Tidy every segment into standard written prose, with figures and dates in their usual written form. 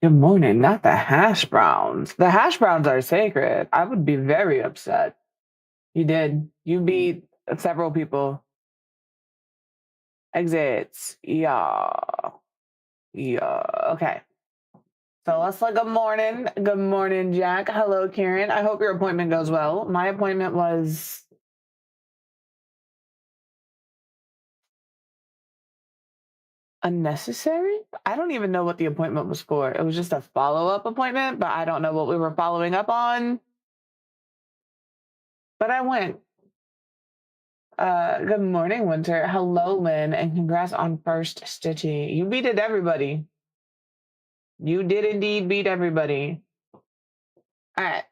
Good morning, not the hash browns. The hash browns are sacred. I would be very upset. You did. You beat several people. Exits. Yeah. Yeah. Okay. So let's look. Good morning. Good morning, Jack. Hello, Karen. I hope your appointment goes well. My appointment was unnecessary. I don't even know what the appointment was for. It was just a follow-up appointment, but I don't know what we were following up on. But I went. Good morning, Winter. Hello, Lynn, and congrats on first Stitchy. You beat it, everybody. You did indeed beat everybody. All right.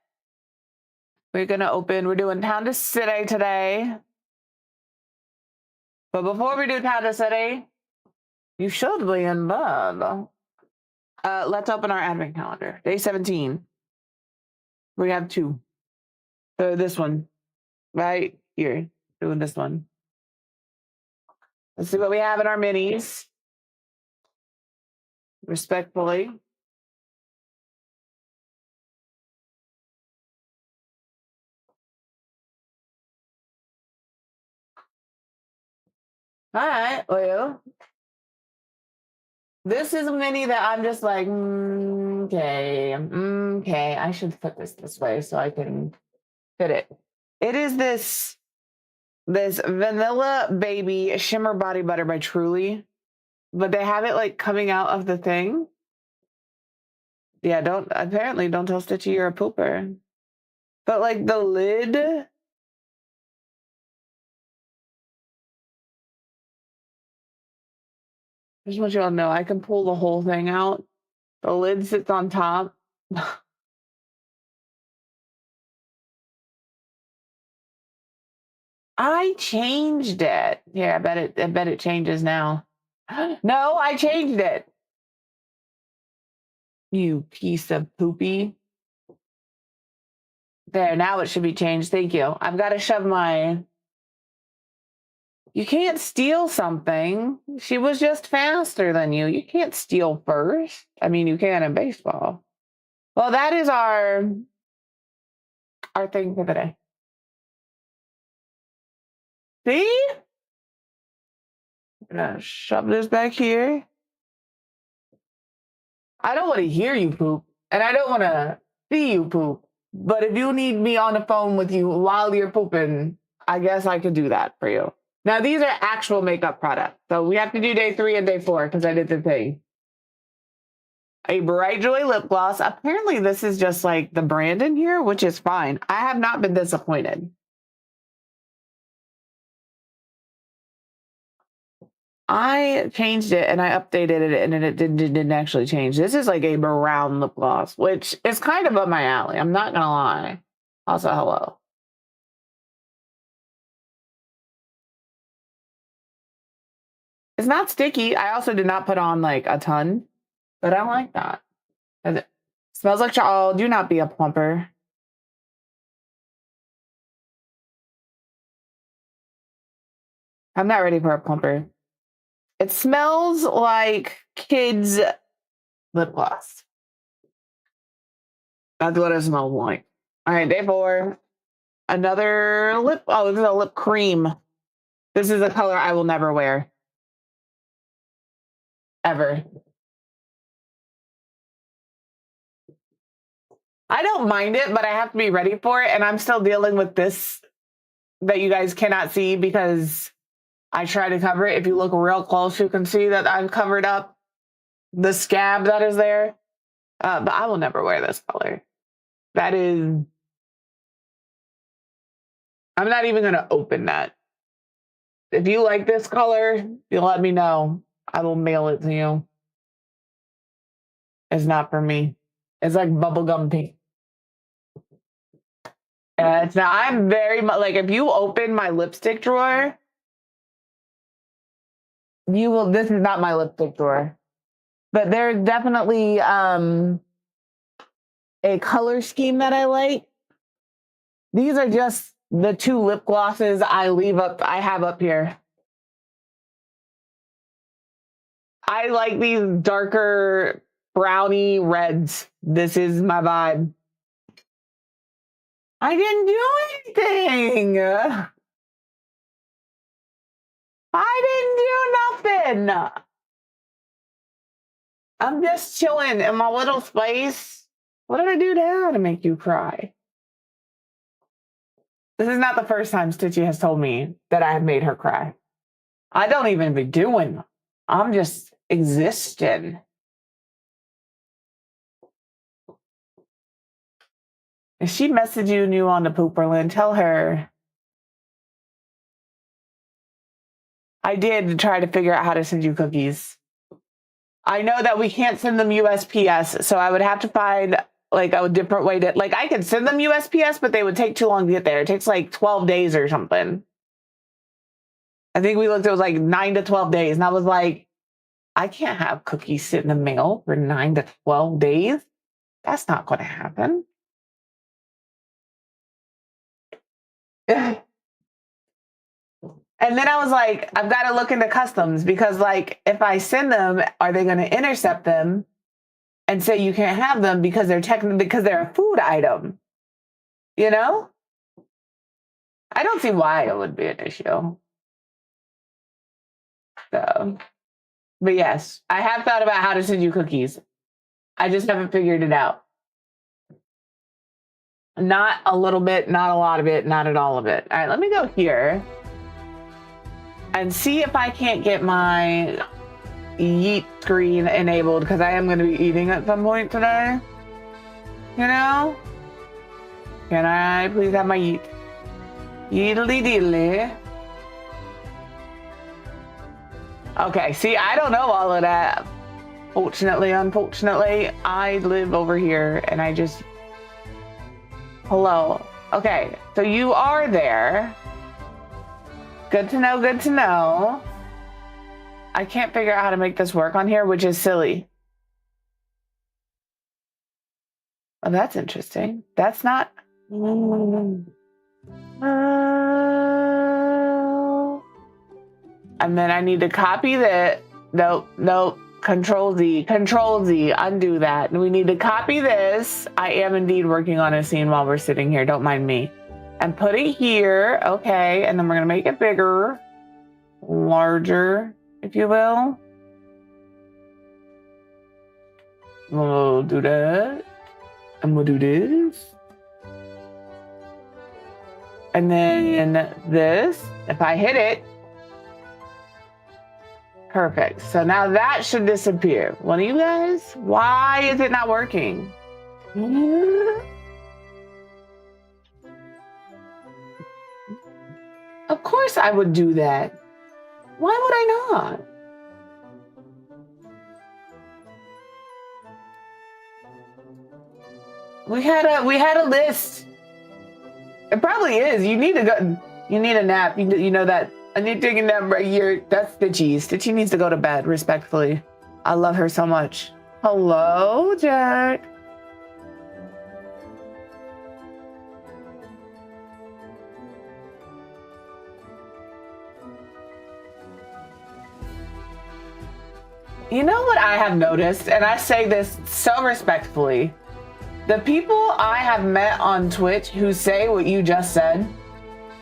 We're gonna open. We're doing Town to City today. But before we do Town to City, you should be in bed. Let's open our advent calendar. Day 17. We have two. So this one, right here. Doing this one. Let's see what we have in our minis. Respectfully. All right, well. This is a mini that I'm just like, okay, I should put this way so I can fit it. It is this vanilla baby shimmer body butter by Truly, but they have it like coming out of the thing. Yeah, don't tell Stitchy you're a pooper. But like the lid, I just want you all to know I can pull the whole thing out. The lid sits on top. I changed it. Yeah, I bet it changes now. No, I changed it. You piece of poopy. There, now it should be changed. Thank you. I've got to shove my... You can't steal something. She was just faster than you. You can't steal first. I mean, you can in baseball. Well, that is our thing for the day. See? I'm gonna shove this back here. I don't want to hear you poop, and I don't want to see you poop. But if you need me on the phone with you while you're pooping, I guess I could do that for you. Now, these are actual makeup products. So we have to do day 3 and day 4 because I did the thing. A Bright Joy lip gloss. Apparently, this is just like the brand in here, which is fine. I have not been disappointed. I changed it and I updated it and it didn't actually change. This is like a brown lip gloss, which is kind of up my alley. I'm not going to lie. Also, hello. It's not sticky. I also did not put on like a ton, but I like that. It smells like oh, do not be a plumper. I'm not ready for a plumper. It smells like kids' lip gloss. That's what it smells like. All right, day 4. Another lip. Oh, this is a lip cream. This is a color I will never wear. Ever. I don't mind it, but I have to be ready for it. And I'm still dealing with this that you guys cannot see because I try to cover it. If you look real close, you can see that I've covered up the scab that is there. But I will never wear this color. That is... I'm not even going to open that. If you like this color, you let me know. I will mail it to you. It's not for me. It's like bubblegum pink. It's not. I'm very much like if you open my lipstick drawer, you will. This is not my lipstick drawer, but there's definitely a color scheme that I like. These are just the 2 lip glosses I have up here. I like these darker brownie reds. This is my vibe. I didn't do anything. I didn't do nothing. I'm just chilling in my little space. What did I do now to make you cry? This is not the first time Stitchy has told me that I have made her cry. I don't even be doing. I'm just existing. If she messaging you on the Pooperland, tell her I did try to figure out how to send you cookies. I know that we can't send them USPS, so I would have to find like a different way to, like, I could send them USPS, but they would take too long to get there. It takes like 12 days or something. I think we looked, it was like 9 to 12 days. And I was like, I can't have cookies sit in the mail for 9 to 12 days. That's not going to happen. And then I was like, I've got to look into customs because, like, if I send them, are they going to intercept them and say you can't have them because they're a food item? You know? I don't see why it would be an issue. So, but yes, I have thought about how to send you cookies. I just haven't figured it out. Not a little bit, not a lot of it, not at all of it. All right, let me go here and see if I can't get my Yeet screen enabled because I am going to be eating at some point today. You know? Can I please have my Yeet? Yeetly deedly. Okay, see, I don't know all of that. Fortunately, unfortunately, I live over here and I just... Hello. Okay, so you are there. Good to know, good to know. I can't figure out how to make this work on here, which is silly. Oh, that's interesting. That's not... And then I need to copy that. Nope. Control Z, undo that. And we need to copy this. I am indeed working on a scene while we're sitting here. Don't mind me. And put it here. Okay. And then we're going to make it bigger, larger, if you will. We'll do that. And we'll do this. And then this, if I hit it, perfect. So now that should disappear. One of you guys, why is it not working? Of course I would do that. Why would I not? We had a list. It probably is. You need to go. You need a nap. You know that. I need to take a nap right here. That's Stitchy. Stitchy needs to go to bed, respectfully. I love her so much. Hello, Jack. You know what I have noticed, and I say this so respectfully. The people I have met on Twitch who say what you just said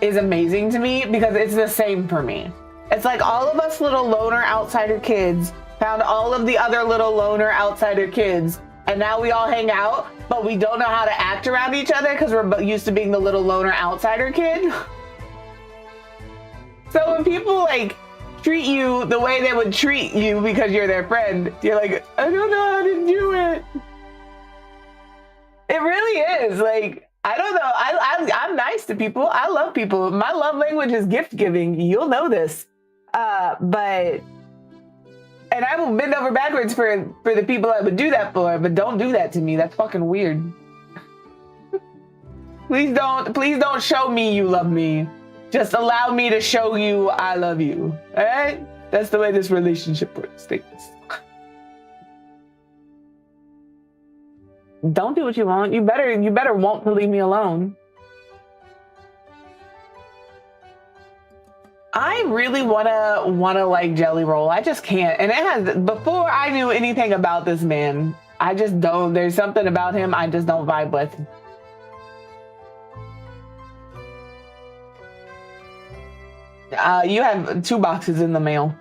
is amazing to me because it's the same for me. It's like all of us little loner outsider kids found all of the other little loner outsider kids, and now we all hang out, but we don't know how to act around each other because we're used to being the little loner outsider kid. So when people like treat you the way they would treat you because you're their friend, you're like, I don't know how to do it. It really is. Like, I don't know. I'm nice to people. I love people. My love language is gift giving. You'll know this. And I will bend over backwards for the people I would do that for, but don't do that to me. That's fucking weird. Please don't show me you love me. Just allow me to show you I love you. All right? That's the way this relationship works. Thanks. Don't do what you want. You better want to leave me alone. I really wanna like Jelly Roll. I just can't. And it has, before I knew anything about this man, I just don't. There's something about him I just don't vibe with. You have 2 boxes in the mail.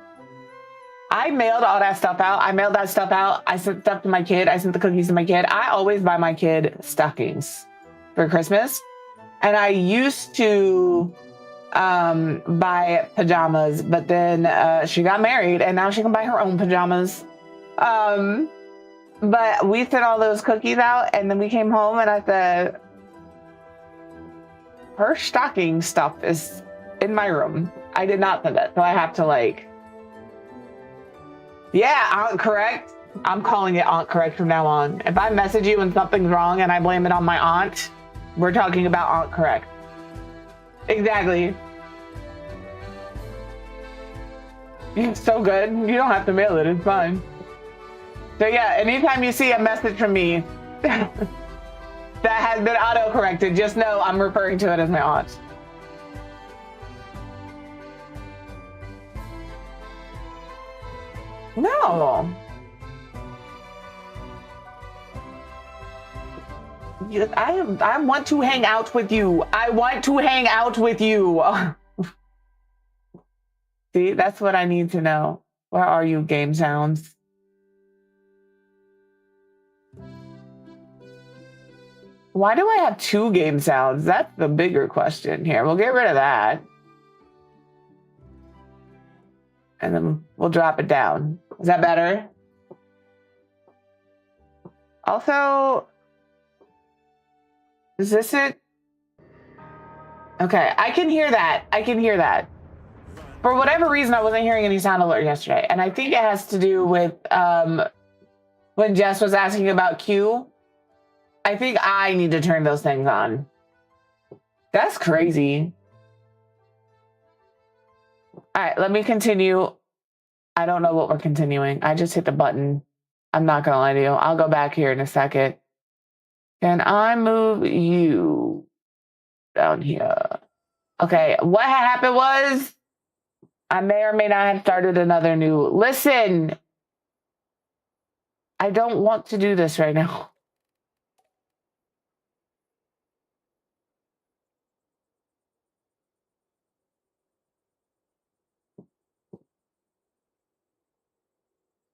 I mailed all that stuff out. I mailed that stuff out. I sent stuff to my kid. I sent the cookies to my kid. I always buy my kid stockings for Christmas. And I used to buy pajamas, but then she got married and now she can buy her own pajamas. But we sent all those cookies out and then we came home and I said, her stocking stuff is in my room. I did not send it. So I have to like, yeah, Aunt Correct. I'm calling it Aunt Correct from now on. If I message you and something's wrong and I blame it on my aunt, we're talking about Aunt Correct. Exactly. It's so good. You don't have to mail it. It's fine. So yeah, anytime you see a message from me that has been auto-corrected, just know I'm referring to it as my aunt. No. I want to hang out with you. I want to hang out with you. See, that's what I need to know. Where are you, game sounds? Why do I have 2 game sounds? That's the bigger question here. We'll get rid of that. And then we'll drop it down. Is that better? Also, is this it? Okay, I can hear that. I can hear that. For whatever reason, I wasn't hearing any sound alert yesterday. And I think it has to do with when Jess was asking about Q. I think I need to turn those things on. That's crazy. All right, let me continue. I don't know what we're continuing. I just hit the button. I'm not gonna lie to you. I'll go back here in a second. Can I move you down here? Okay, what happened was I may or may not have started another new. Listen, I don't want to do this right now.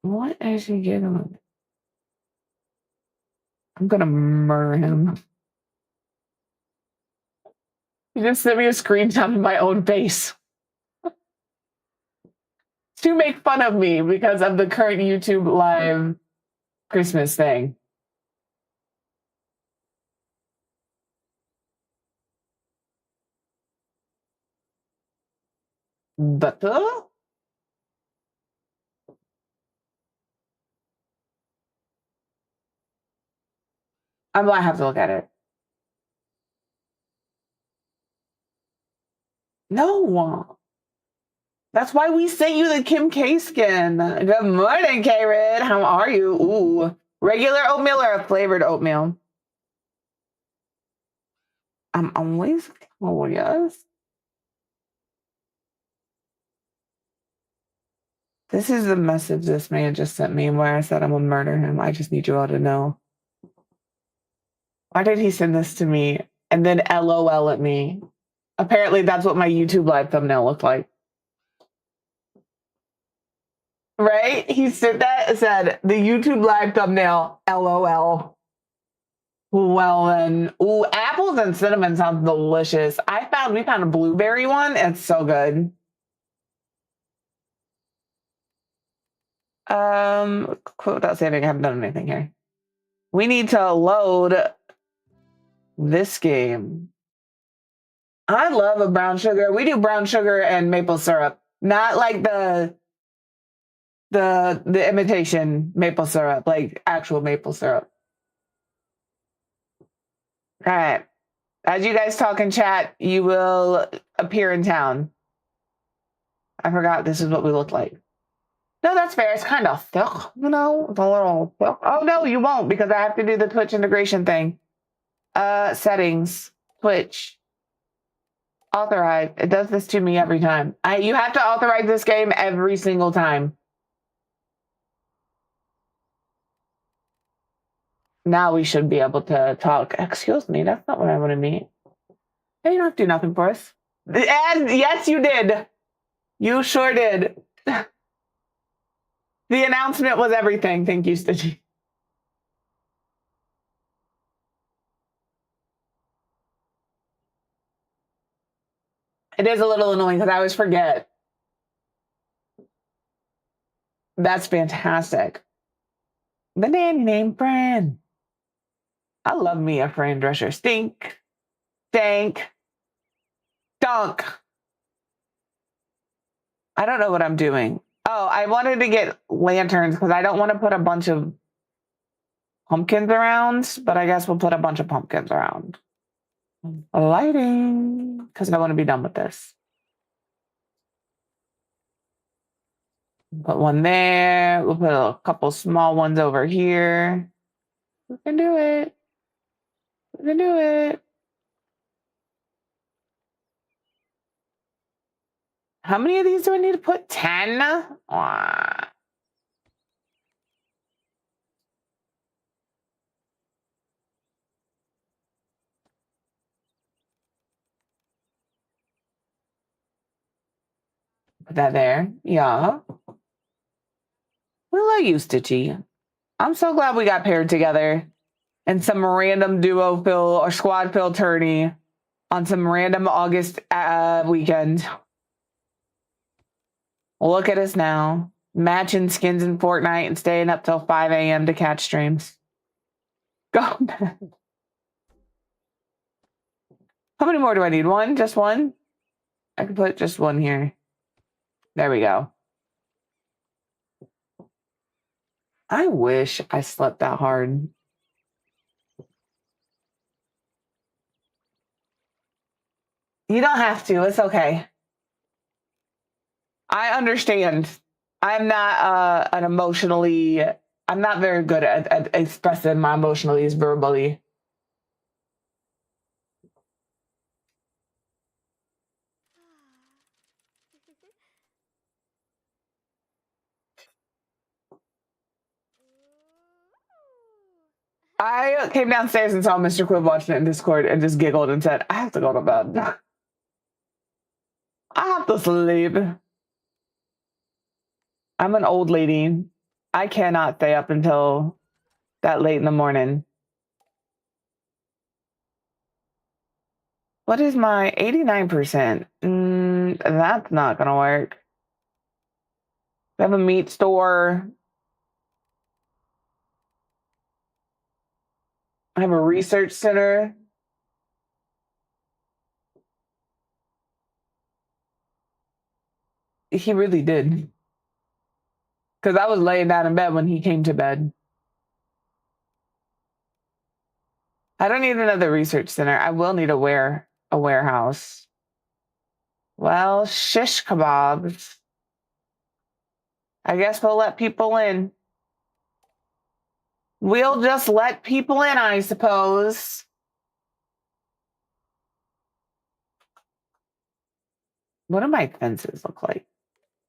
What is he getting? I'm gonna murder him. He just sent me a screenshot of my own face to make fun of me because of the current YouTube live Christmas thing. But I'm gonna have to look at it. No. That's why we sent you the Kim K skin. Good morning, K-Red. How are you? Ooh. Regular oatmeal or a flavored oatmeal? I'm always curious. This is the message this man just sent me where I said I'm gonna murder him. I just need you all to know. Why did he send this to me and then LOL at me? Apparently that's what my YouTube live thumbnail looked like. Right? He said that, said the YouTube live thumbnail, LOL. Well then, ooh, apples and cinnamon sounds delicious. We found a blueberry one. It's so good. Quote without saving. I haven't done anything here. We need to load this game. I love a brown sugar. We do brown sugar and maple syrup, not like the imitation maple syrup, like actual maple syrup. All right. As you guys talk in chat, you will appear in town. I forgot this is what we look like. No, that's fair. It's kind of thick, you know, it's a little thick. Oh no, you won't because I have to do the Twitch integration thing. Settings, Twitch. Authorize. It does this to me every time. You have to authorize this game every single time. Now we should be able to talk. Excuse me, that's not what I want to meet. Hey, you don't have to do nothing for us. And yes, you did. You sure did. The announcement was everything. Thank you, Stitchy. It is a little annoying because I always forget. That's fantastic. The nanny named Fran. I love me a Fran Drescher. Stink. Stank. Dunk. I don't know what I'm doing. Oh, I wanted to get lanterns because I don't want to put a bunch of pumpkins around, but I guess we'll put a bunch of pumpkins around. Lighting, because I want to be done with this. Put one there. We'll put a couple small ones over here. We can do it. We can do it. How many of these do I need to put? 10? Put that there. Yeah. Well, I used to Stitchy. I'm so glad we got paired together in some random duo fill or squad fill tourney on some random August weekend. Look at us now, matching skins in Fortnite and staying up till 5 a.m. to catch streams. Go. How many more do I need? One? Just one? I can put just one here. There we go. I wish I slept that hard. You don't have to. It's okay. I understand. I'm not I'm not very good at expressing my emotions verbally. I came downstairs and saw Mr. Quiv watching it in Discord and just giggled and said, I have to go to bed. I have to sleep. I'm an old lady. I cannot stay up until that late in the morning. What is my 89%? That's not going to work. We have a meat store. I have a research center. He really did. Because I was laying down in bed when he came to bed. I don't need another research center. I will need a warehouse. Well, shish kebabs. I guess we'll let people in. We'll just let people in, I suppose. What do my fences look like?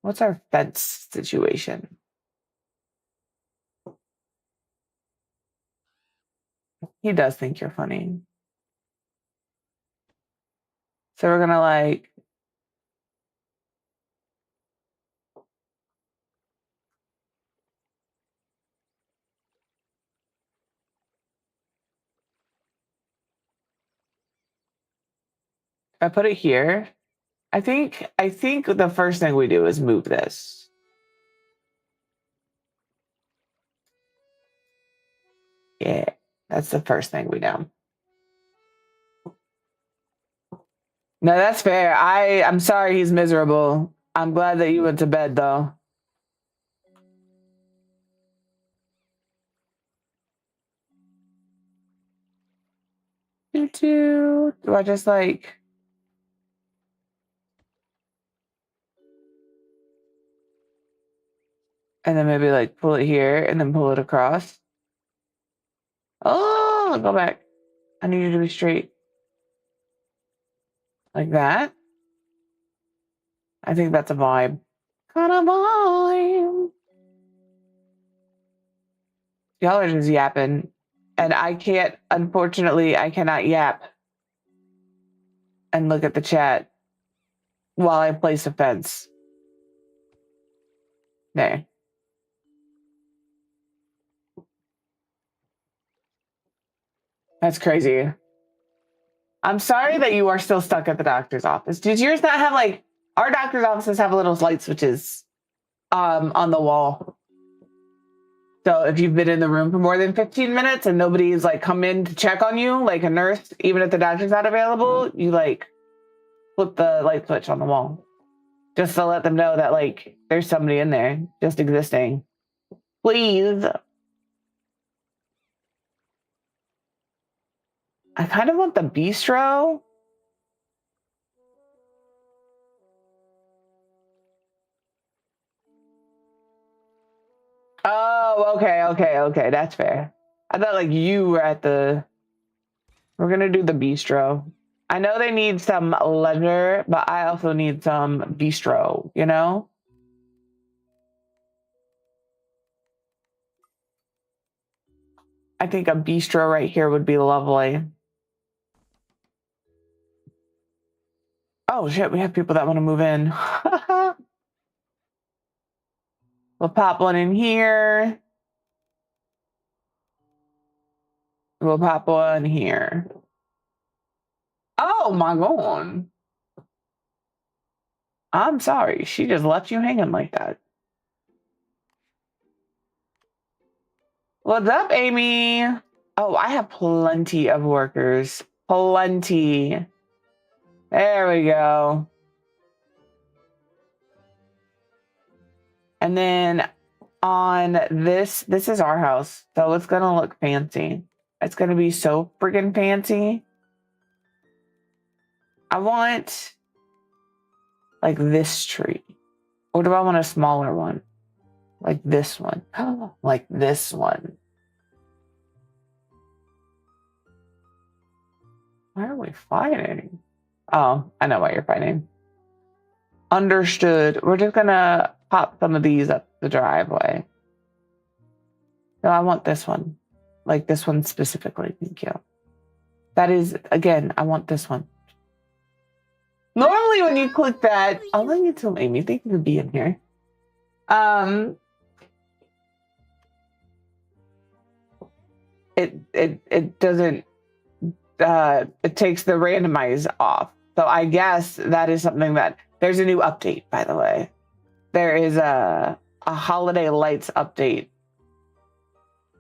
What's our fence situation? He does think you're funny. So we're gonna like I put it here. I think the first thing we do is move this. Yeah, that's the first thing we do. No, that's fair. I'm sorry he's miserable. I'm glad that you went to bed though. Do I just like and then maybe like pull it here and then pull it across? Oh, go back. I need you to be straight. Like that. I think that's a vibe. Kind of vibe. Y'all are just yapping. And I can't, unfortunately, I cannot yap and look at the chat while I place a fence. There. That's crazy. I'm sorry that you are still stuck at the doctor's office. Did yours not have like, our doctor's offices have little light switches on the wall. So if you've been in the room for more than 15 minutes and nobody's like come in to check on you, like a nurse, even if the doctor's not available, you like flip the light switch on the wall. Just to let them know that like there's somebody in there just existing. Please. I kind of want the bistro. Oh, okay. That's fair. I thought like you were at the... We're gonna do the bistro. I know they need some leisure, but I also need some bistro, you know? I think a bistro right here would be lovely. Oh shit, we have people that want to move in. We'll pop one in here. We'll pop one here. Oh my God. I'm sorry. She just left you hanging like that. What's up, Amy? Oh, I have plenty of workers. Plenty. There we go. And then on this is our house. So it's going to look fancy. It's going to be so friggin' fancy. I want like this tree. Or do I want a smaller one? Like this one. Like this one. Why are we fighting? Oh, I know why you're fighting. Understood. We're just gonna pop some of these up the driveway. No, I want this one. Like this one specifically. Thank you. That is, again, I want this one. Normally when you click that, I'll let you tell Amy. Thank you for being here. It doesn't, it takes the randomize off. So I guess that is something that, there's a new update, by the way. There is a holiday lights update.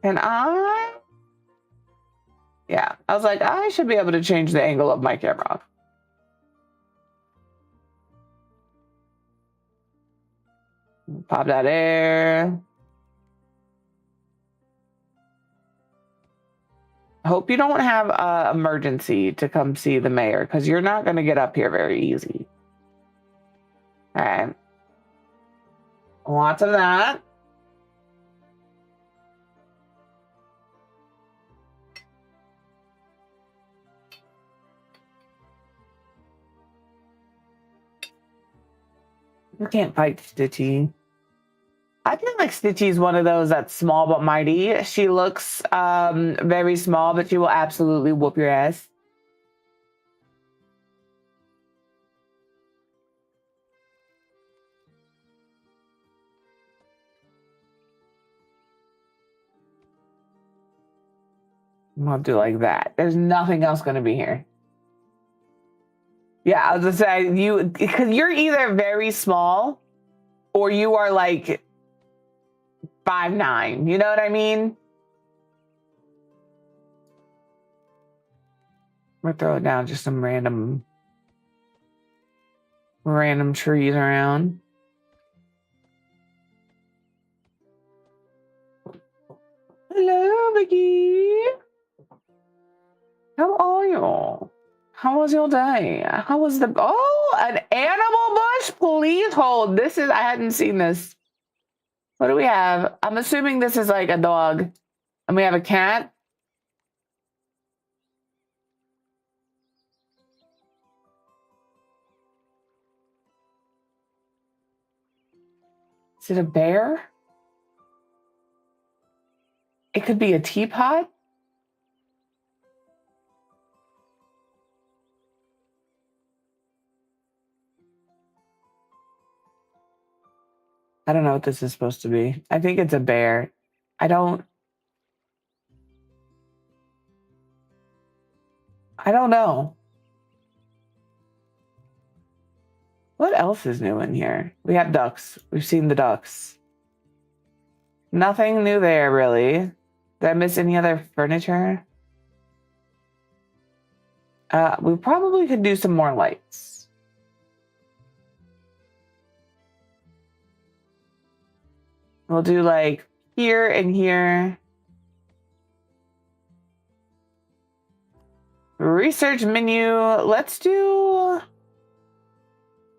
And yeah, I was like, I should be able to change the angle of my camera. Pop that air. Hope you don't have an emergency to come see the mayor, because you're not going to get up here very easy. All right. Lots of that. You can't fight Stitchy. I feel like Stitchy's one of those that's small but mighty. She looks very small, but she will absolutely whoop your ass. I'll do like that. There's nothing else going to be here. Yeah, I was gonna say, because you're either very small or you are like 5'9". You know what I mean? We're throwing down just some random trees around. Hello, Vicky. How are you? How was your day? How was the... Oh, an animal bush? Please hold. This is... I hadn't seen this. What do we have? I'm assuming this is like a dog. And we have a cat. Is it a bear? It could be a teapot. I don't know what this is supposed to be. I think it's a bear. I don't know. What else is new in here? We have ducks. We've seen the ducks. Nothing new there, really. Did I miss any other furniture? We probably could do some more lights. We'll do like here and here. Research menu. Let's do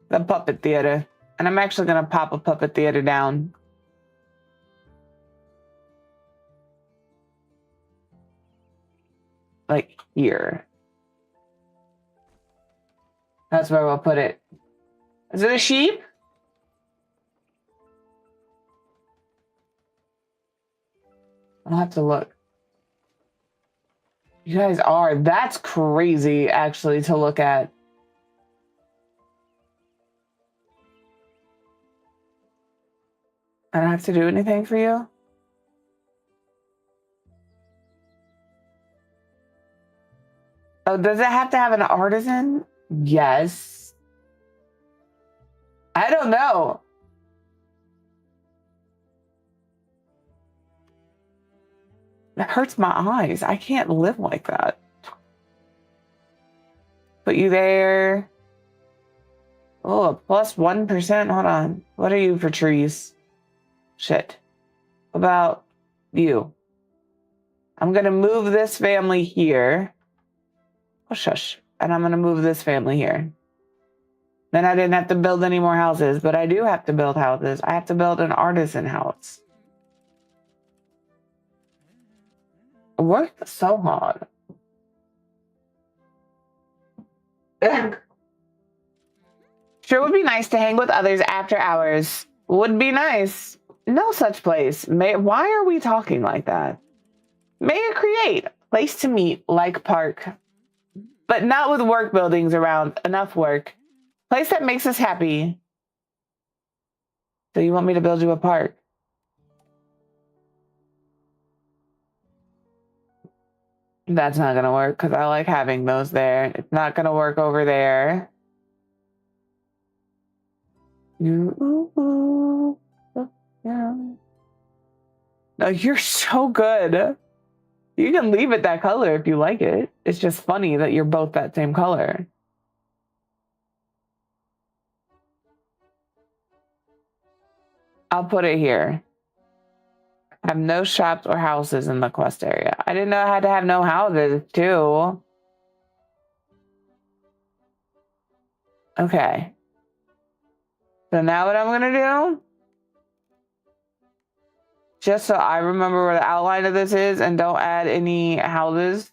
the puppet theater. And I'm actually going to pop a puppet theater down. Like here. That's where we'll put it. Is it a sheep? I'll have to look. You guys are. That's crazy, actually, to look at. I don't have to do anything for you? Oh, does it have to have an artisan? Yes. I don't know. That hurts my eyes. I can't live like that. Put you there. Oh, plus 1%. Hold on. What are you for trees? Shit. About you. I'm going to move this family here. Oh, shush. And I'm going to move this family here. Then I didn't have to build any more houses, but I do have to build houses. I have to build an artisan house. I worked so hard. Sure would be nice to hang with others after hours. Would be nice. No such place. Why are we talking like that? May it create place to meet like park. But not with work buildings around. Enough work. Place that makes us happy. So you want me to build you a park? That's not going to work because I like having those there. It's not going to work over there. No, you're so good. You can leave it that color if you like it. It's just funny that you're both that same color. I'll put it here. I have no shops or houses in the quest area. I didn't know I had to have no houses, too. Okay. So now what I'm going to do, just so I remember where the outline of this is and don't add any houses,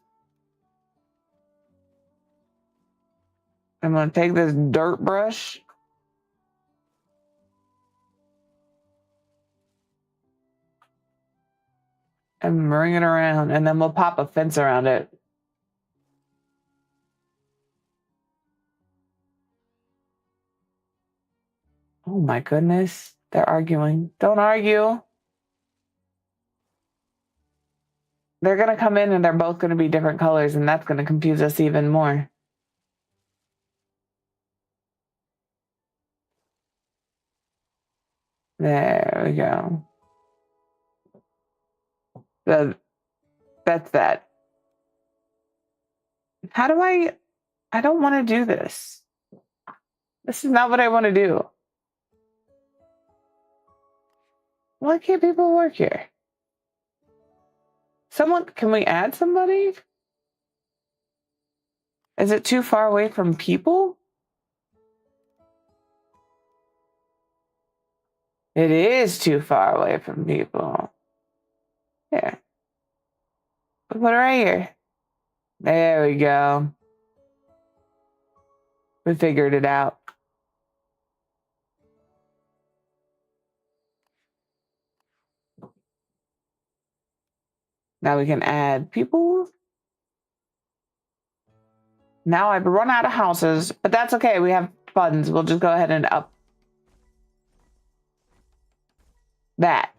I'm going to take this dirt brush and bring it around, and then we'll pop a fence around it. Oh my goodness. They're arguing. Don't argue. They're going to come in and they're both going to be different colors, and that's going to confuse us even more. There we go. So that's that. How do I don't want to do this. This is not what I want to do. Why can't people work here? Can we add somebody? Is it too far away from people? It is too far away from people. Here. Put it right here. There we go. We figured it out. Now we can add people. Now I've run out of houses, but that's okay. We have funds. We'll just go ahead and up that.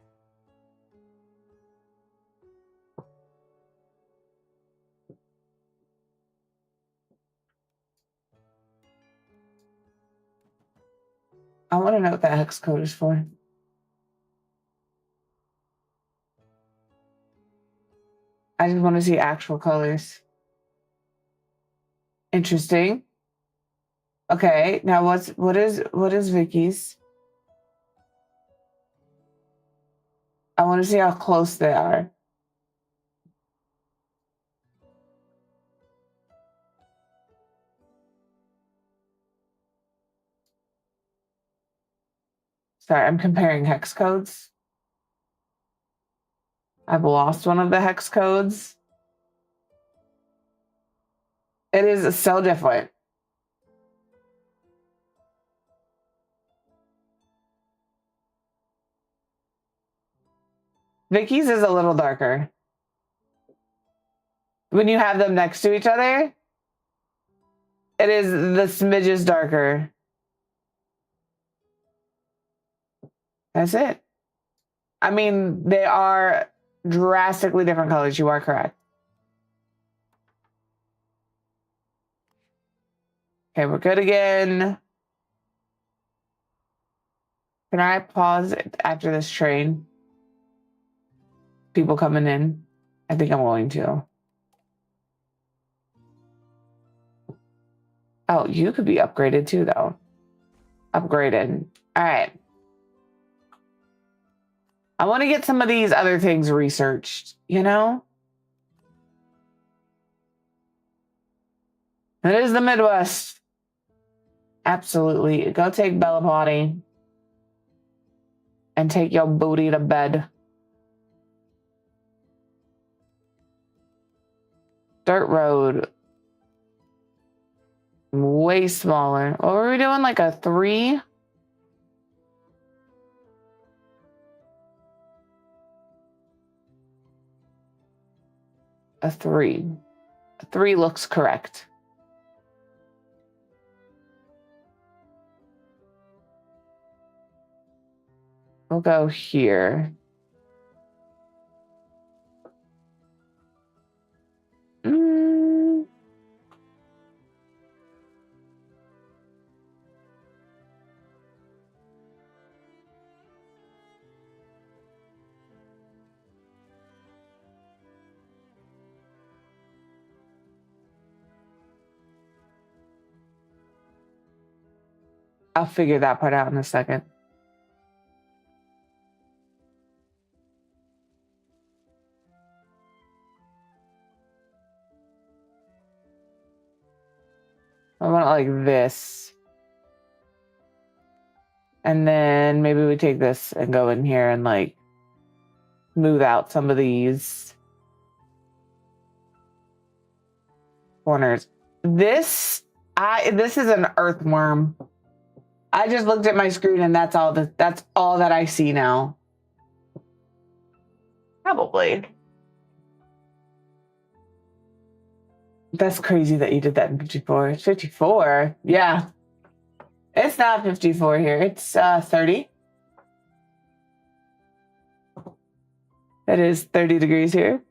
I want to know what that hex code is for. I just want to see actual colors. Interesting. Okay, now what is Vicky's? I want to see how close they are. Sorry, I'm comparing hex codes. I've lost one of the hex codes. It is so different. Vicky's is a little darker. When you have them next to each other, it is the smidges darker. That's it. I mean, they are drastically different colors. You are correct. Okay, we're good again. Can I pause after this train? People coming in. I think I'm going to. Oh, you could be upgraded too, though. Upgraded. All right. I want to get some of these other things researched, you know? It is the Midwest. Absolutely. Go take Bella Potty and take your booty to bed. Dirt road. Way smaller. What were we doing? Like a 3? A 3. A 3 looks correct. We'll go here. I'll figure that part out in a second. I want it like this. And then maybe we take this and go in here and like smooth out some of these corners. This is an earthworm. I just looked at my screen and that's all that I see now. Probably. That's crazy that you did that in 54. It's 54. Yeah. It's not 54 here. It's 30. It is 30 degrees here.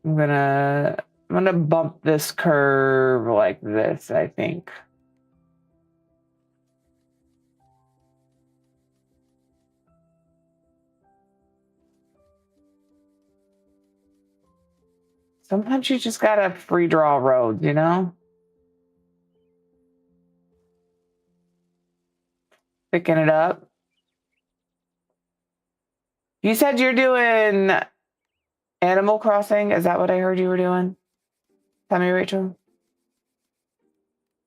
I'm gonna bump this curve like this, I think. Sometimes you just gotta free draw roads, you know? Picking it up. You said you're doing Animal Crossing. Is that what I heard you were doing? Tell me, Rachel.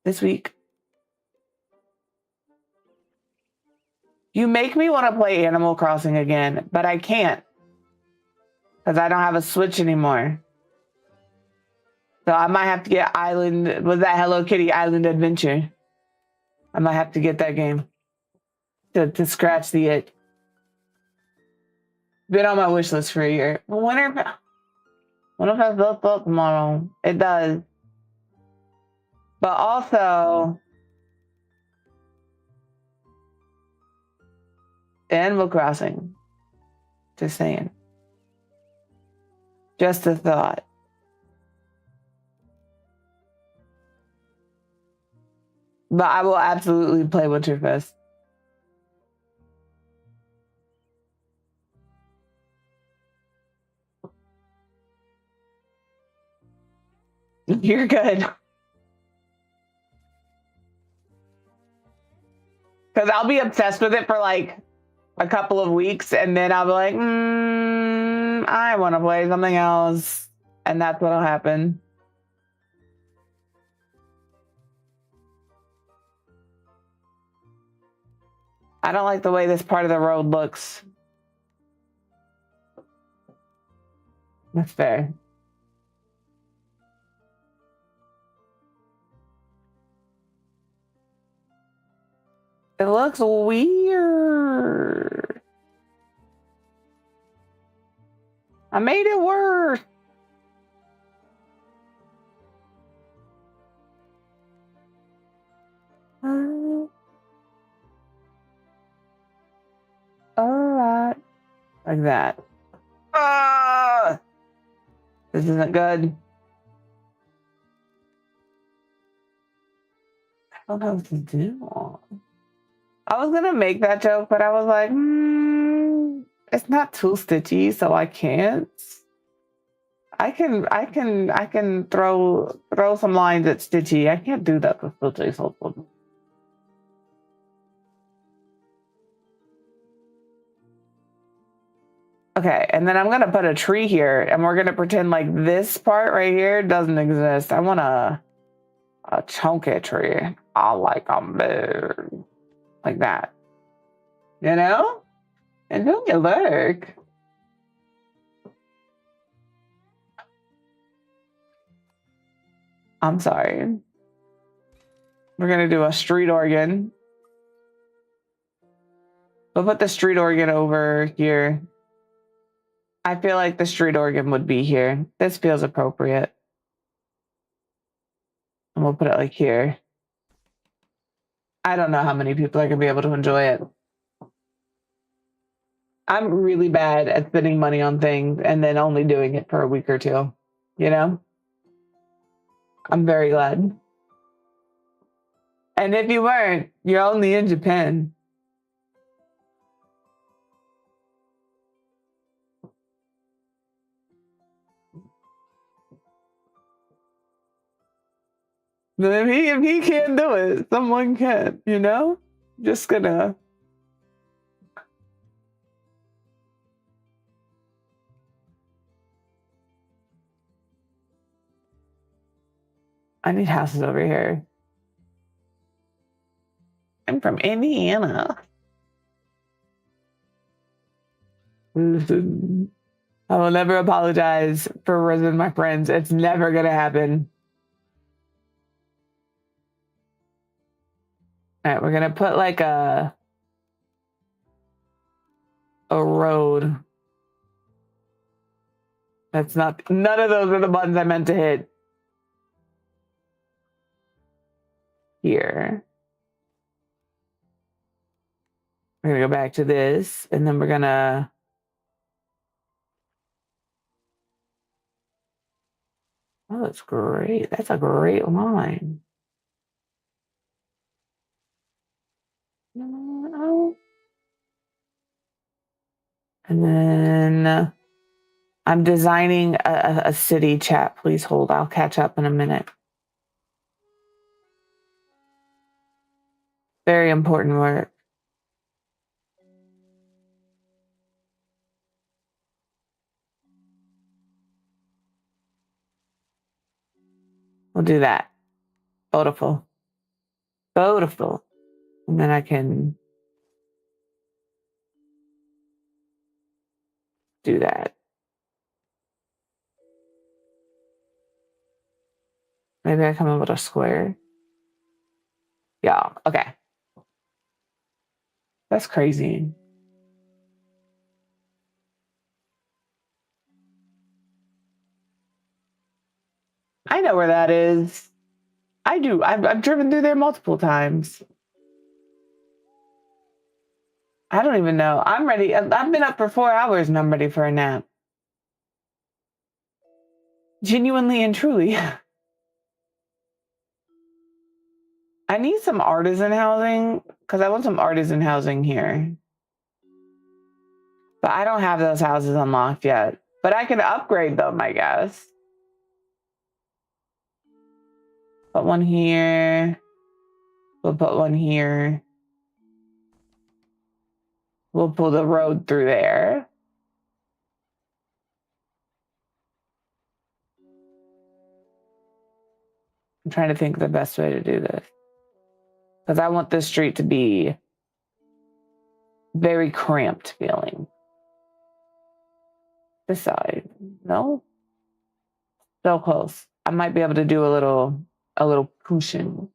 This week. You make me want to play Animal Crossing again, but I can't. Because I don't have a Switch anymore. So I might have to get Island. Was that Hello Kitty Island Adventure? I might have to get that game to scratch the itch. Been on my wish list for a year. What if I built up tomorrow? It does. But also, Animal Crossing. Just saying. Just a thought. But I will absolutely play Winterfest. You're good. Because I'll be obsessed with it for like a couple of weeks, and then I'll be like, I want to play something else. And that's what'll happen. I don't like the way this part of the road looks. That's fair. It looks weird. I made it worse. Alright. Like that. This isn't good. I don't know what to do. I was gonna make that joke, but I was like, it's not too stitchy, so I can't. I can throw some lines at Stitchy. I can't do that with Stitchy. Okay, and then I'm gonna put a tree here, and we're gonna pretend like this part right here doesn't exist. I want a chunky tree. I like them big, like that. You know? And do you look? I'm sorry. We're gonna do a street organ. We'll put the street organ over here. I feel like the street organ would be here. This feels appropriate. And we'll put it like here. I don't know how many people are gonna be able to enjoy it. I'm really bad at spending money on things and then only doing it for a week or two. You know? I'm very glad. And if you weren't, you're only in Japan. But if he can't do it, someone can, you know? Just gonna. I need houses over here. I'm from Indiana. I will never apologize for raising my friends. It's never gonna happen. All right, we're gonna put like a road. That's not, none of those are the buttons I meant to hit. Here. We're gonna go back to this, and then we're gonna. Oh, that's great. That's a great line. And then I'm designing a city. Chat, please hold. I'll catch up in a minute. Very important work. We'll do that. Beautiful. Beautiful. And then I can do that. Maybe I come up with a square. Yeah, okay. That's crazy. I know where that is. I do. I've driven through there multiple times. I don't even know. I'm ready. I've been up for 4 hours and I'm ready for a nap. Genuinely and truly. I need some artisan housing because I want some artisan housing here. But I don't have those houses unlocked yet. But I can upgrade them, I guess. Put one here. We'll put one here. We'll pull the road through there. I'm trying to think of the best way to do this. Because I want this street to be very cramped feeling. This side. No? So close. I might be able to do a little cushion.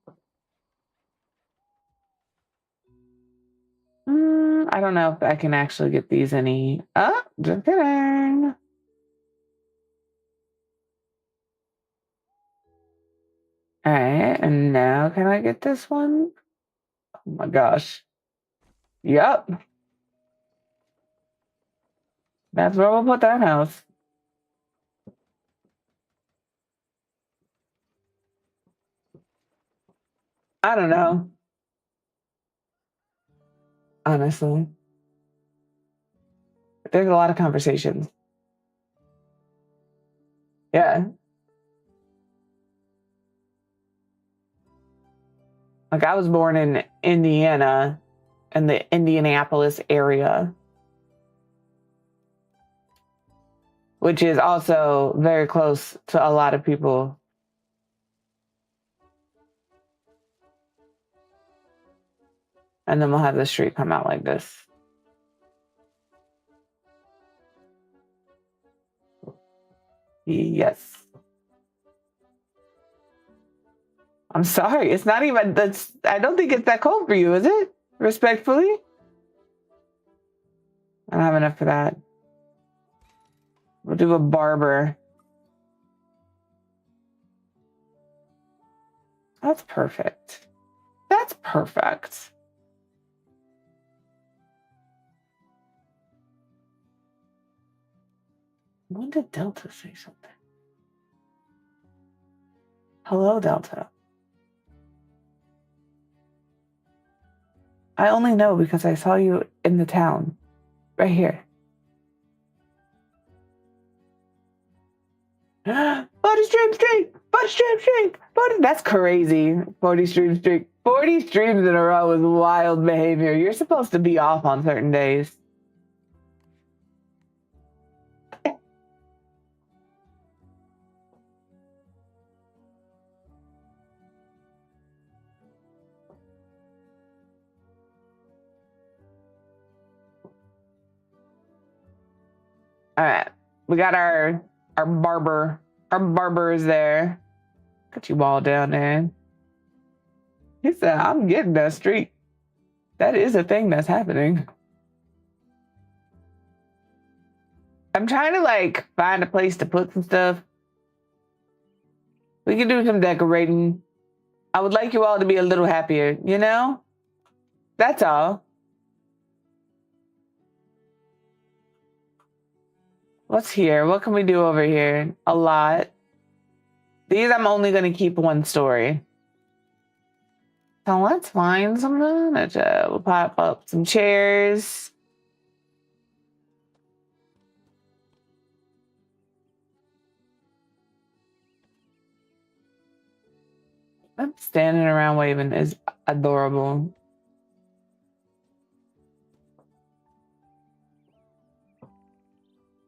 I don't know if I can actually get these any. Oh, just kidding. All right, and now can I get this one? Oh my gosh. Yep. That's where we'll put that house. I don't know. Honestly. There's a lot of conversations. Yeah. Like I was born in Indiana, in the Indianapolis area, which is also very close to a lot of people. And then we'll have the street come out like this. Yes. I'm sorry. It's not even I don't think it's that cold for you, is it? Respectfully? I don't have enough for that. We'll do a barber. That's perfect. That's perfect. When did Delta say something? Hello, Delta. I only know because I saw you in the town. Right here. Body stream streak! Body stream streak! That's crazy. 40 stream streak. 40 streams in a row is wild behavior. You're supposed to be off on certain days. All right. We got our barber. Our barber is there. Got you all down there. He said, I'm getting that street. That is a thing that's happening. I'm trying to like find a place to put some stuff. We can do some decorating. I would like you all to be a little happier, you know? That's all. What's here? What can we do over here? A lot. These I'm only going to keep one story. So let's find something. We'll pop up some chairs. Them standing around waving is adorable.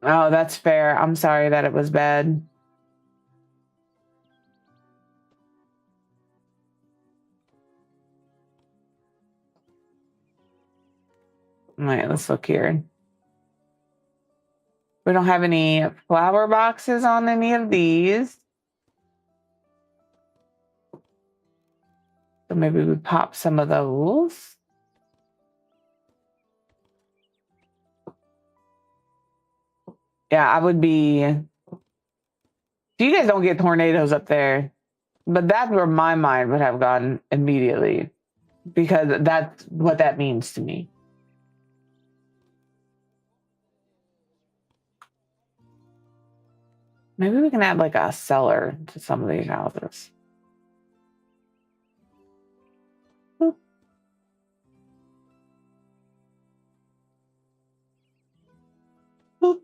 Oh, that's fair. I'm sorry that it was bad. All right, let's look here. We don't have any flower boxes on any of these. So maybe we pop some of those. Yeah, I would be You guys don't get tornadoes up there, but that's where my mind would have gone immediately, because that's what that means to me. Maybe we can add like a cellar to some of these houses. Boop. Boop.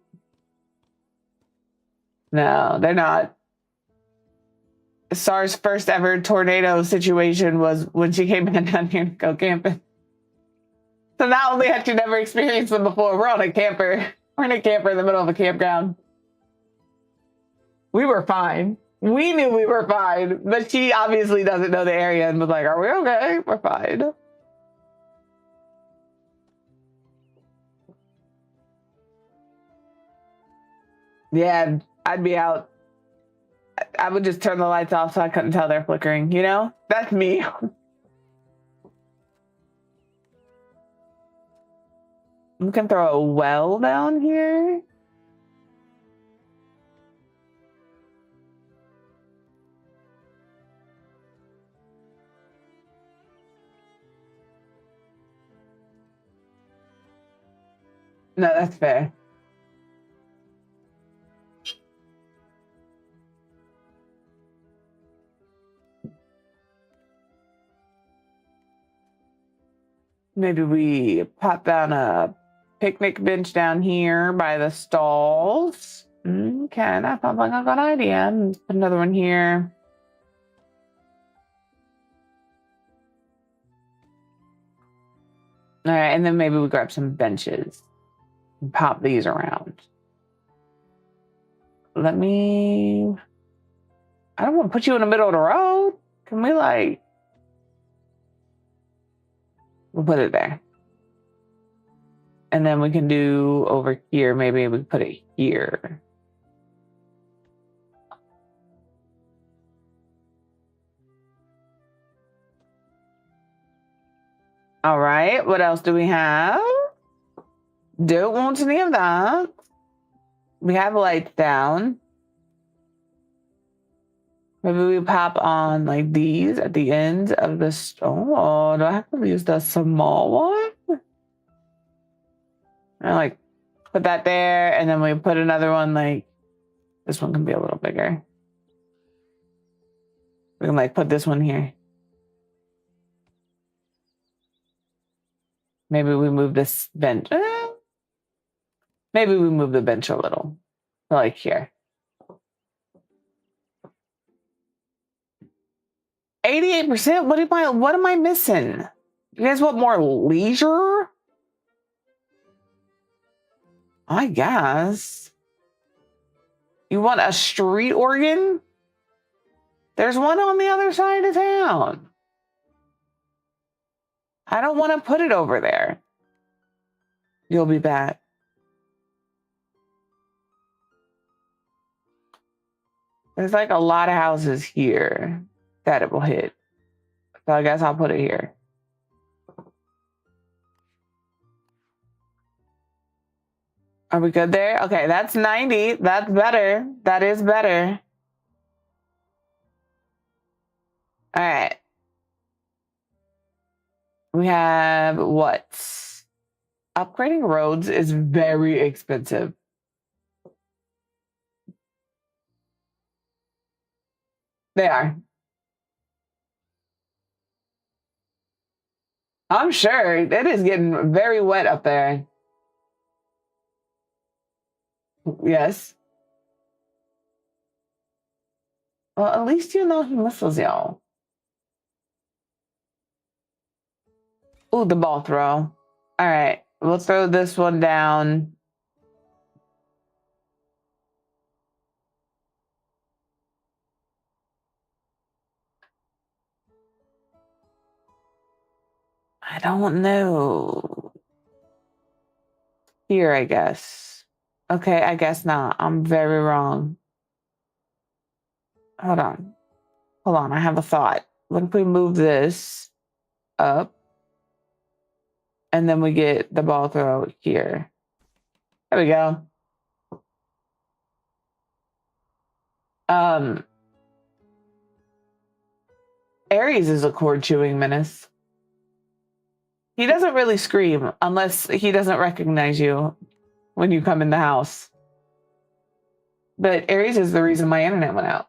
No, they're not. SAR's first ever tornado situation was when she came down here to go camping. So not only had she never experienced them before, we're on a camper. We're in a camper in the middle of a campground. We were fine. We knew we were fine, but she obviously doesn't know the area and was like, are we okay? We're fine. Yeah, I'd be out. I would just turn the lights off so I couldn't tell they're flickering, you know? That's me. We can throw a well down here. No, that's fair. Maybe we pop down a picnic bench down here by the stalls. Okay, that sounds like a good idea. Put another one here. All right, and then maybe we grab some benches and pop these around. Let me... I don't want to put you in the middle of the road. Can we like... We'll put it there. And then we can do over here, maybe we put it here. All right, what else do we have? Don't want any of that. We have lights down. Maybe we pop on like these at the ends of this. Oh, do I have to use the small one? I like put that there, and then we put another one like this one can be a little bigger. We can like put this one here. Maybe we move this bench. Maybe we move the bench a little, like here. 88%? What am I missing? You guys want more leisure? I guess. You want a street organ? There's one on the other side of town. I don't want to put it over there. You'll be back. There's like a lot of houses here that it will hit. So I guess I'll put it here. Are we good there? Okay, that's 90. That's better. That is better. All right. We have what? Upgrading roads is very expensive. They are. I'm sure it is getting very wet up there. Yes. Well, at least you know he misses y'all. Ooh, the ball throw. All right, we'll throw this one down. I don't know. Here, I guess. Okay, I guess not. I'm very wrong. Hold on. Hold on, I have a thought. What if we move this up? And then we get the ball throw here. There we go. Aries is a cord chewing menace. He doesn't really scream unless he doesn't recognize you when you come in the house. But Aries is the reason my internet went out.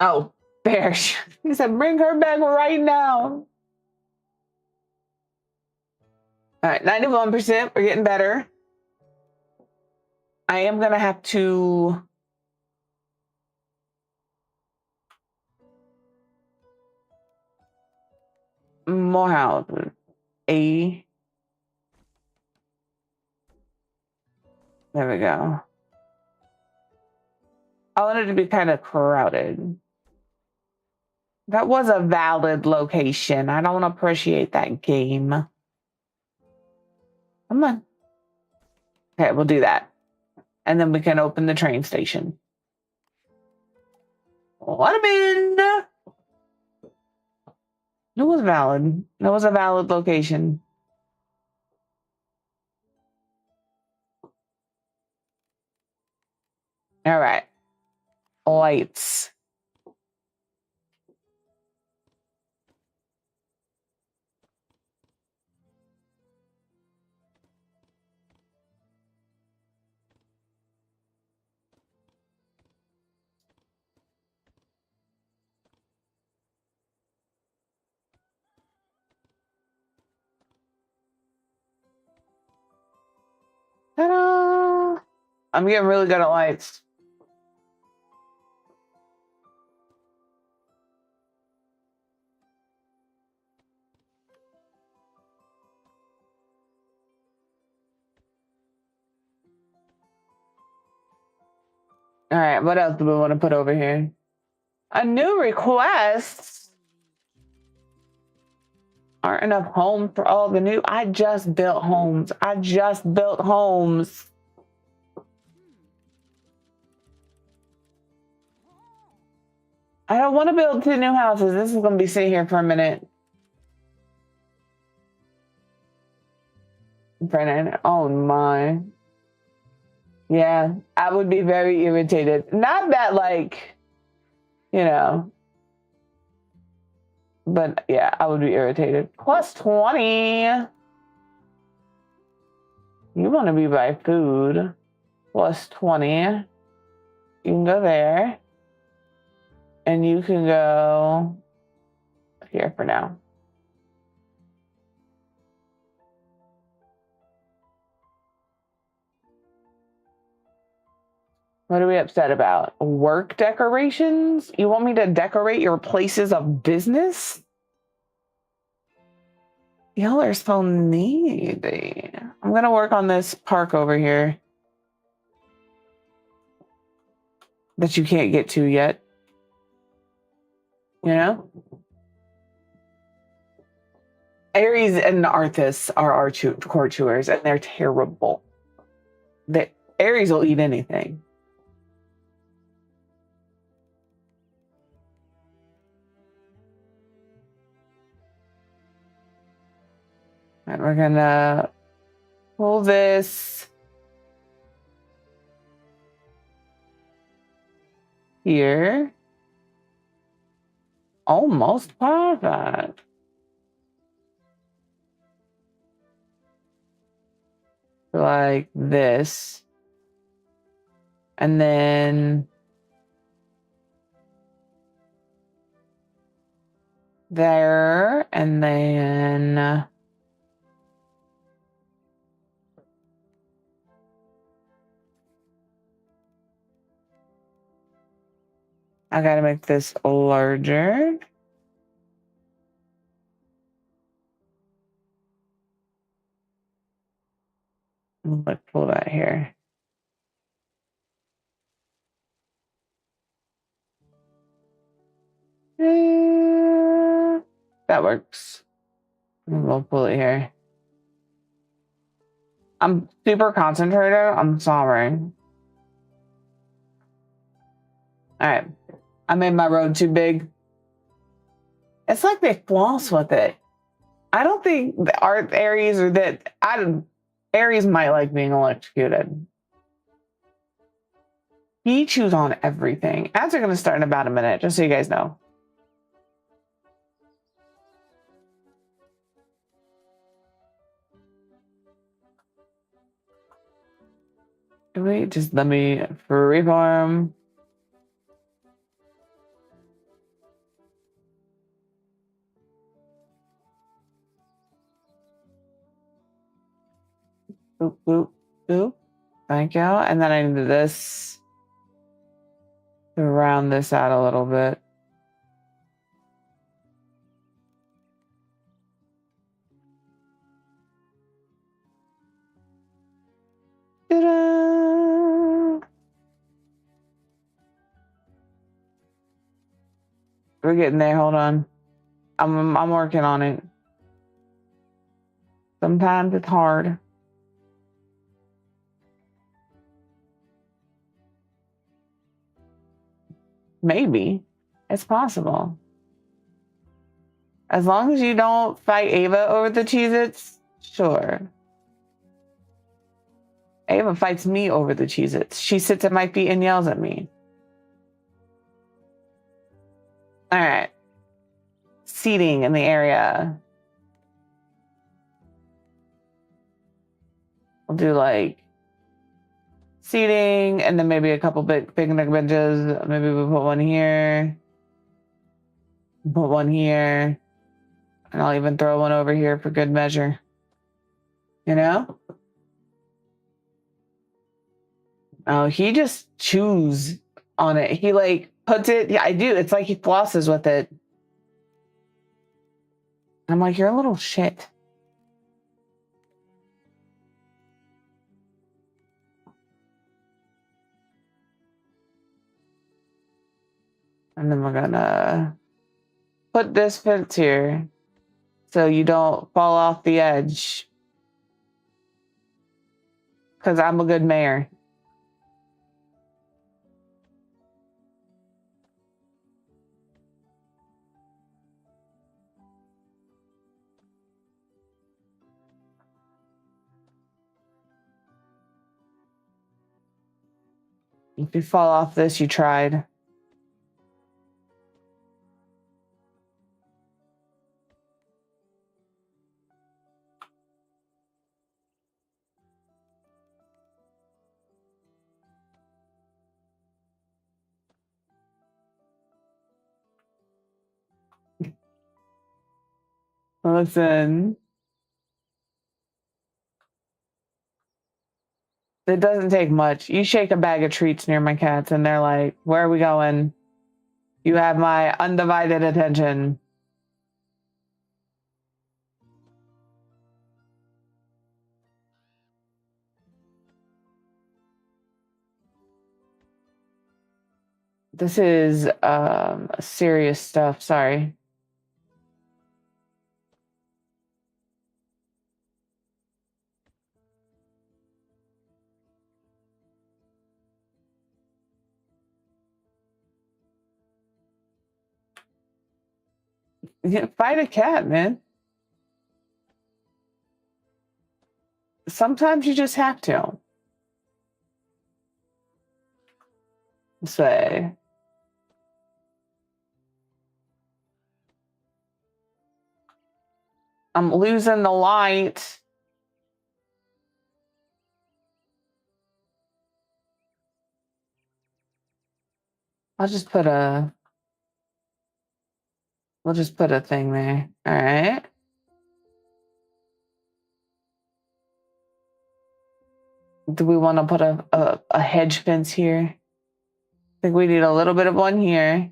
Oh, there. He said, bring her back right now. All right, 91%. We're getting better. I am going to have to... more houses. A. There we go. I wanted to be kind of crowded. That was a valid location. I don't appreciate that game. Come on. Okay, we'll do that. And then we can open the train station. Let him in. It was valid. That was a valid location. All right. Lights. Ta-da! I'm getting really good at lights. All right, what else do we want to put over here? A new request. Aren't enough homes for all the new. I just built homes. I just built homes. I don't want to build 2 new houses. This is going to be sitting here for a minute. Brennan, oh my. Yeah, I would be very irritated. Not that, like, you know, but yeah, I would be irritated. Plus 20. You want to be by food. Plus 20. You can go there. And you can go here for now. What are we upset about? Work decorations? You want me to decorate your places of business? Y'all are so needy. I'm going to work on this park over here that you can't get to yet. You know? Aries and Arthas are our cord chewers, and they're terrible. Aries will eat anything. And we're gonna pull this here. Almost perfect. Like this. And then there, and then I gotta make this larger. Let's pull that here. That works. We'll pull it here. I'm super concentrated. I'm sorry. All right. I made my road too big. It's like they floss with it. I don't think the art Aries or that Aries might like being electrocuted. He chews on everything. Ads are going to start in about a minute, just so you guys know. Wait, just let me freeform. Boop, boop, boop. Thank you. And then I need this to round this out a little bit. Ta-da! We're getting there. Hold on. I'm working on it. Sometimes it's hard. Maybe. It's possible. As long as you don't fight Ava over the Cheez-Its, sure. Ava fights me over the Cheez-Its. She sits at my feet and yells at me. All right. Seating in the area. We'll do like seating and then maybe a couple big picnic benches. Maybe we put one here. Put one here. And I'll even throw one over here for good measure. You know? Oh, he just chews on it. He like puts it. Yeah, I do. It's like he flosses with it. I'm like, you're a little shit. And then we're gonna put this fence here so you don't fall off the edge. Because I'm a good mayor. If you fall off this, you tried. Listen. It doesn't take much. You shake a bag of treats near my cats and they're like, where are we going? You have my undivided attention. This is serious stuff. Sorry. Fight a cat, man. Sometimes you just have to. Say. I'm losing the light. I'll just put a... We'll just put a thing there. All right. Do we want to put a hedge fence here? I think we need a little bit of one here.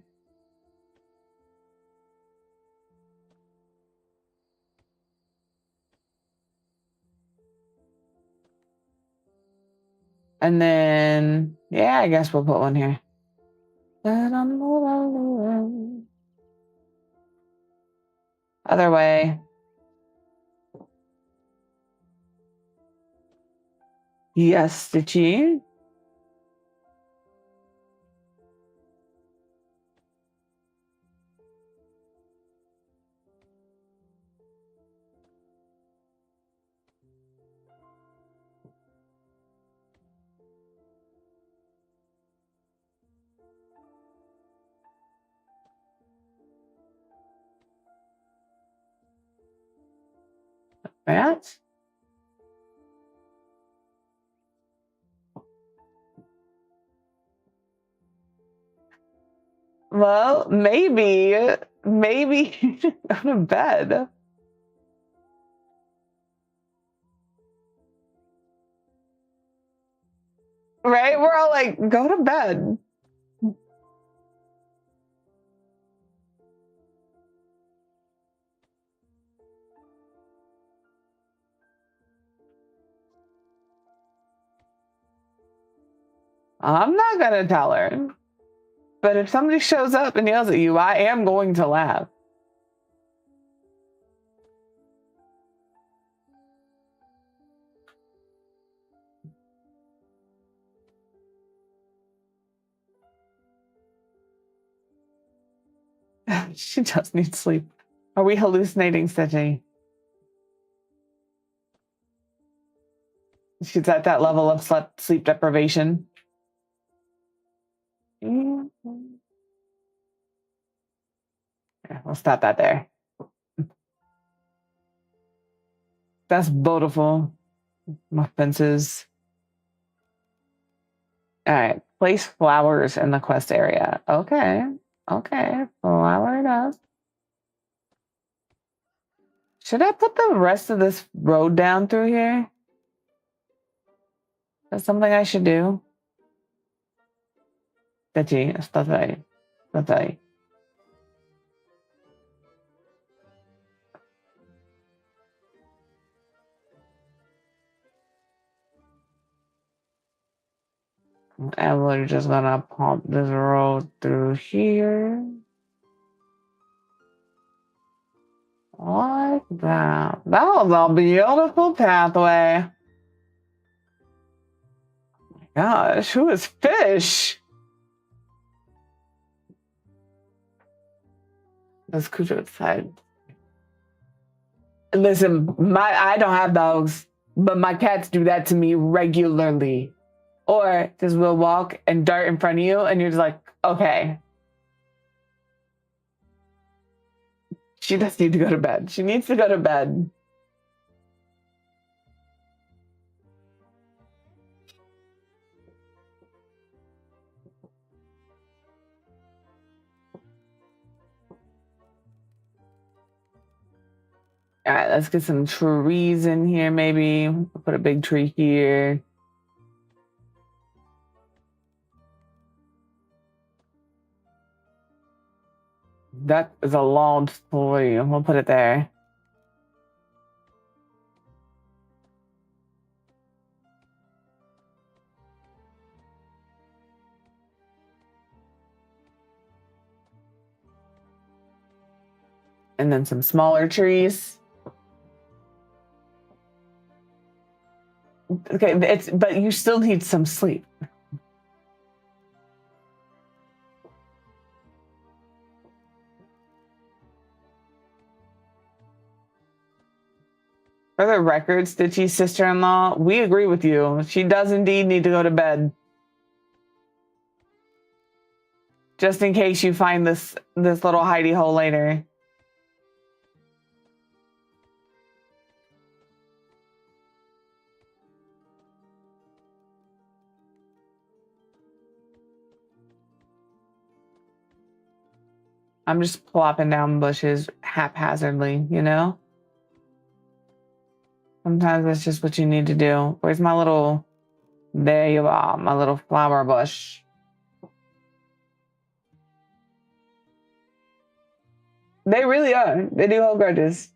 And then, yeah, I guess we'll put one here. Other way. Yes, Stitchy. That? Well, maybe go to bed. Right? We're all like, go to bed. I'm not gonna tell her. But if somebody shows up and yells at you, I am going to laugh. She does need sleep. Are we hallucinating, Stitchy? She's at that level of sleep deprivation. Yeah, we'll stop that there. That's beautiful. My fences. All right. Place flowers in the quest area. Okay. Okay. Flower it up. Should I put the rest of this road down through here? That's something I should do. Stitchy, stai. Stai. And we're just gonna pump this road through here. Like that. That was a beautiful pathway. Oh my gosh, who is Fish? Let's go outside. Listen, I don't have dogs, but my cats do that to me regularly. Or just will walk and dart in front of you, and you're just like, okay. She does need to go to bed. She needs to go to bed. All right, let's get some trees in here, maybe. Put a big tree here. That is a long story. We'll put it there. And then some smaller trees. Okay, but you still need some sleep. For the record, Stitchy's sister-in-law, we agree with you. She does indeed need to go to bed. Just in case you find this little hidey hole later. I'm just plopping down bushes haphazardly, you know? Sometimes that's just what you need to do. Where's my little... There you are, my little flower bush. They really are. They do hold grudges.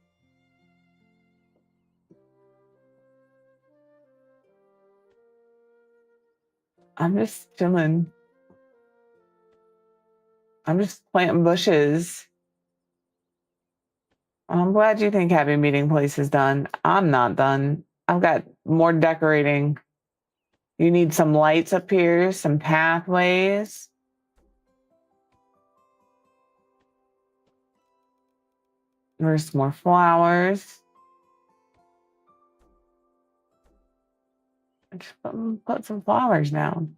I'm just chilling. I'm just planting bushes. I'm glad you think Happy Meeting Place is done. I'm not done. I've got more decorating. You need some lights up here, some pathways. There's more flowers. Just put some flowers down.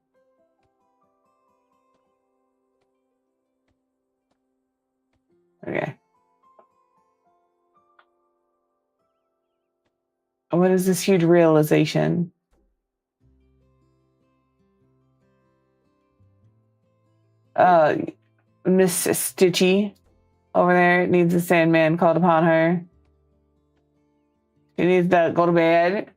Okay. What is this huge realization? Miss Stitchy over there needs a Sandman called upon her. She needs to go to bed.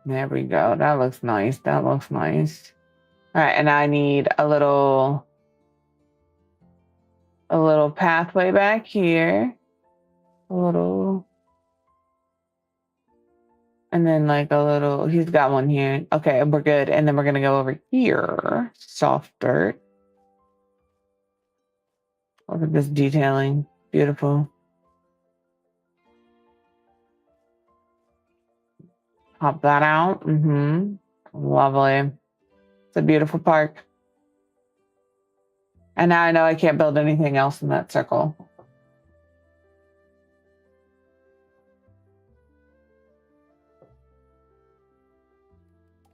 There we go. That looks nice. That looks nice. All right, and I need a little pathway back here. A little, and then like a little, he's got one here. Okay, we're good. And then we're gonna go over here. Soft dirt. Look at this detailing. Beautiful. Pop that out. Lovely. It's a beautiful park. And now I know I can't build anything else in that circle.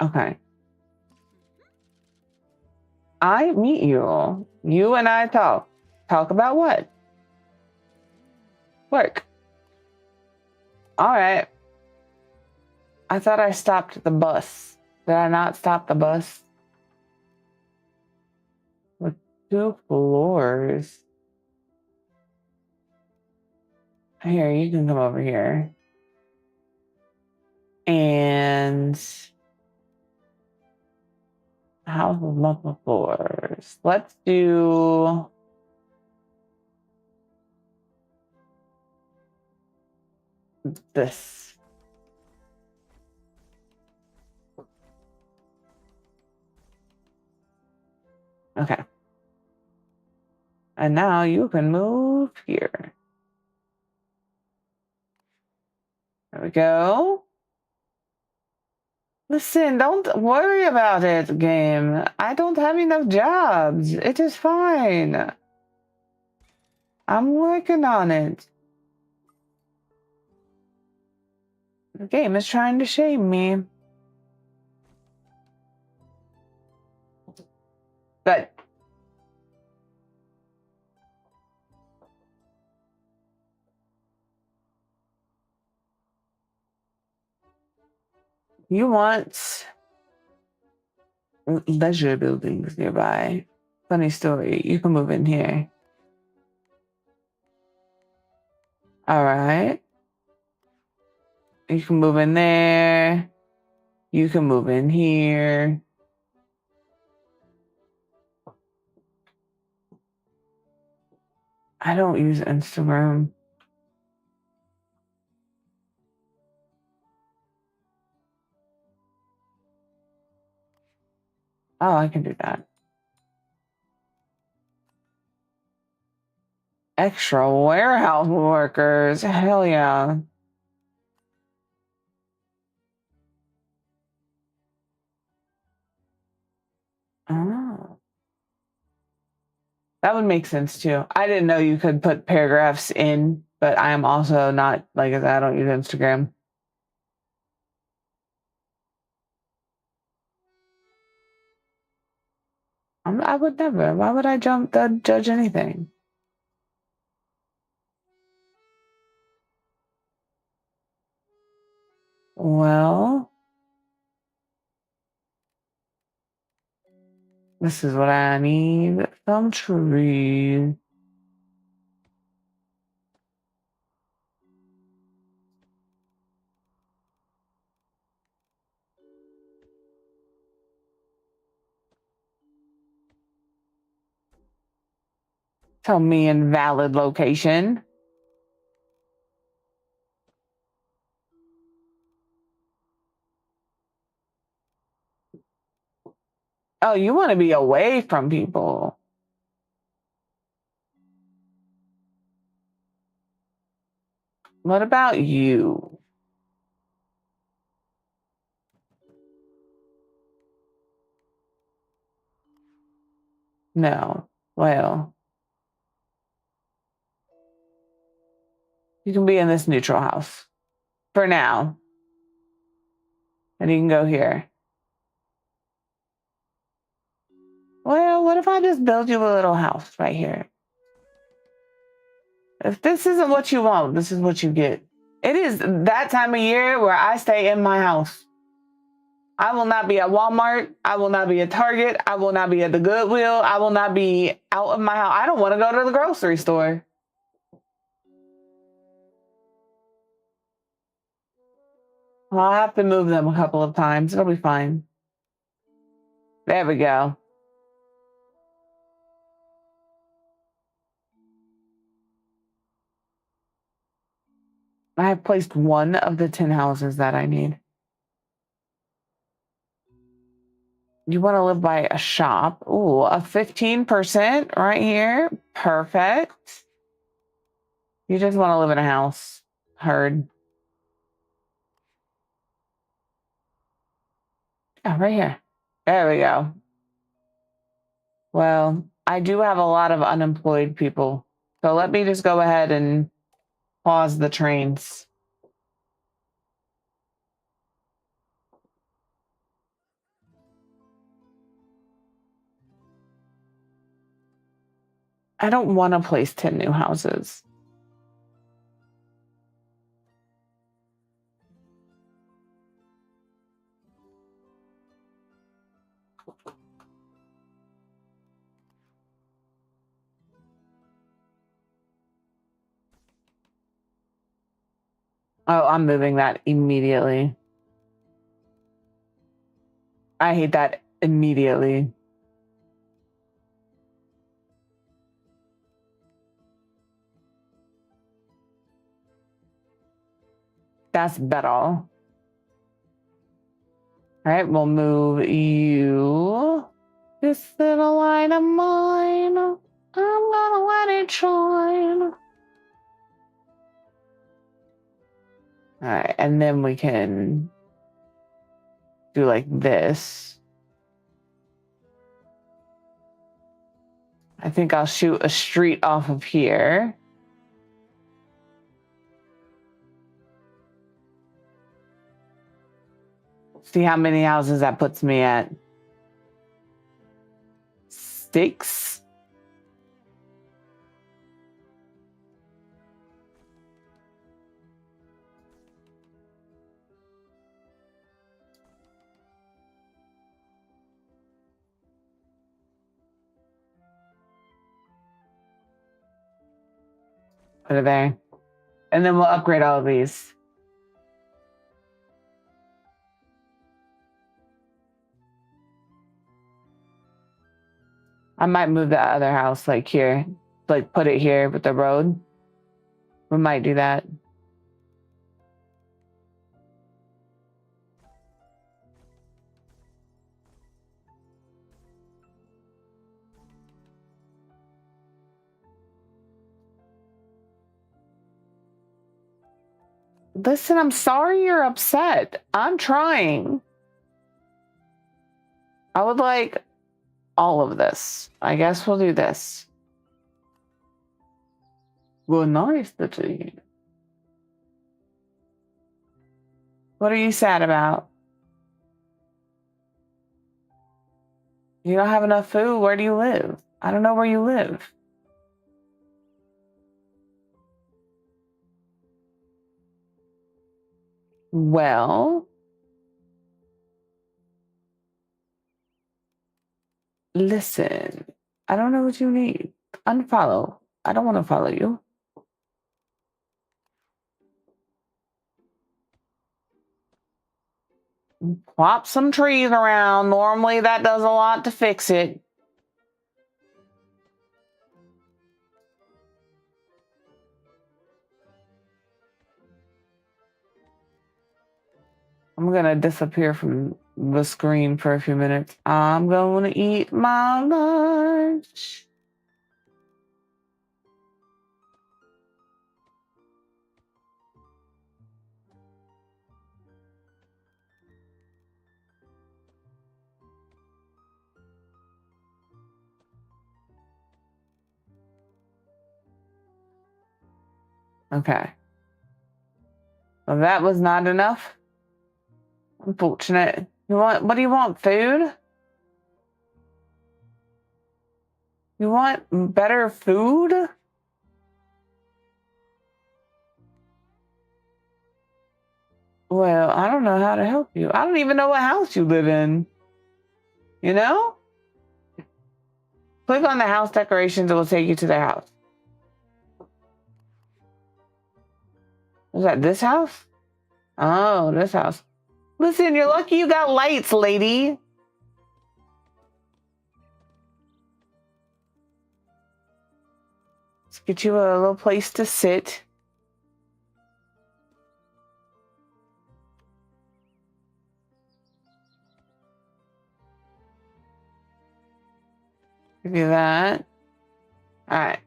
Okay. I meet you. You and I talk. Talk about what? Work. All right. I thought I stopped the bus. Did I not stop the bus? With 2 floors. Here, you can come over here. And house with multiple floors. Let's do this. Okay. And now you can move here. There we go. Listen, don't worry about it, game. I don't have enough jobs. It is fine. I'm working on it. The game is trying to shame me. But you want leisure buildings nearby. Funny story. You can move in here. All right. You can move in there. You can move in here. I don't use Instagram. Oh, I can do that. Extra warehouse workers. Hell yeah. Oh. That would make sense too. I didn't know you could put paragraphs in, but I am also not, like I said, I don't use Instagram. I would never. Why would I judge anything? Well, this is what I need. Some trees. Tell me invalid location. Oh, you want to be away from people. What about you? No. Well, you can be in this neutral house for now. And you can go here. Well, what if I just build you a little house right here? If this isn't what you want, this is what you get. It is that time of year where I stay in my house. I will not be at Walmart. I will not be at Target. I will not be at the Goodwill. I will not be out of my house. I don't want to go to the grocery store. Well, I'll have to move them a couple of times. It'll be fine. There we go. I have placed one of the 10 houses that I need. You want to live by a shop. Ooh, a 15% right here. Perfect. You just want to live in a house. Heard. Oh, right here. There we go. Well, I do have a lot of unemployed people. So let me just go ahead and pause the trains. I don't want to place 10 new houses. Oh, I'm moving that immediately. I hate that immediately. That's better. All right, we'll move you. This little light of mine, I'm gonna let it shine. All right, and then we can do like this. I think I'll shoot a street off of here. See how many houses that puts me at. 6. Put it there. And then we'll upgrade all of these. I might move the other house like here. Like put it here with the road. We might do that. Listen, I'm sorry you're upset. I'm trying. I would like all of this. I guess we'll do this. Well, nice to see you. What are you sad about? You don't have enough food? Where do you live? I don't know where you live. Well, listen, I don't know what you need. Unfollow. I don't want to follow you. Plop some trees around. Normally that does a lot to fix it. I'm gonna disappear from the screen for a few minutes. I'm going to eat my lunch. Okay. Well, that was not enough. Unfortunate. What do you want? Food? You want better food? Well, I don't know how to help you. I don't even know what house you live in. You know? Click on the house decorations, it will take you to their house. Is that this house? Oh, this house. Listen, you're lucky you got lights, lady. Let's get you a little place to sit. Give you that. All right.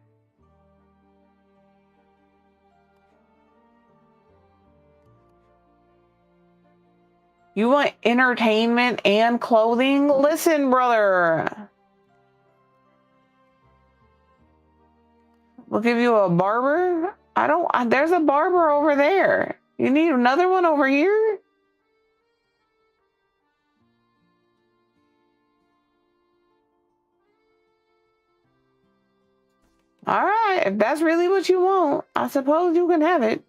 You want entertainment and clothing? Listen, brother. We'll give you a barber. There's a barber over there. You need another one over here? All right. If that's really what you want, I suppose you can have it.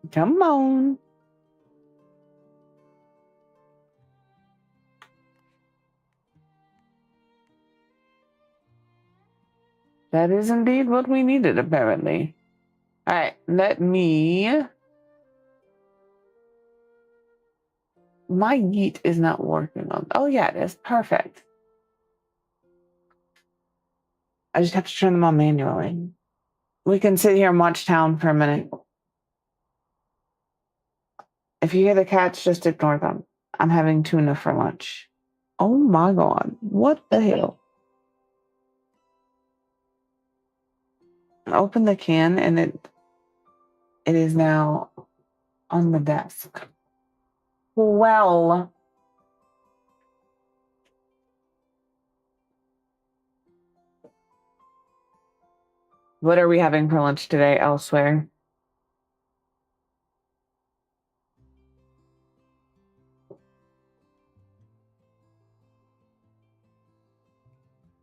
Come on. That is indeed what we needed, apparently. All right, let me... My yeet is not working on... Oh, yeah, it is. Perfect. I just have to turn them on manually. We can sit here and watch town for a minute. If you hear the cats, just ignore them. I'm having tuna for lunch. Oh my god. What the hell? Open the can and it is now on the desk. Well. What are we having for lunch today elsewhere?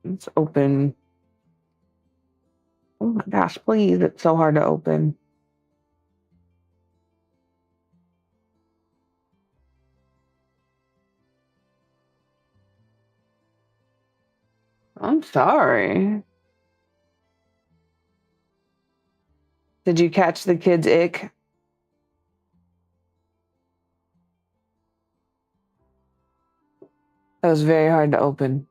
Let's open. Oh my gosh, please. It's so hard to open. I'm sorry. Did you catch the kid's ick? That was very hard to open.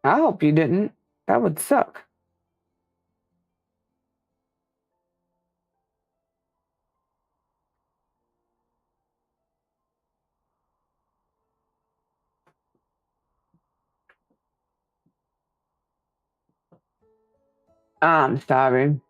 I hope you didn't. That would suck. I'm sorry.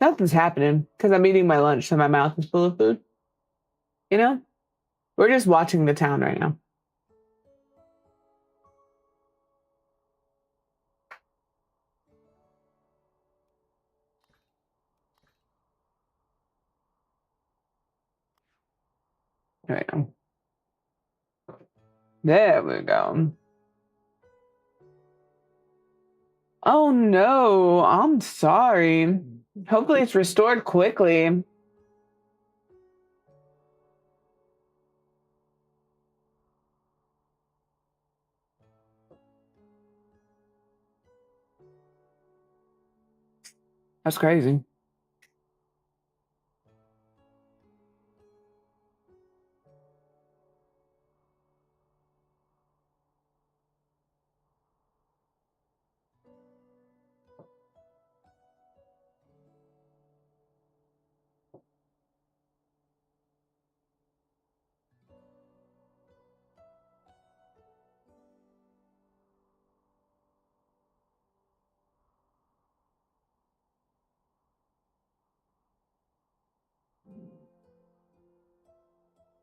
Nothing's happening because I'm eating my lunch, so my mouth is full of food. You know? We're just watching the town right now. There we go. There we go. Oh no, I'm sorry. Hopefully it's restored quickly. That's crazy.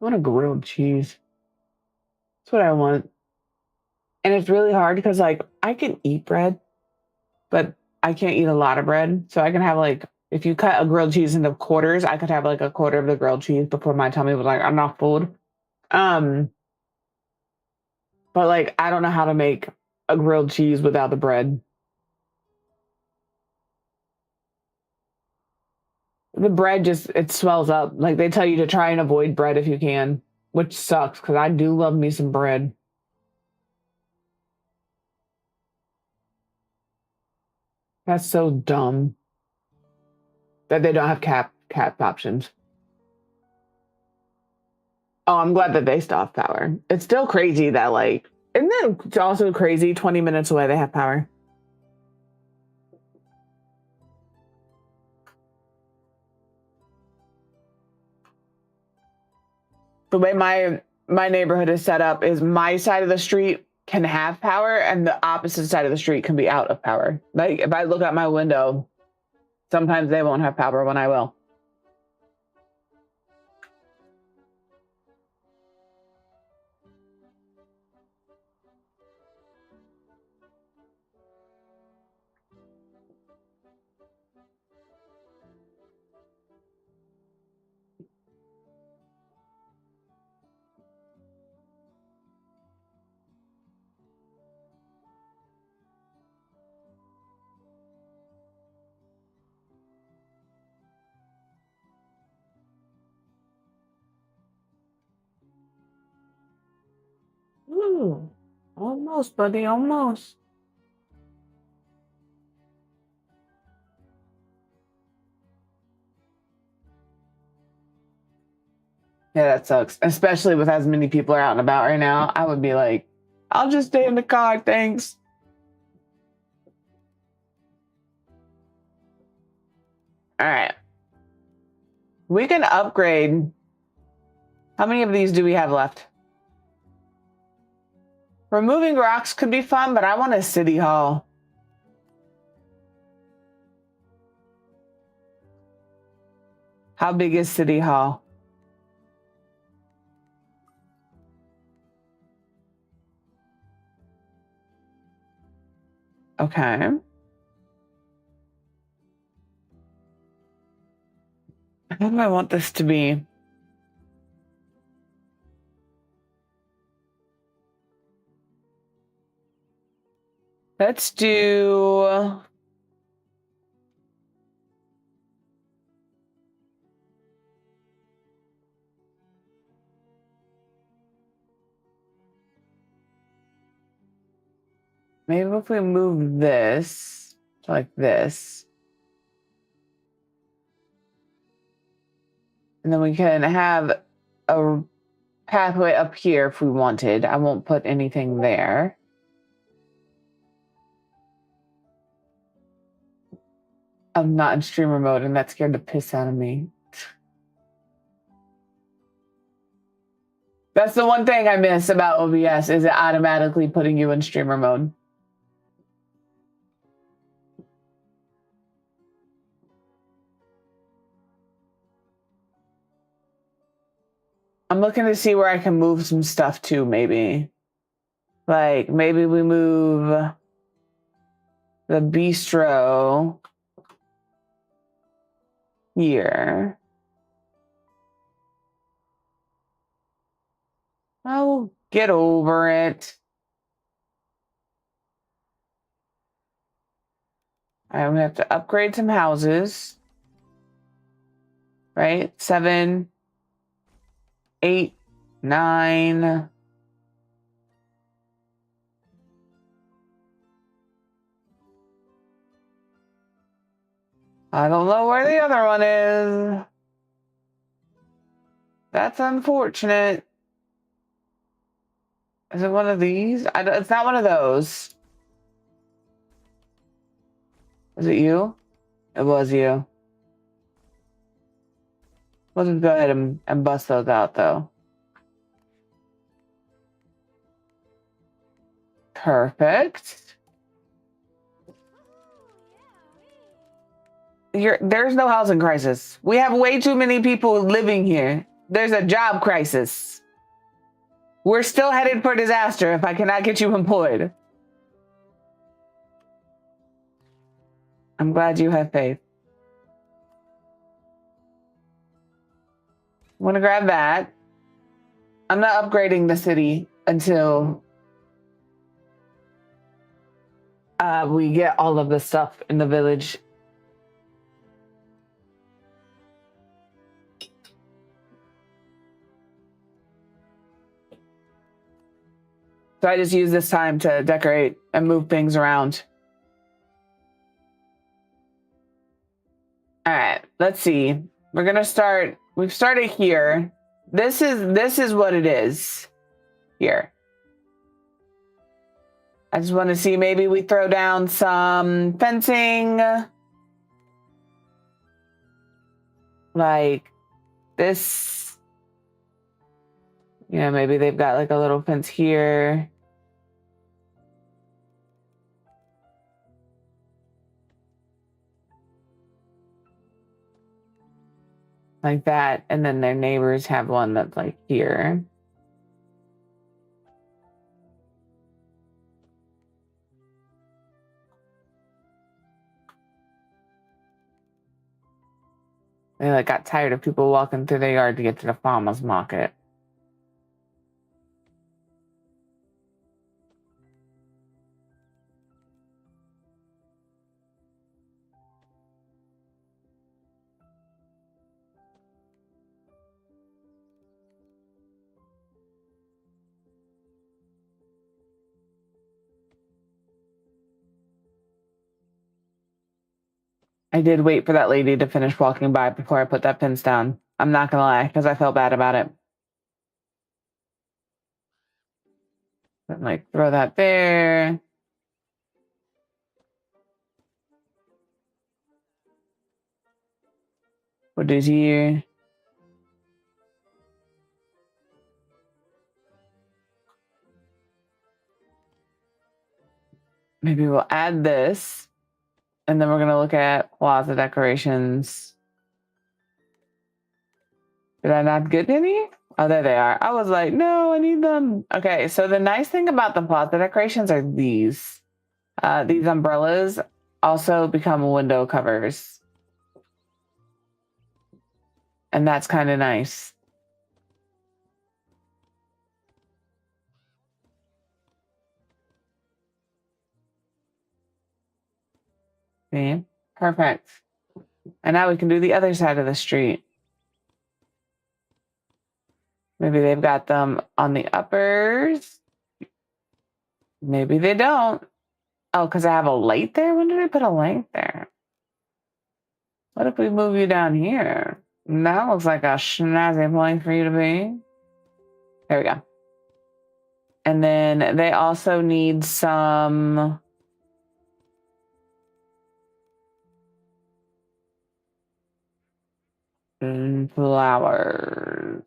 I want a grilled cheese. That's what I want. And it's really hard because like I can eat bread, but I can't eat a lot of bread. So I can have like if you cut a grilled cheese into quarters, I could have like a quarter of the grilled cheese before my tummy was like, I'm not full. Um, but like I don't know how to make a grilled cheese without the bread. The bread just it swells up. Like they tell you to try and avoid bread if you can, which sucks because I do love me some bread. That's so dumb that they don't have cap options. Oh, I'm glad that they stopped power. It's still crazy that like isn't it also crazy 20 minutes away they have power? The way my neighborhood is set up is my side of the street can have power and the opposite side of the street can be out of power. Like if I look out my window, sometimes they won't have power when I will. Ooh, almost, buddy, almost. Yeah, that sucks. Especially with as many people are out and about right now. I would be like, I'll just stay in the car, thanks. All right. We can upgrade. How many of these do we have left? Removing rocks could be fun, but I want a city hall. How big is city hall? Okay. How do I want this to be? Let's do. Maybe if we move this to like this. And then we can have a pathway up here if we wanted. I won't put anything there. I'm not in streamer mode and that scared the piss out of me. That's the one thing I miss about OBS is it automatically putting you in streamer mode. I'm looking to see where I can move some stuff to, maybe. Like, maybe we move the bistro here. Oh, get over it. I'm gonna have to upgrade some houses. Right? 7, 8, 9. I don't know where the other one is. That's unfortunate. Is it one of these? It's not one of those. Is it you? It was you. Let's just go ahead and bust those out, though. Perfect. There's no housing crisis. We have way too many people living here. There's a job crisis. We're still headed for disaster if I cannot get you employed. I'm glad you have faith. I'm gonna grab that. I'm not upgrading the city until we get all of the stuff in the village. So I just use this time to decorate and move things around. All right, let's see. We're gonna start. We've started here. This is what it is here. I just want to see, maybe we throw down some fencing. Like this. You know, maybe they've got like a little fence here. Like that, and then their neighbors have one that's like here. They like got tired of people walking through their yard to get to the farmer's market. I did wait for that lady to finish walking by before I put that fence down. I'm not gonna lie, because I felt bad about it. But, like, throw that there. What is here? Maybe we'll add this. And then we're gonna look at plaza decorations. Did I not get any? Oh, there they are. I was like, no, I need them. Okay, so the nice thing about the plaza decorations are these. These umbrellas also become window covers. And that's kind of nice. See? Perfect. And now we can do the other side of the street. Maybe they've got them on the uppers. Maybe they don't. Oh, because I have a light there? When did I put a light there? What if we move you down here? That looks like a snazzy place for you to be. There we go. And then they also need some flowers.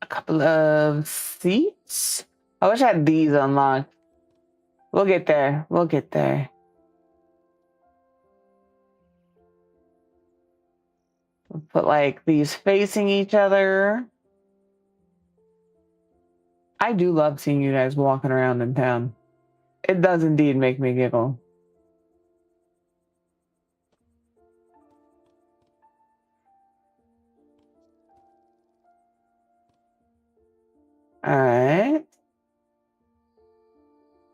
A couple of seats. I wish I had these unlocked. We'll get there. We'll get there. We'll put like these facing each other. I do love seeing you guys walking around in town. It does indeed make me giggle. All right.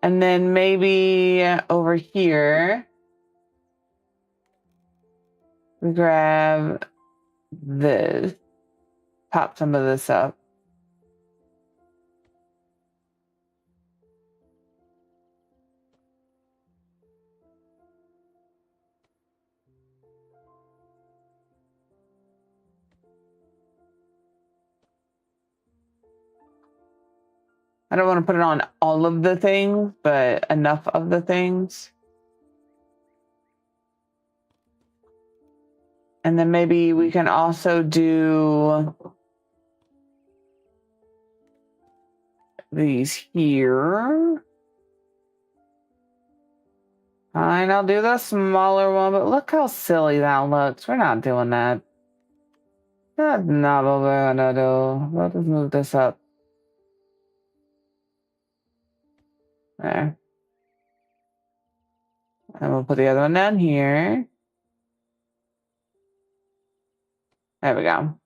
And then maybe over here, we grab this, pop some of this up. I don't want to put it on all of the things, but enough of the things. And then maybe we can also do these here. Fine, I'll do the smaller one, but look how silly that looks. We're not doing that. That's not what we're gonna do. Let's just move this up. There. And we'll put the other one down here. There we go.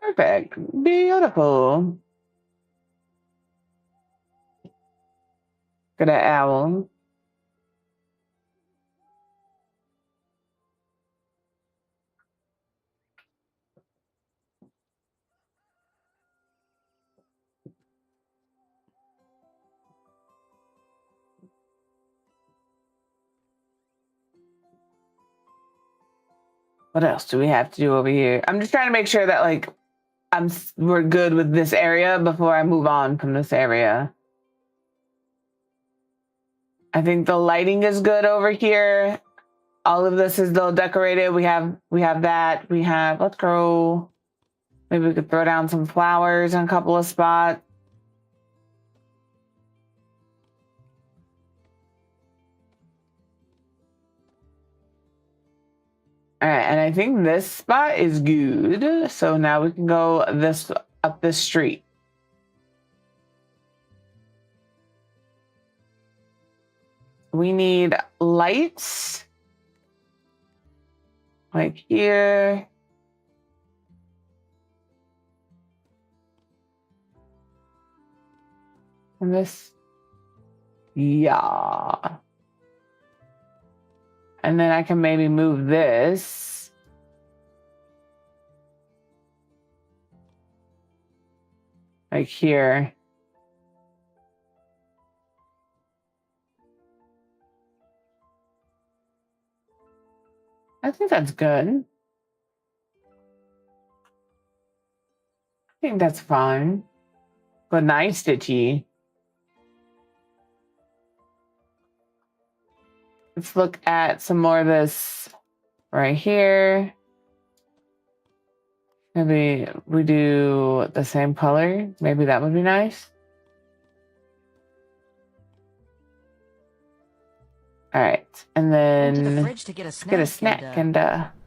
Perfect. Beautiful. Good at owl. What else do we have to do over here? I'm just trying to make sure that like we're good with this area before I move on from this area. I think the lighting is good over here. All of this is still decorated. We have that. Let's go. Maybe we could throw down some flowers in a couple of spots. All right, and I think this spot is good. So now we can go up this street. We need lights like here. And this, yeah. And then I can maybe move this. Like here. I think that's good. I think that's fine. Good night, Stitchy. Let's look at some more of this right here. Maybe we do the same color. Maybe that would be nice. All right, and then to the fridge to get a snack. And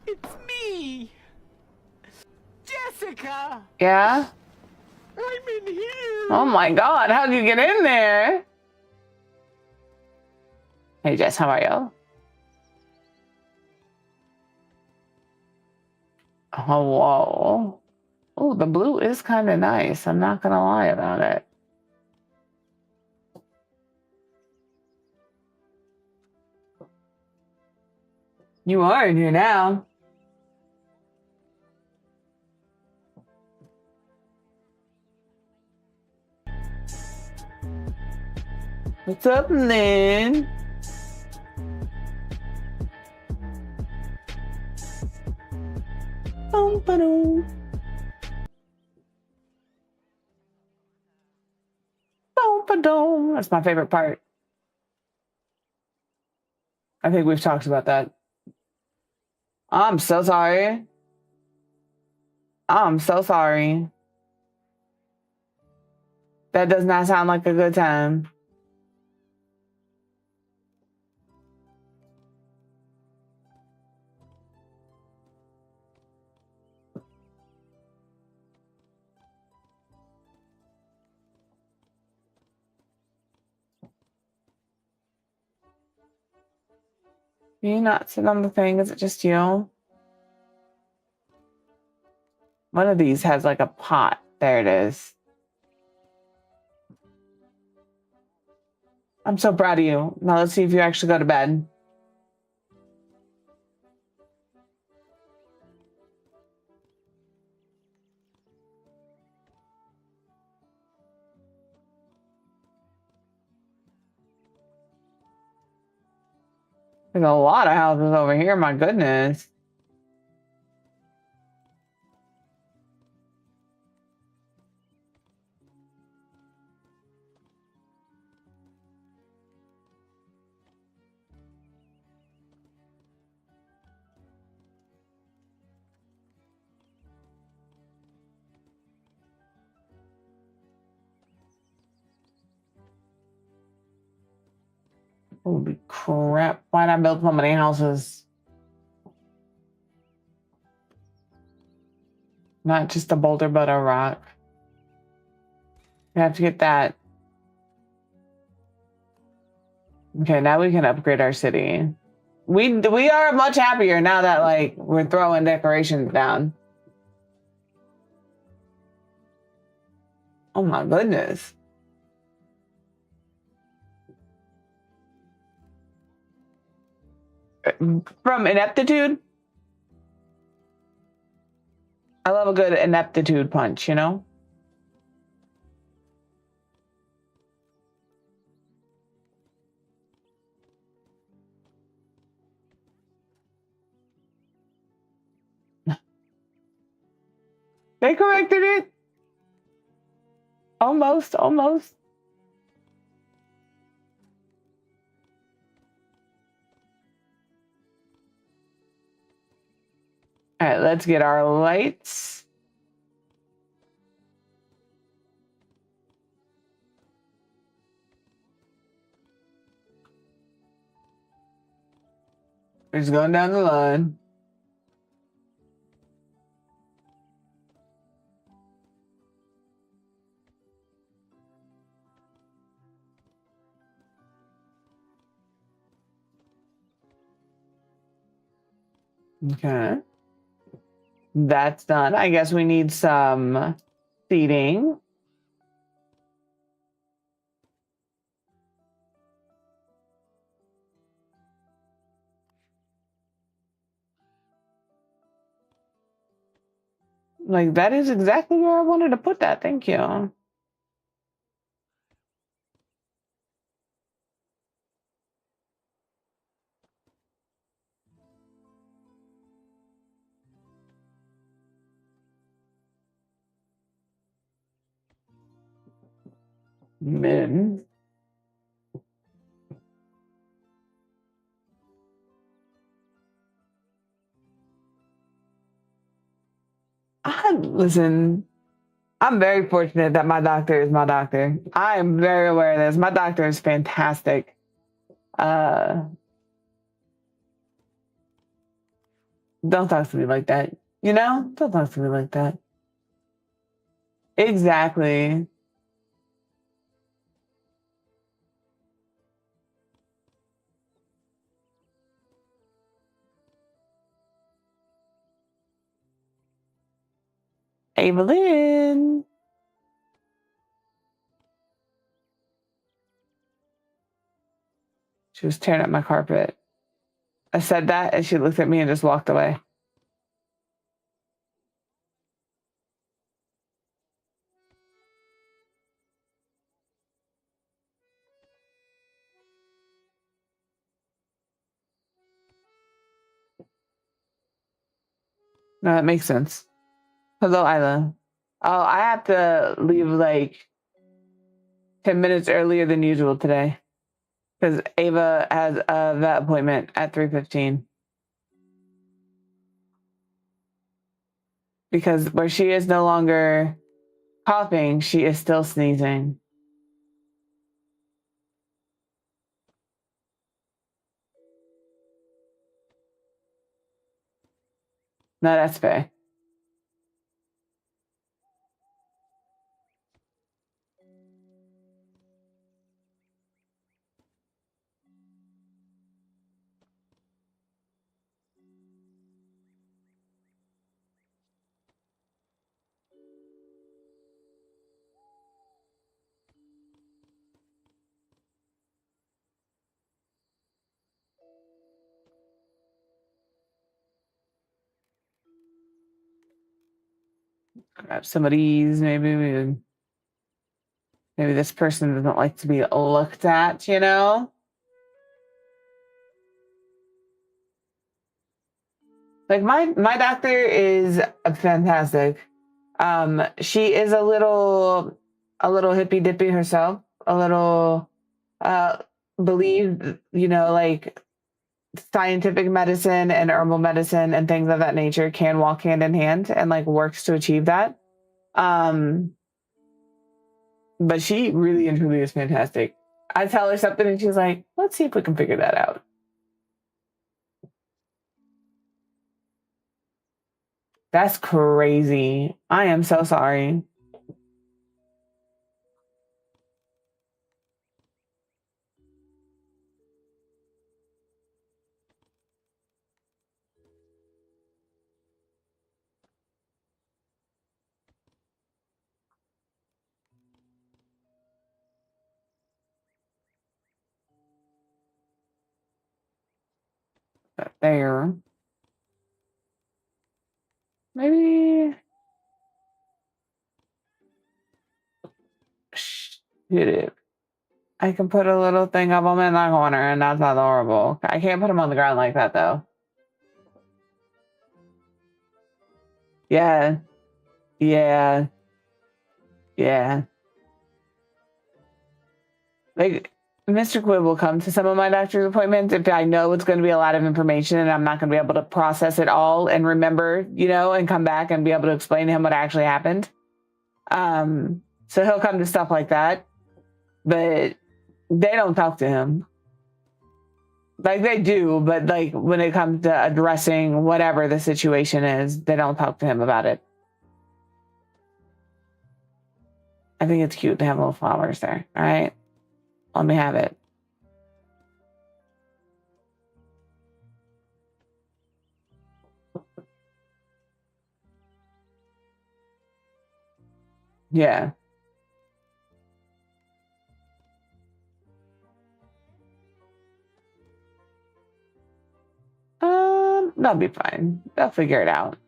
It's me, Jessica. Yeah. I'm in here. Oh my God! How'd you get in there? Hey Jess, how are you? Oh whoa! Oh, the blue is kind of nice. I'm not gonna lie about it. You are in here now. What's up, Lynn? That's my favorite part. I think we've talked about that. I'm so sorry. I'm so sorry. That does not sound like a good time. Can you not sit on the thing? Is it just you? One of these has like a pot. There it is. I'm so proud of you. Now let's see if you actually go to bed. There's a lot of houses over here, my goodness. Holy crap. Why'd I build so many houses? Not just a boulder, but a rock. We have to get that. Okay, now we can upgrade our city. We are much happier now that like we're throwing decorations down. Oh my goodness. From ineptitude? I love a good ineptitude punch, you know? They corrected it. Almost. All right, let's get our lights. We're just going down the line. Okay. That's done. I guess we need some seating. Like, that is exactly where I wanted to put that. Thank you. Min. Listen, I'm very fortunate that my doctor is my doctor. I am very aware of this. My doctor is fantastic. Don't talk to me like that. You know? Don't talk to me like that. Exactly. Evelyn. She was tearing up my carpet. I said that and she looked at me and just walked away. No, that makes sense. Hello, Isla. Oh, I have to leave like 10 minutes earlier than usual today because Ava has a vet appointment at 3:15. Because where she is no longer coughing, she is still sneezing. No, that's fair. Grab some of these, maybe this person doesn't like to be looked at, you know? Like my doctor is fantastic. She is a little hippy dippy herself, a little uh believe, you know, like scientific medicine and herbal medicine and things of that nature can walk hand in hand and like works to achieve that. Um, but she really and truly is fantastic. I tell her something and she's like, let's see if we can figure that out. That's crazy. I am so sorry. But there. Maybe. Shit it. I can put a little thing of them in that corner, and that's not horrible. I can't put them on the ground like that, though. Yeah. Yeah. Yeah. Like, Mr. Quibb will come to some of my doctor's appointments if I know it's going to be a lot of information and I'm not going to be able to process it all and remember, and come back and be able to explain to him what actually happened. So he'll come to stuff like that, but they don't talk to him. Like, they do, but like when it comes to addressing whatever the situation is, they don't talk to him about it. I think it's cute to have little flowers there. All right. Let me have it. Yeah. That'll be fine. They'll figure it out.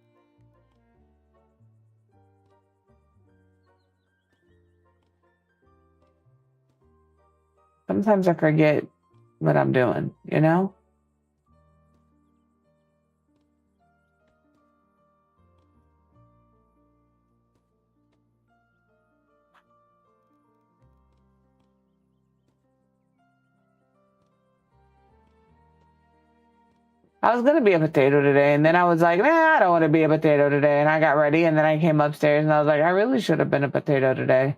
Sometimes I forget what I'm doing, I was gonna be a potato today, and then I was like, nah, I don't want to be a potato today. And I got ready, and then I came upstairs, and I was like, I really should have been a potato today.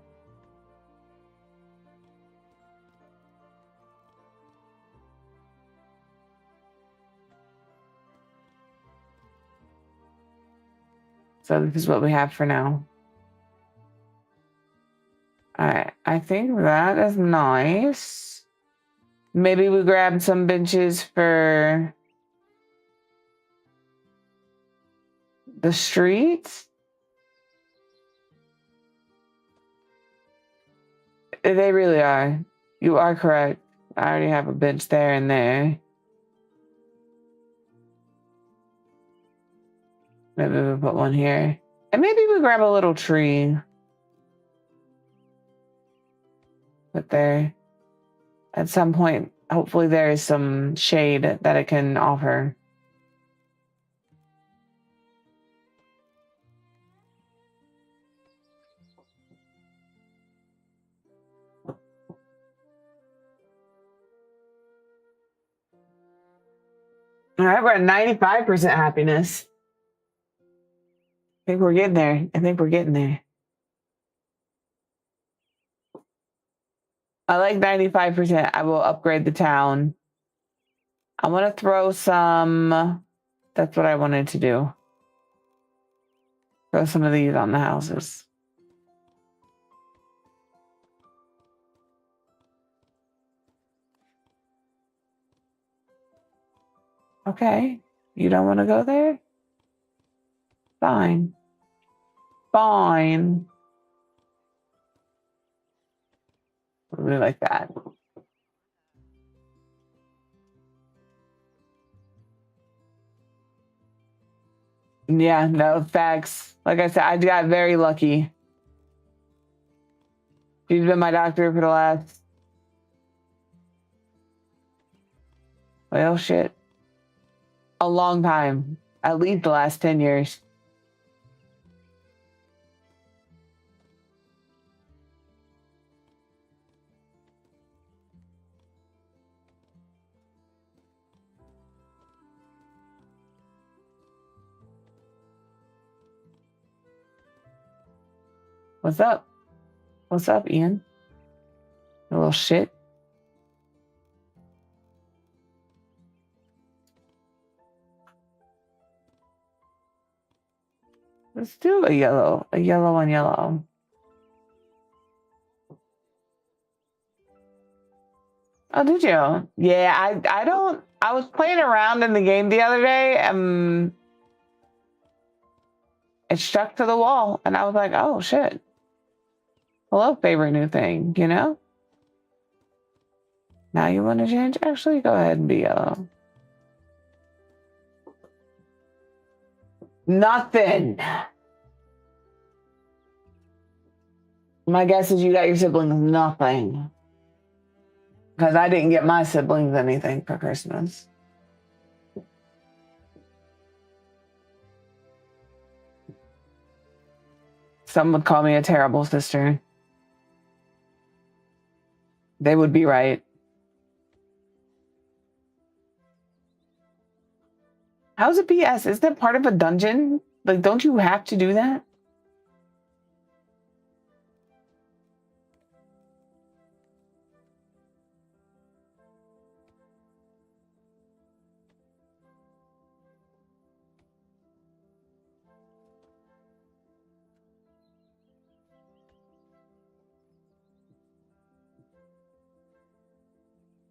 So this is what we have for now. All right, I think that is nice. Maybe we grab some benches for the streets. They really are. You are correct. I already have a bench there and there. Maybe we put one here. And maybe we grab a little tree. Put there. At some point, hopefully there is some shade that it can offer. All right, we're at 95% happiness. I think we're getting there. I like 95%. I will upgrade the town. I want to throw some. That's what I wanted to do. Throw some of these on the houses. Okay. You don't want to go there? Fine. Fine. Really like that. Yeah, no, facts. Like I said, I got very lucky. She's been my doctor for the last, well, shit, a long time. At least the last 10 years. What's up? What's up, Ian? A little shit. Let's do a yellow on yellow. Oh, did you? Yeah, I don't. I was playing around in the game the other day, and it stuck to the wall, and I was like, oh shit. Hello, favorite new thing, you know? Now you want to change? Actually, go ahead and be yellow. Nothing. My guess is you got your siblings nothing. Because I didn't get my siblings anything for Christmas. Some would call me a terrible sister. They would be right. How's it BS? Isn't that part of a dungeon? Like, don't you have to do that?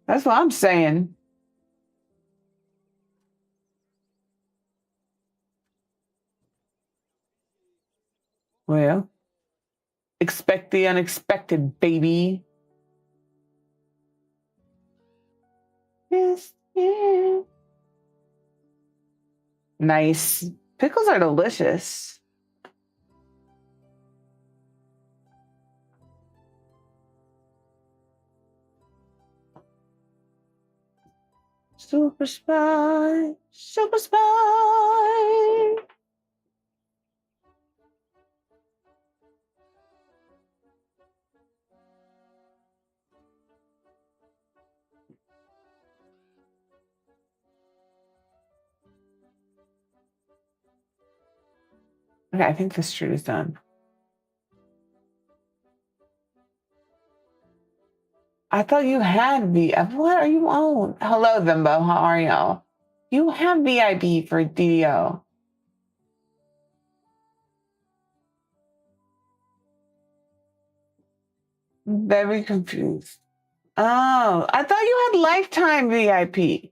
That's what I'm saying. Well, expect the unexpected, baby. Yes, yeah. Nice. Pickles are delicious. Super spy, super spy. Okay, I think this street is done. I thought you had what are you on? Hello, Zimbo. How are y'all? You have VIP for DDO. Very confused. Oh, I thought you had lifetime VIP.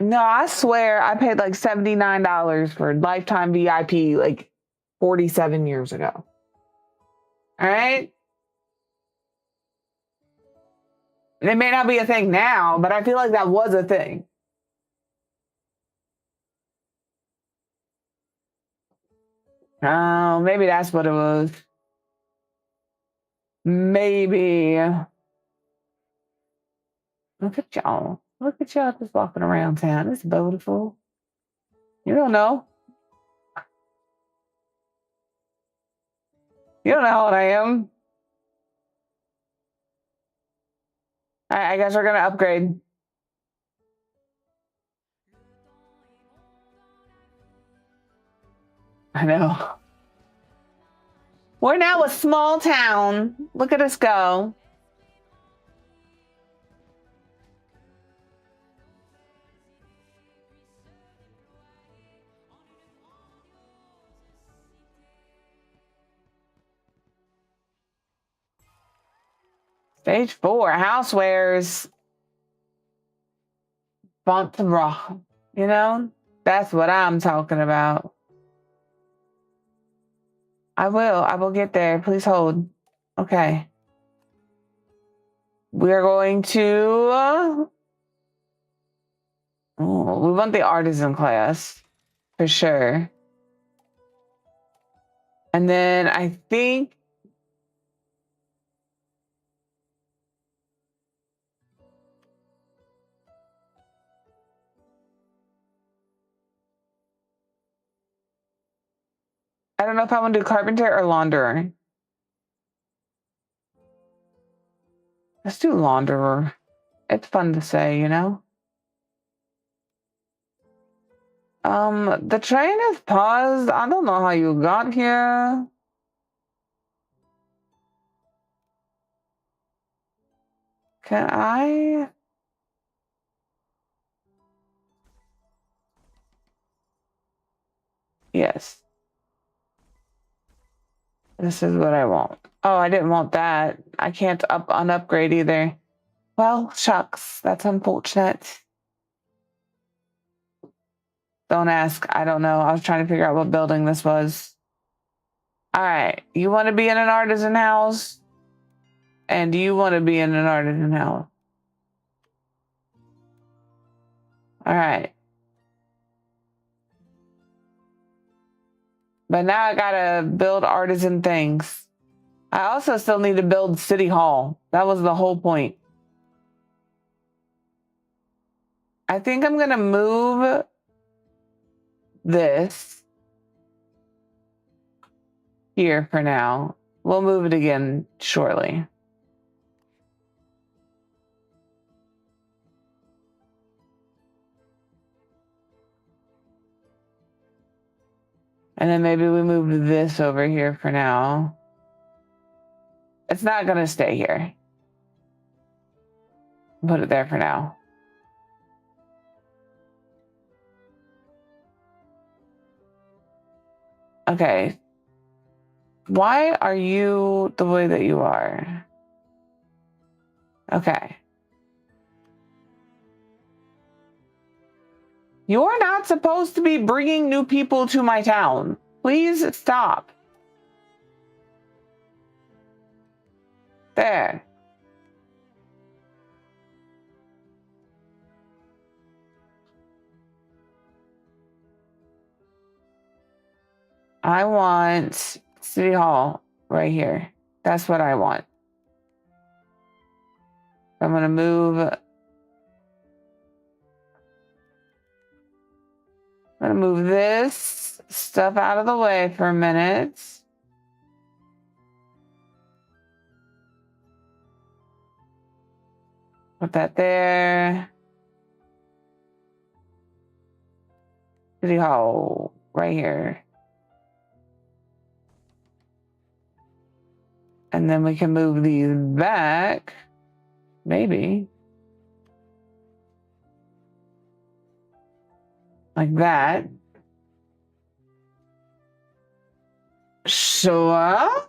No, I swear I paid like $79 for lifetime VIP like 47 years ago. All right. It may not be a thing now, but I feel like that was a thing. Oh, maybe that's what it was. Maybe. Look at y'all. Look at y'all just walking around town. It's beautiful. You don't know. You don't know how old I am. I guess we're gonna upgrade. I know. We're now a small town. Look at us go. Stage 4, housewares. Font rock. You know? That's what I'm talking about. I will get there. Please hold. Okay. We're going to we want the artisan class for sure. And then I think I don't know if I want to do carpenter or launderer. Let's do launderer. It's fun to say, you know? The train is paused. I don't know how you got here. Can I? Yes. This is what I want. Oh, I didn't want that. I can't upgrade either. Well, shucks. That's unfortunate. Don't ask. I don't know. I was trying to figure out what building this was. All right. You want to be in an artisan house? And you want to be in an artisan house? All right. But now I gotta build artisan things. I also still need to build City Hall. That was the whole point. I think I'm gonna move this here for now. We'll move it again shortly. And then maybe we move this over here for now. It's not gonna stay here. Put it there for now. Okay. Why are you the way that you are? Okay. You're not supposed to be bringing new people to my town. Please stop. There. I want City Hall right here. That's what I want. I'm going to move. I'm going to move this stuff out of the way for a minute. Put that there. City Hall right here. And then we can move these back. Maybe. Like that. Sure.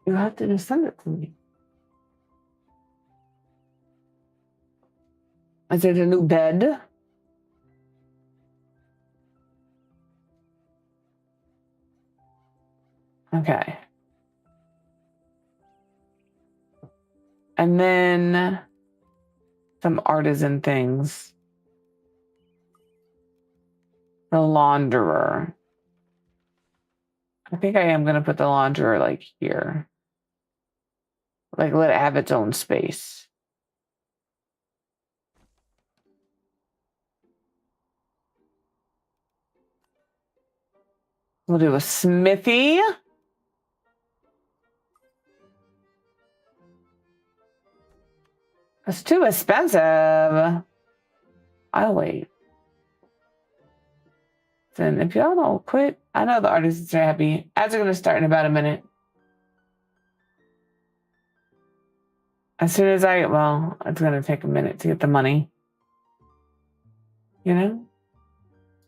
You have to just send it to me. Is it a new bed? Okay. And then some artisan things. The launderer. I think I am going to put the launderer like here. Like let it have its own space. We'll do a smithy. It's too expensive. I'll wait. Then if y'all don't quit, I know the artists are happy. Ads are going to start in about a minute. As soon as well, it's going to take a minute to get the money. You know?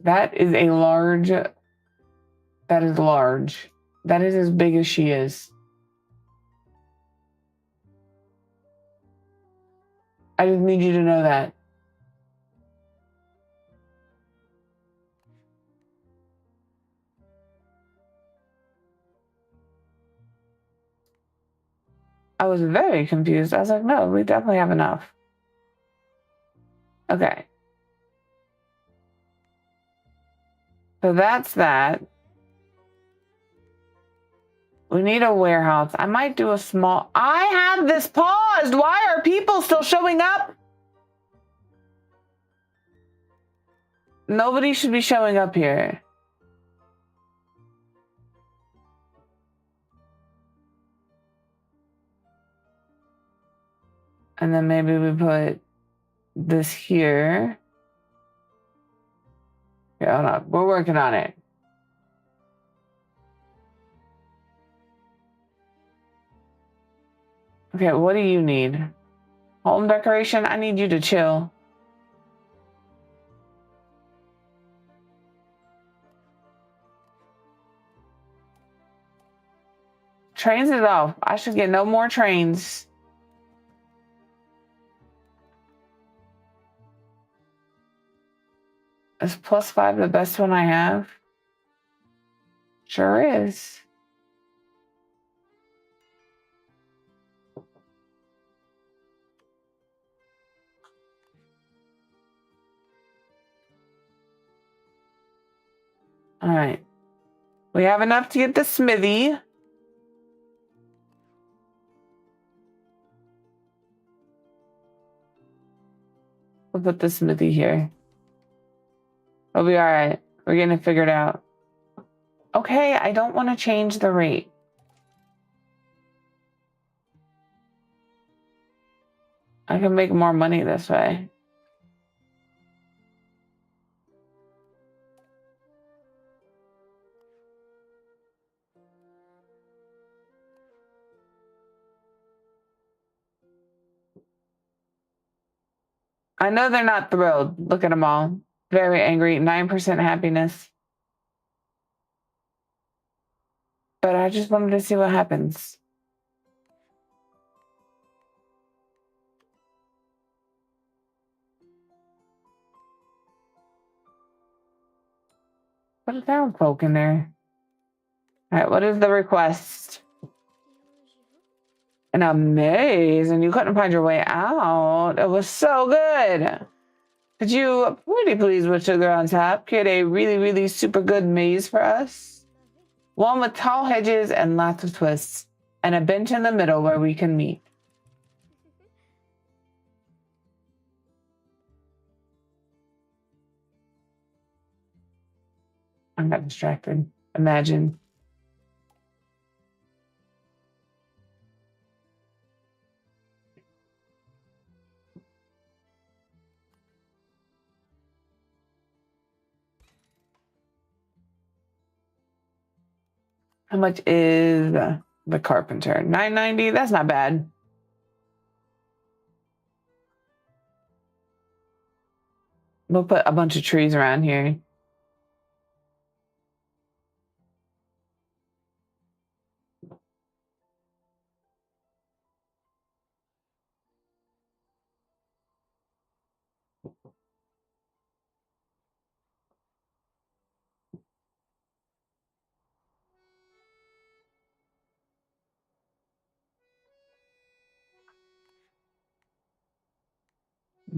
That is a large, that is large. That is as big as she is. I just need you to know that. I was very confused. I was like, no, we definitely have enough. Okay. So that's that. We need a warehouse. I might do a small... I have this paused! Why are people still showing up? Nobody should be showing up here. And then maybe we put this here. Okay, hold on. We're working on it. Okay, what do you need? Home decoration? I need you to chill. Trains is off. I should get no more trains. Is +5 the best one I have? Sure is. All right. We have enough to get the smithy. We'll put the smithy here. We'll be all right. We're getting it figured out. Okay, I don't want to change the rate. I can make more money this way. I know they're not thrilled. Look at them all. Very angry, 9% happiness. But I just wanted to see what happens. Put a town folk in there. All right, what is the request? An amaze, and you couldn't find your way out. It was so good. Could you, pretty please, with sugar on top, create a really, really super good maze for us? One with tall hedges and lots of twists, and a bench in the middle where we can meet. I got distracted. Imagine. How much is the carpenter? $9.90? That's not bad. We'll put a bunch of trees around here.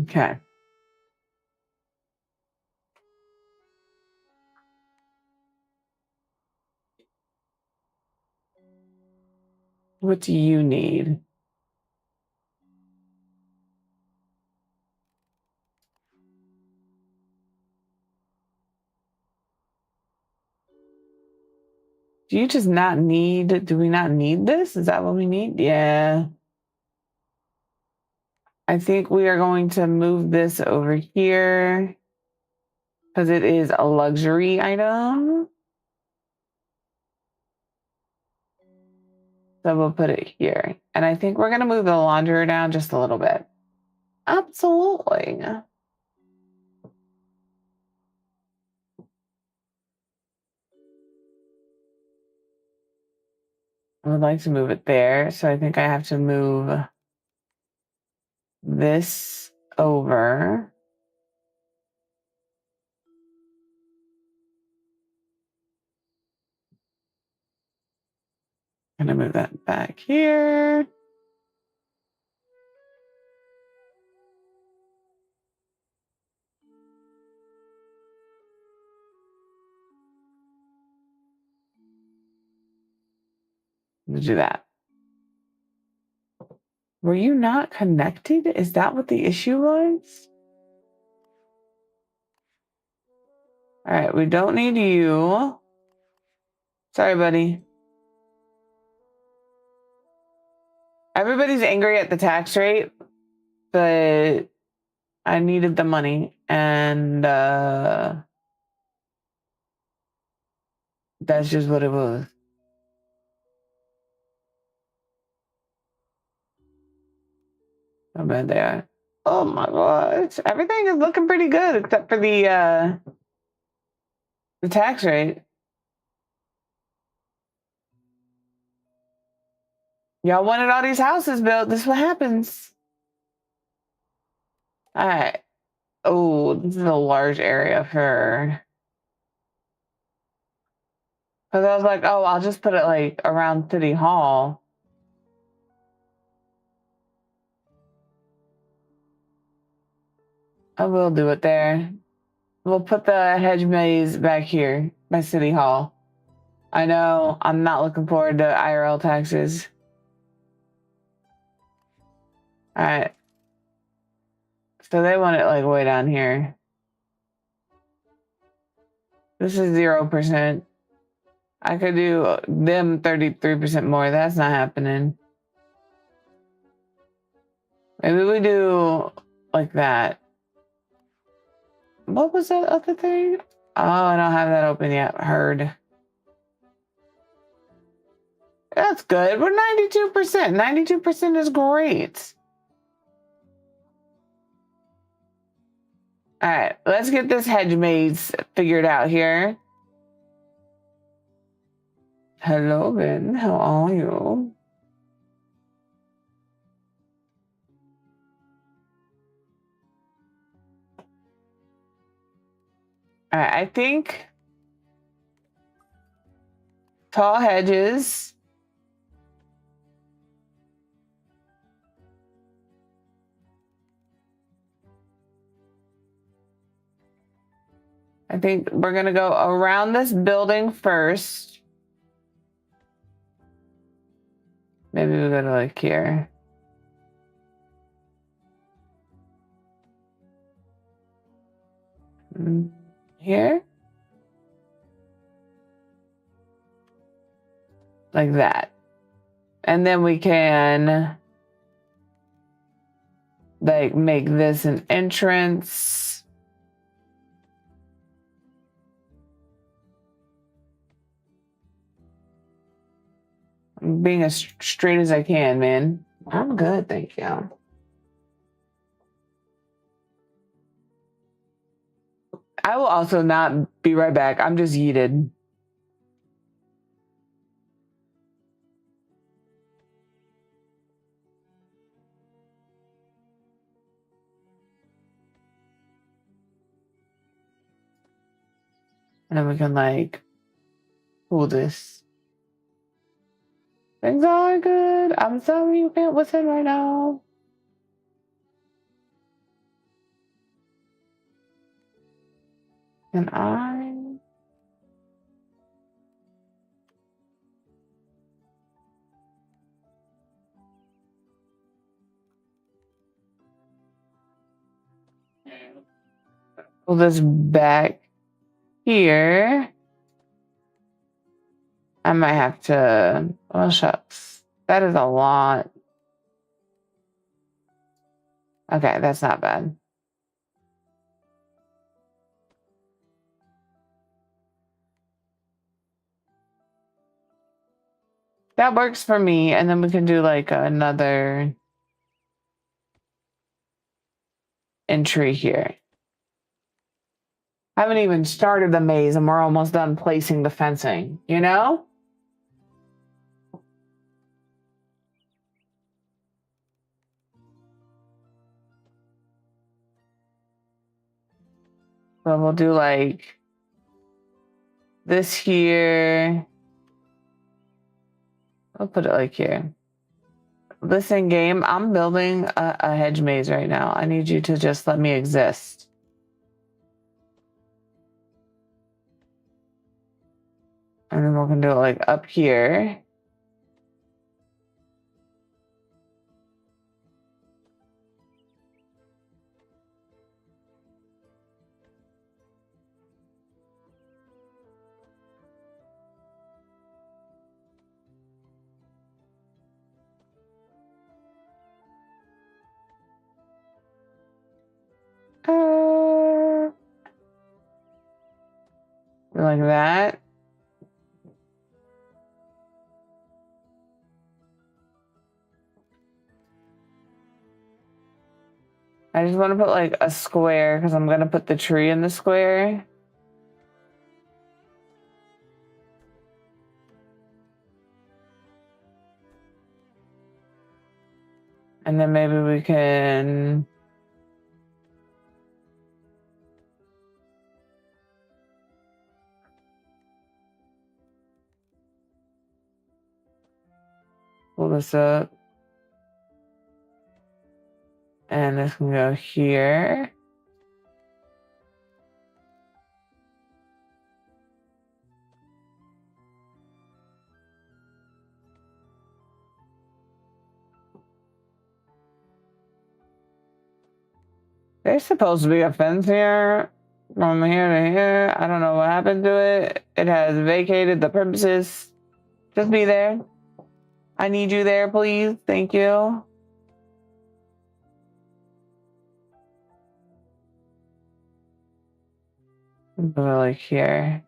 Okay. What do you need? Do you just not need, do we not need this? Is that what we need? Yeah. I think we are going to move this over here because it is a luxury item. So we'll put it here. And I think we're going to move the laundry down just a little bit. Absolutely. I would like to move it there. So I think I have to move this over. I'm going to move that back here. Let's do that. Were you not connected? Is that what the issue was? All right, we don't need you. Sorry, buddy. Everybody's angry at the tax rate, but I needed the money. And That's just what it was. How bad they are. Oh my gosh. Everything is looking pretty good except for the tax rate. Y'all wanted all these houses built. This is what happens. All right. Oh, this is a large area for. Because I was like, oh, I'll just put it like around City Hall. I will do it there. We'll put the hedge maze back here by City Hall. I know I'm not looking forward to IRL taxes. All right. So they want it like way down here. This is 0%. I could do them 33% more. That's not happening. Maybe we do like that. What was that other thing? Oh, I don't have that open yet. Heard. That's good. We're 92%. 92% is great. All right, let's get this hedge maze figured out here. Hello, Ben. How are you? All right, I think tall hedges. I think we're going to go around this building first. Maybe we go to like here. Here? Like that. And then we can like make this an entrance. I'm being as straight as I can, man. I'm good, thank you. I will also not be right back. I'm just yeeted. And then we can like pull this. Things are good. I'm sorry you can't listen right now. And I pull this back here. I might have to, well, shucks. That is a lot. Okay, that's not bad. That works for me. And then we can do like another entry here. I haven't even started the maze and we're almost done placing the fencing, you know? So we'll do like this here. I'll put it like here. Listen, game, I'm building a hedge maze right now. I need you to just let me exist. And then we're gonna do it like up here. Like that. I just want to put like a square because I'm going to put the tree in the square. And then maybe we can... pull this up. And this can go here. There's supposed to be a fence here. From here to here. I don't know what happened to it. It has vacated the premises. Just be there. I need you there, please. Thank you. Put it like here.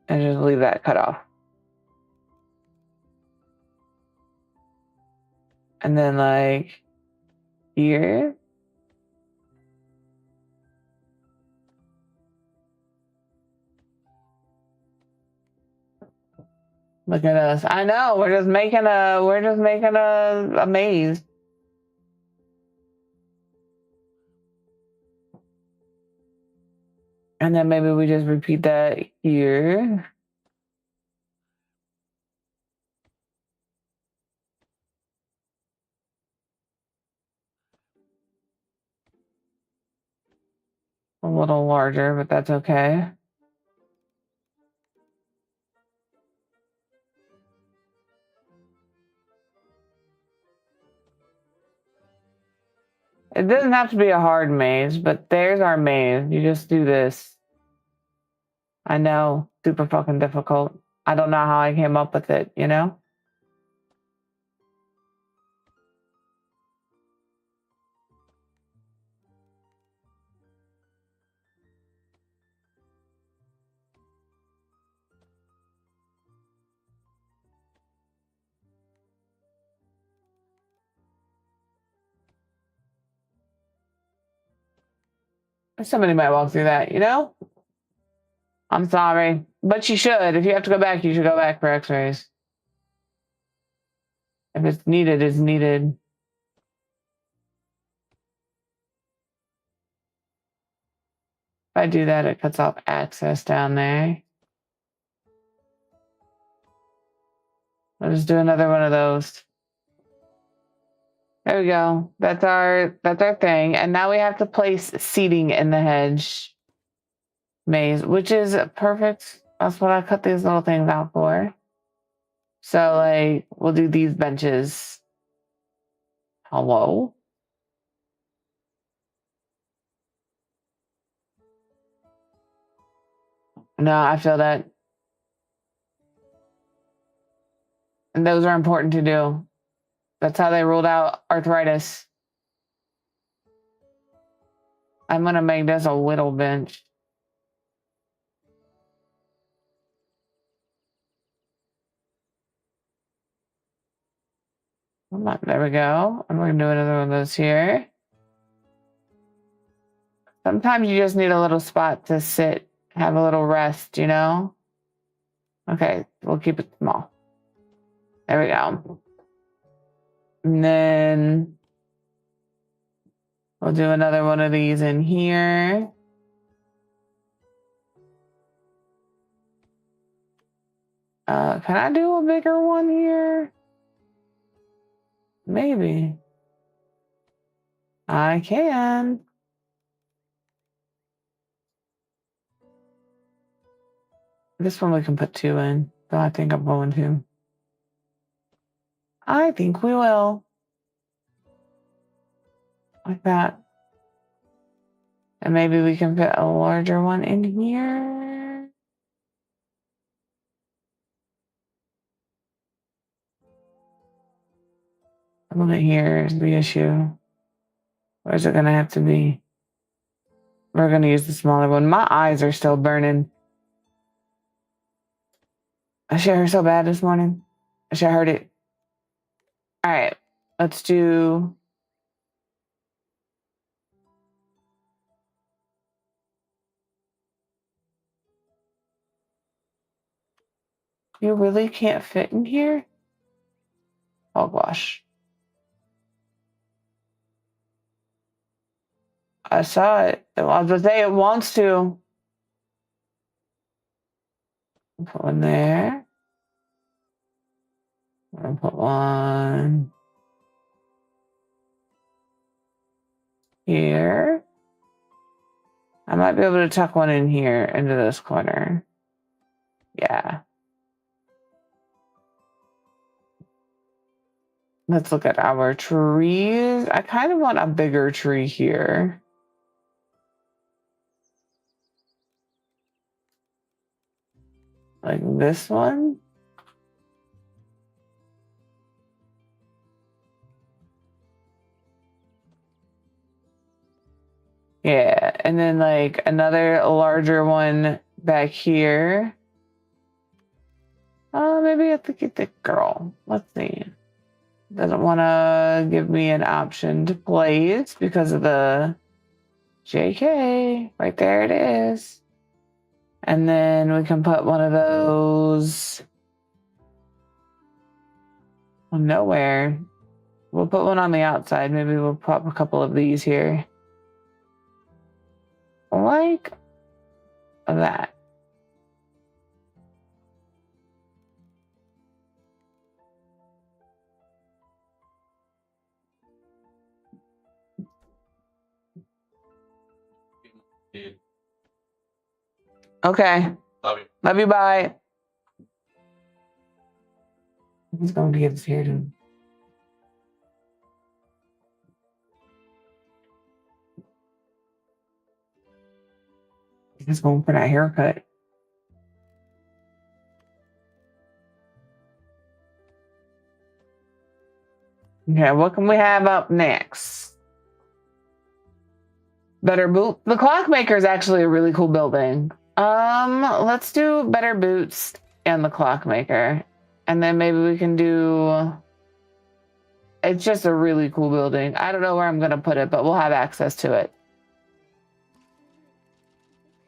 And just leave that cut off. And then like here. Look at us. I know, we're just making a maze. And then maybe we just repeat that here. A little larger, but that's okay. It doesn't have to be a hard maze, but there's our maze. You just do this. I know, super fucking difficult. I don't know how I came up with it, you know? Somebody might walk through that, you know? I'm sorry. But you should. If you have to go back, you should go back for x-rays. If it's needed, it's needed. If I do that, it cuts off access down there. I'll just do another one of those. There we go. That's our thing. And now we have to place seating in the hedge maze, which is perfect. That's what I cut these little things out for. So like we'll do these benches. Hello? No, I feel that. And those are important to do. That's how they ruled out arthritis. I'm gonna make this a whittle bench. There we go. And we're gonna do another one of those here. Sometimes you just need a little spot to sit, have a little rest, you know? Okay, we'll keep it small. There we go. And then we'll do another one of these in here. Can I do a bigger one here? Maybe. I can. This one we can put 2 in. So I think I'm going to. I think we will. Like that. And maybe we can fit a larger one in here. A little bit here is the issue. Where's it gonna have to be? We're gonna use the smaller one. My eyes are still burning. I should hurt so bad this morning. I should have heard it. All right, let's do You really can't fit in here? Hogwash. I saw it. I was gonna say it wants to. Put one there. I'm gonna put one here. I might be able to tuck one in here into this corner. Yeah. Let's look at our trees. I kind of want a bigger tree here. Like this one. Yeah, and then like another larger one back here. Maybe I think it's the girl. Let's see. Doesn't want to give me an option to place because of the JK. Right there it is. And then we can put one of those nowhere. We'll put one on the outside. Maybe we'll pop a couple of these here. Like that. Okay. Love you. Love you. Bye. He's going to get his hair done. He's going for that haircut. Okay, what can we have up next? Better boot. The clockmaker is actually a really cool building. Let's do better boots and the clockmaker. And then maybe we can do... It's just a really cool building. I don't know where I'm going to put it, but we'll have access to it.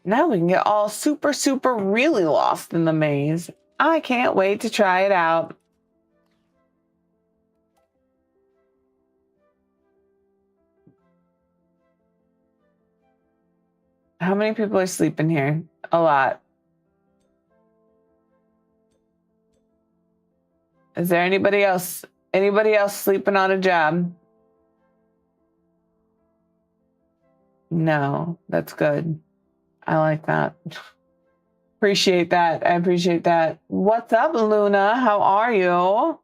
Now we can get all super, super really lost in the maze. I can't wait to try it out. How many people are sleeping here? A lot. Is there anybody else? Anybody else sleeping on a job? No, that's good. I like that. Appreciate that. I appreciate that. What's up, Luna? How are you?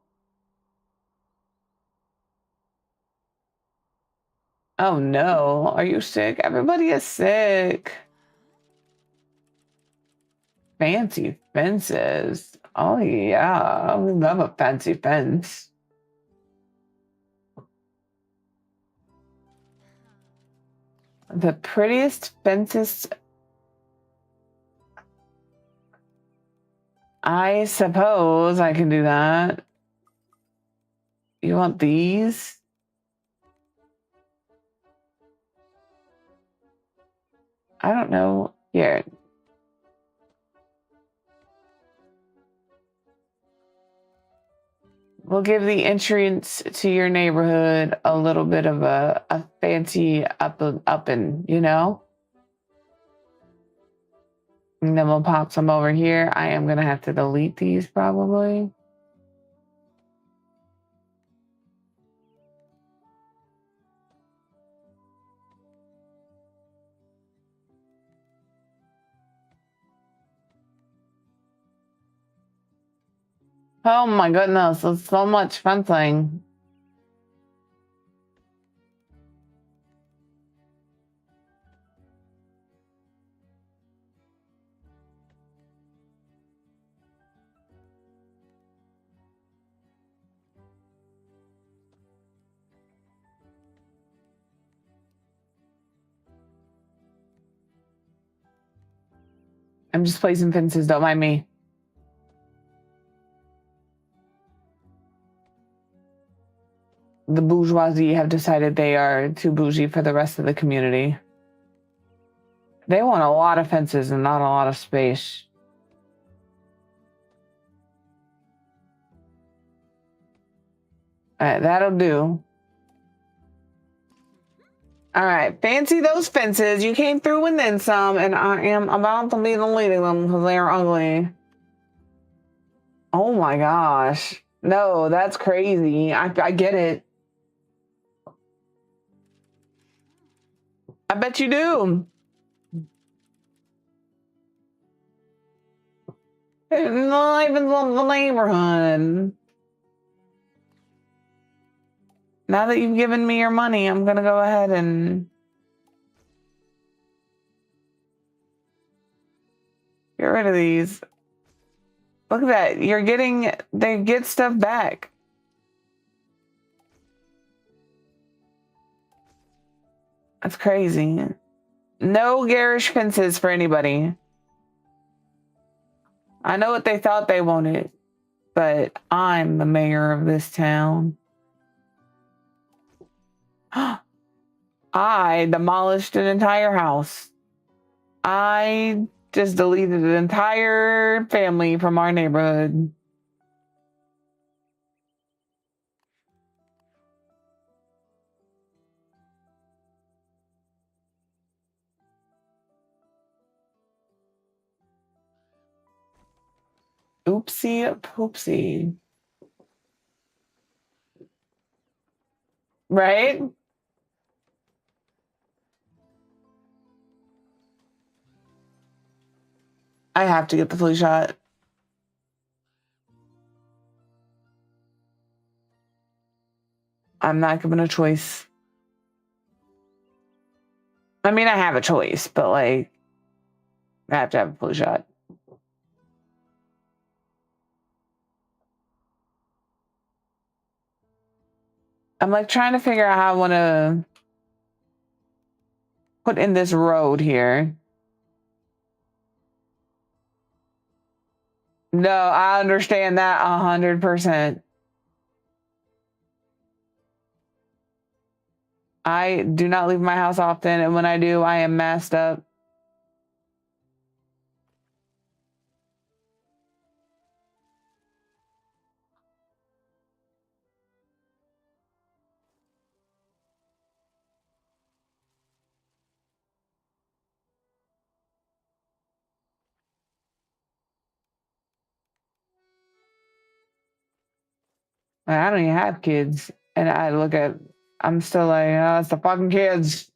Oh no, are you sick? Everybody is sick. Fancy fences. Oh yeah, we love a fancy fence. The prettiest fences. I suppose I can do that. You want these? I don't know. Here. We'll give the entrance to your neighborhood a little bit of a fancy uppin', you know? And then we'll pop some over here. I am going to have to delete these probably. Oh my goodness, there's so much fencing. I'm just placing fences, don't mind me. The bourgeoisie have decided they are too bougie for the rest of the community. They want a lot of fences and not a lot of space. All right, that'll do. All right, fancy those fences. You came through and then some, and I am about to be deleting them because they are ugly. Oh my gosh. No, that's crazy. I get it. I bet you do. Not even the neighborhood. Now that you've given me your money, I'm gonna go ahead and get rid of these. Look at that. They get stuff back. That's crazy. No garish fences for anybody. I know what they thought they wanted, but I'm the mayor of this town. I demolished an entire house. I just deleted an entire family from our neighborhood. Oopsie poopsie. Right? I have to get the flu shot. I'm not given a choice. I mean, I have a choice, but like, I have to have a flu shot. I'm like trying to figure out how I want to put in this road here. No, I understand that 100%. I do not leave my house often, and when I do, I am messed up. I don't even have kids, and I'm still like, oh, it's the fucking kids.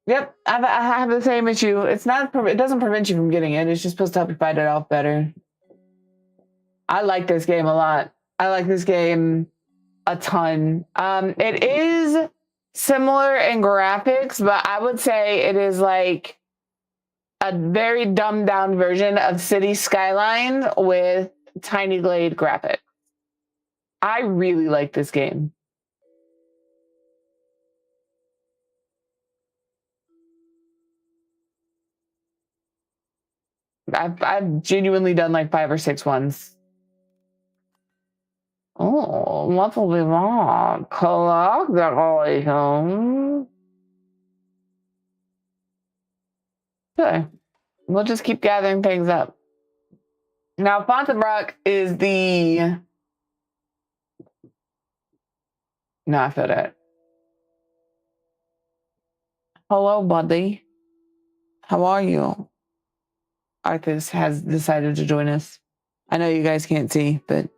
Yep, I have the same issue. It doesn't prevent you from getting it. It's just supposed to help you fight it off better. I like this game a lot. I like this game a ton. It is similar in graphics, but I would say it is like a very dumbed down version of City Skyline with tiny glade graphics. I really like this game. I've genuinely done like 5 or 6 ones. Oh, what will we want? Collect decoration. Okay. We'll just keep gathering things up. Now, Fontainebleau is the... No, I feel that. Hello, buddy. How are you? Arthas has decided to join us. I know you guys can't see, but...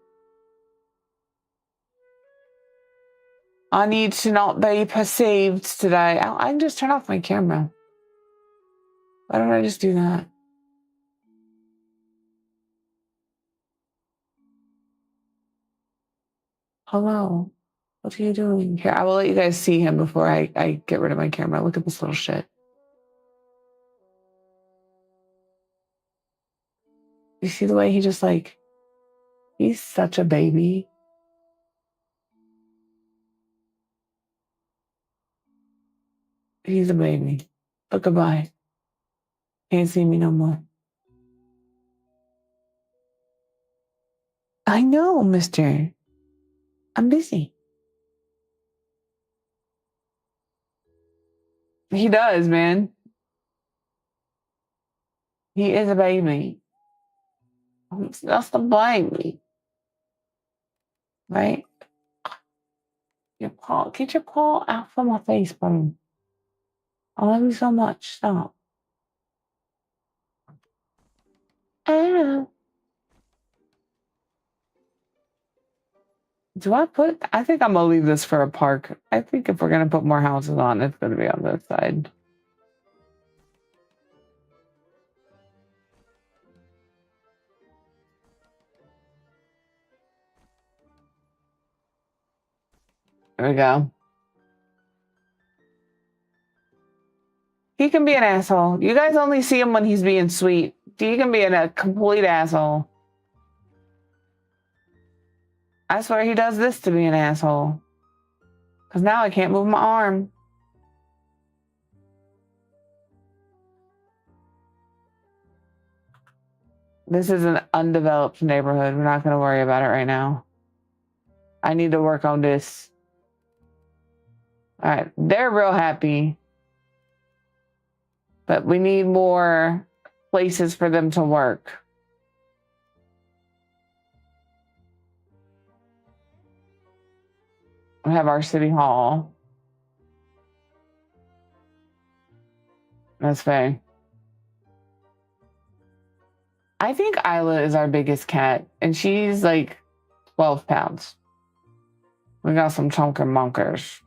I need to not be perceived today. I can just turn off my camera. Why don't I just do that? Hello. What are you doing here? I will let you guys see him before I get rid of my camera. Look at this little shit. You see the way he just like, he's such a baby. He's a baby. But goodbye. Can't see me no more. I know, mister. I'm busy. He does, man. He is a baby. That's the baby. right? Your paw, get your paw out from my face, buddy. I love you so much. Stop. Ah. I think I'm gonna leave this for a park. I think if we're gonna put more houses on, it's gonna be on this side. There we go. He can be an asshole. You guys only see him when he's being sweet. He can be a complete asshole. I swear he does this to be an asshole. Because now I can't move my arm. This is an undeveloped neighborhood. We're not going to worry about it right now. I need to work on this. All right. They're real happy. But we need more places for them to work. We have our city hall. That's fine. I think Isla is our biggest cat, and she's like 12 pounds. We got some chunker monkers.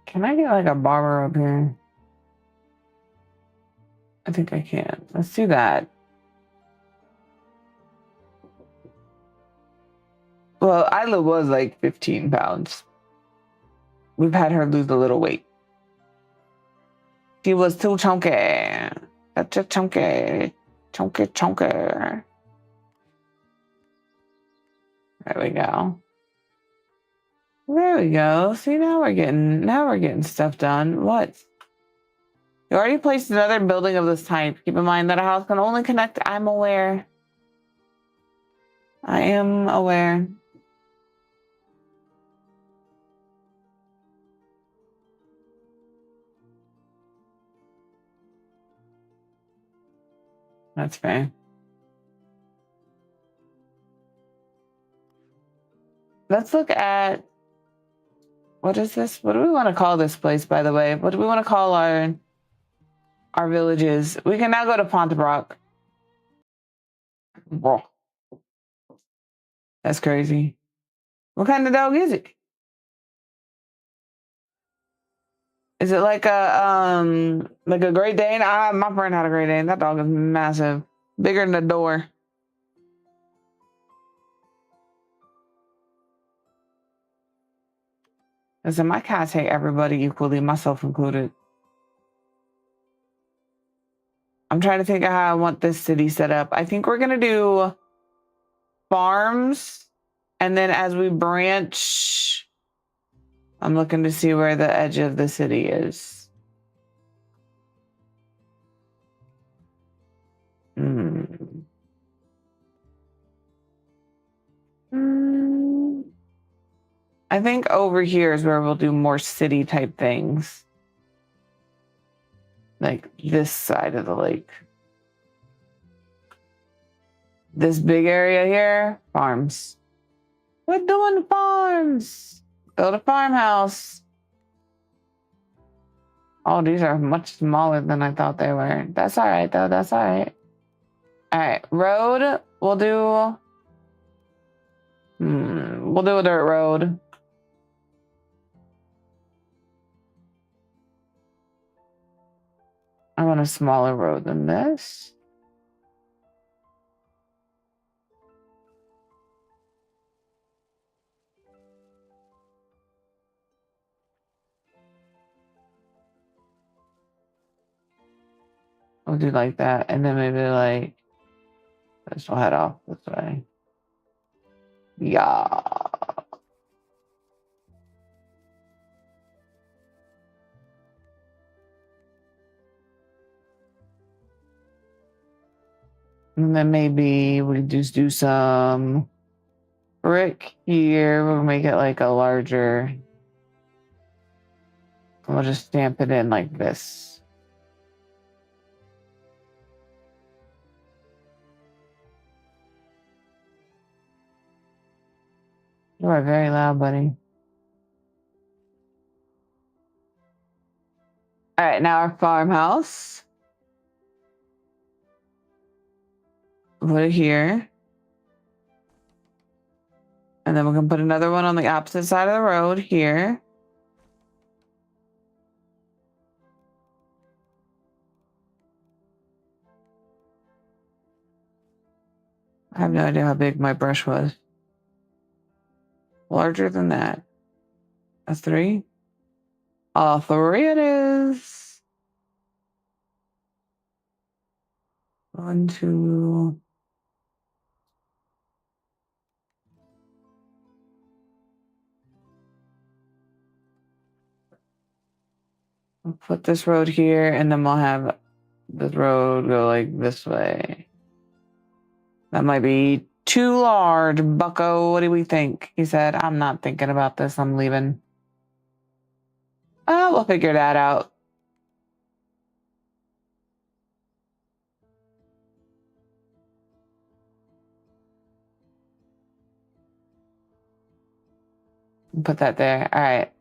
Can I get like a barber up here? I think I can. Let's do that. Well, Isla was like 15 pounds. We've had her lose a little weight. She was too chunky. Such a chunky. Chunky. There we go. There we go. See, now we're getting stuff done. What? You already placed another building of this type. Keep in mind that a house can only connect. I'm aware. I am aware. That's fair. Let's look at, what is this? What do we want to call this place, by the way? What do we want to call our villages? We can now go to Pontebrock. Bro. That's crazy. What kind of dog is it? Is it like a Great Dane? My friend had a Great Dane. That dog is massive. Bigger than the door. Listen, my cats hate everybody equally, myself included. I'm trying to think of how I want this city set up. I think we're gonna do farms, and then as we branch, I'm looking to see where the edge of the city is. I think over here is where we'll do more city type things. Like this side of the lake. This big area here, farms. We're doing farms. Build a farmhouse. Oh, these are much smaller than I thought they were. That's all right, though. That's all right. All right, road. We'll do a dirt road. I want a smaller road than this. We'll do like that, and then maybe like this will head off this way. Yeah. And then maybe we just do some brick here. We'll make it like a larger. We'll just stamp it in like this. You are very loud, buddy. All right, now our farmhouse. Put it here. And then we're going to put another one on the opposite side of the road here. I have no idea how big my brush was. Larger than that. A 3? A 3 it is. 1, 2. We'll put this road here, and then we'll have this road go like this way. That might be too large, bucko. What do we think? He said, I'm not thinking about this. I'm leaving. We'll figure that out. Put that there. All right.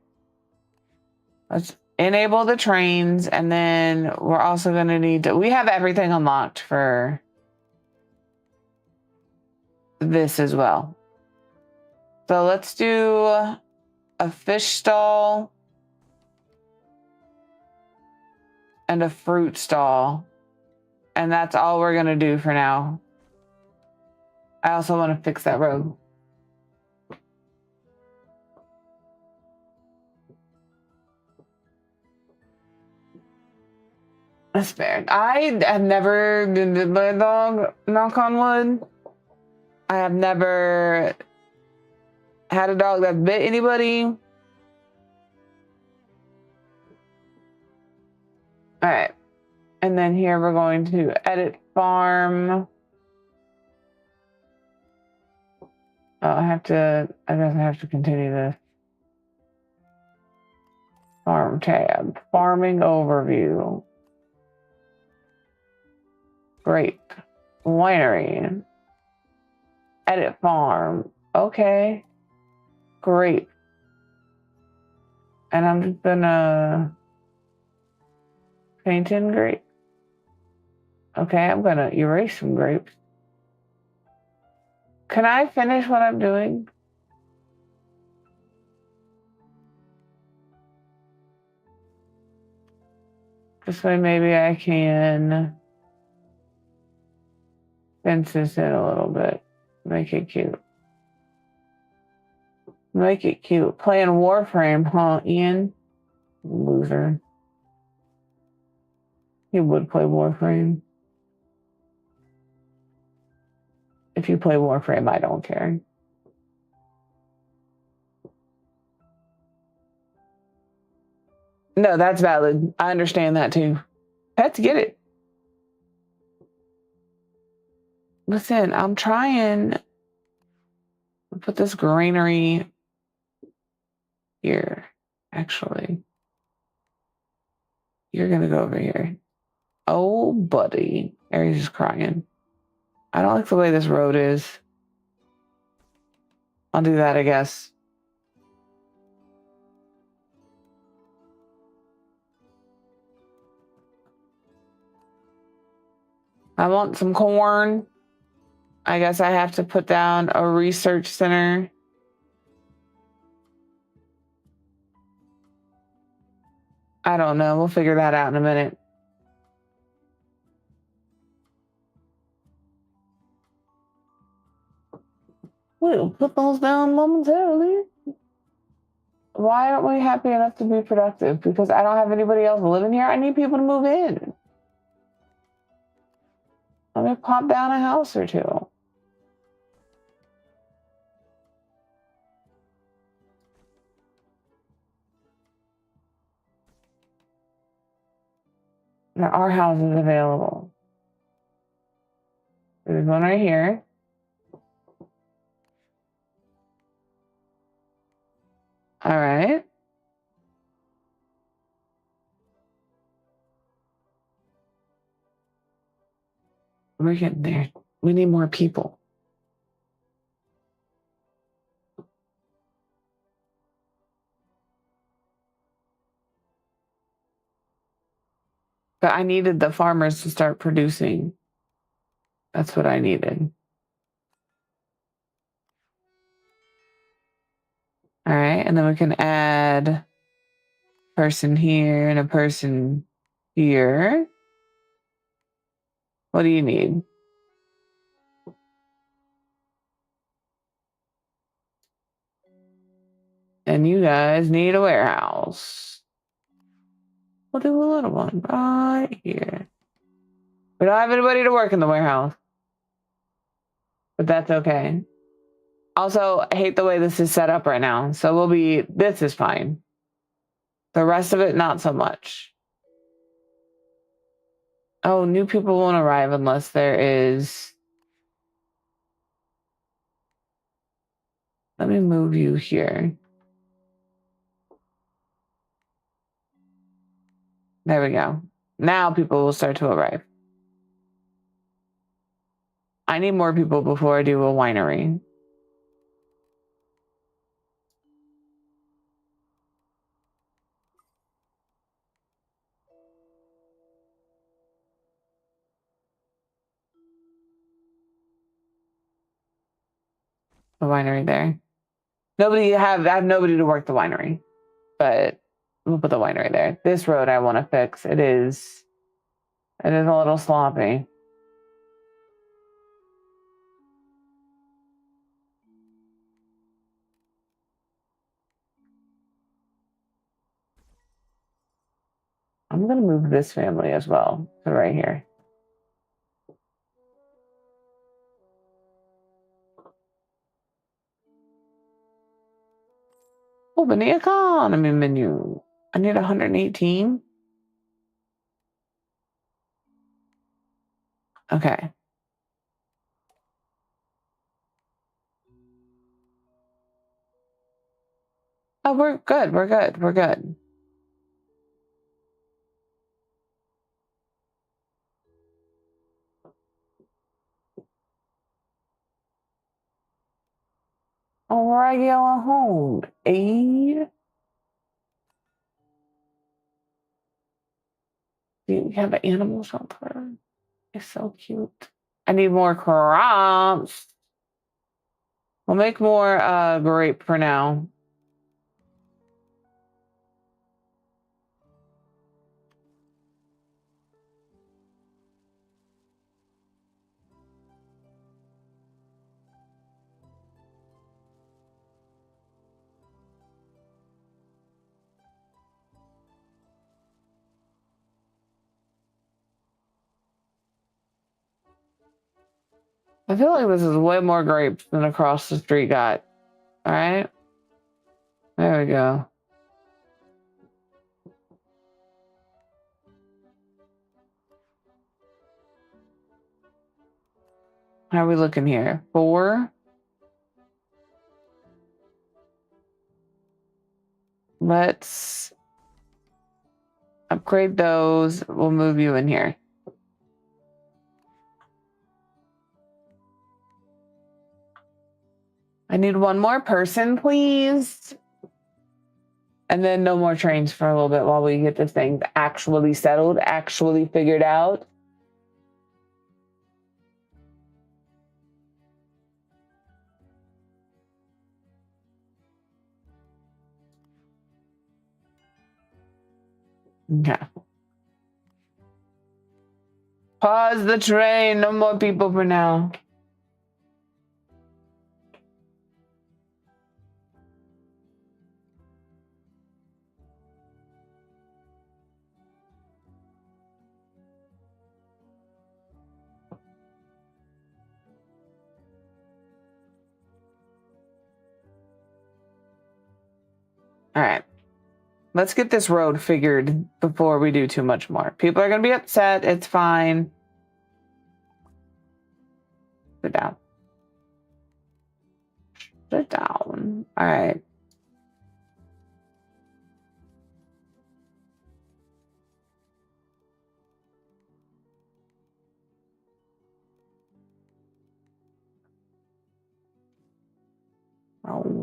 Let's enable the trains, and then we're also going to need to... We have everything unlocked for this as well. So let's do a fish stall and a fruit stall. And that's all we're going to do for now. I also want to fix that road. That's fair. I have never been bit by a dog, knock on wood. I have never had a dog that bit anybody. All right. And then here we're going to edit farm. Oh, I guess I have to continue this. Farm tab, farming overview. Grape, winery, edit farm. Okay, grape. And I'm just gonna paint in grape. Okay, I'm gonna erase some grapes. Can I finish what I'm doing? This way maybe I can fence this in a little bit. Make it cute. Make it cute. Playing Warframe, huh, Ian? Loser. He would play Warframe. If you play Warframe, I don't care. No, that's valid. I understand that too. Pets get it. Listen, I'm trying to put this greenery here. Actually, you're gonna go over here. Oh, buddy. Aries is crying. I don't like the way this road is. I'll do that, I guess. I want some corn. I guess I have to put down a research center. I don't know. We'll figure that out in a minute. We'll put those down momentarily. Why aren't we happy enough to be productive? Because I don't have anybody else living here. I need people to move in. Let me pop down a house or two. There are houses available. There's one right here. All right. We're getting there. We need more people. But I needed the farmers to start producing. That's what I needed. All right. And then we can add a person here and a person here. What do you need? And you guys need a warehouse. We'll do a little one right here. We don't have anybody to work in the warehouse. But that's okay. Also, I hate the way this is set up right now. So this is fine. The rest of it, not so much. Oh, new people won't arrive unless there is... Let me move you here. There we go. Now people will start to arrive. I need more people before I do a winery. The winery there. I have nobody to work the winery, but we'll put the winery there. This road I want to fix. It is a little sloppy. I'm going to move this family as well to right here. Open the economy menu. I need 118. Okay. Oh, we're good. We're good. We're good. A regular home. Aid. Do you have an animal shelter? It's so cute. I need more crops. We'll make more grape for now. I feel like this is way more grapes than across the street got. All right. There we go. How are we looking here? 4. Let's upgrade those. We'll move you in here. I need one more person, please. And then no more trains for a little bit while we get this thing actually settled, actually figured out. Okay. Pause the train. No more people for now. All right. Let's get this road figured before we do too much more. People are going to be upset. It's fine. Sit down. Sit down. All right.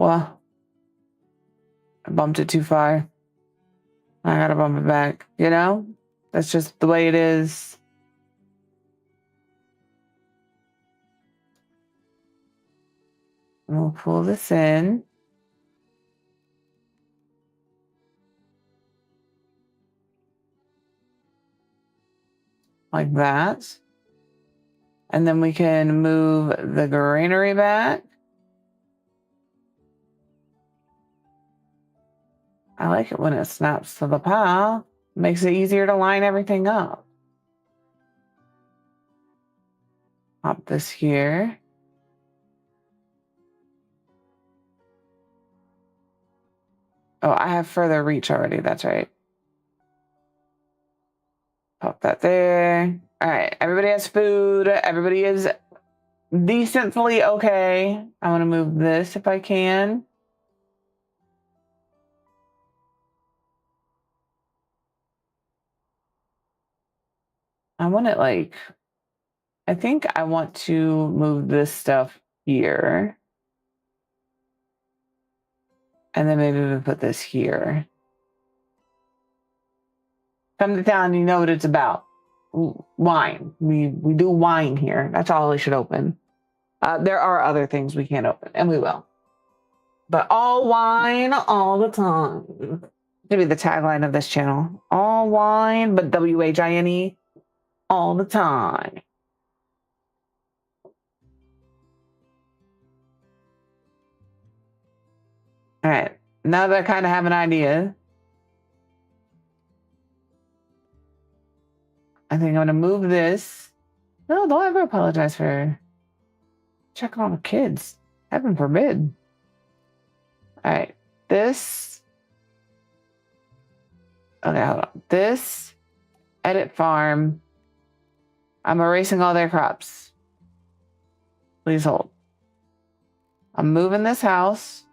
well, I bumped it too far. I gotta bump it back, you know? That's just the way it is. We'll pull this in. Like that. And then we can move the granary back. I like it when it snaps to the pile. Makes it easier to line everything up. Pop this here. Oh, I have further reach already. That's right. Pop that there. All right. Everybody has food. Everybody is decently okay. I want to move this if I can. I want it like, I think I want to move this stuff here. And then maybe we put this here. Come to town, you know what it's about. Wine. We do wine here. That's all we should open. There are other things we can't open, and we will. But all wine all the time. Should be the tagline of this channel. All wine, but WHINE all the time. All right. Now that I kind of have an idea, I think I'm going to move this. No, don't ever apologize for checking on the kids. Heaven forbid. All right. This. Okay, hold on. This. Edit farm. I'm erasing all their crops. Please hold. I'm moving this house.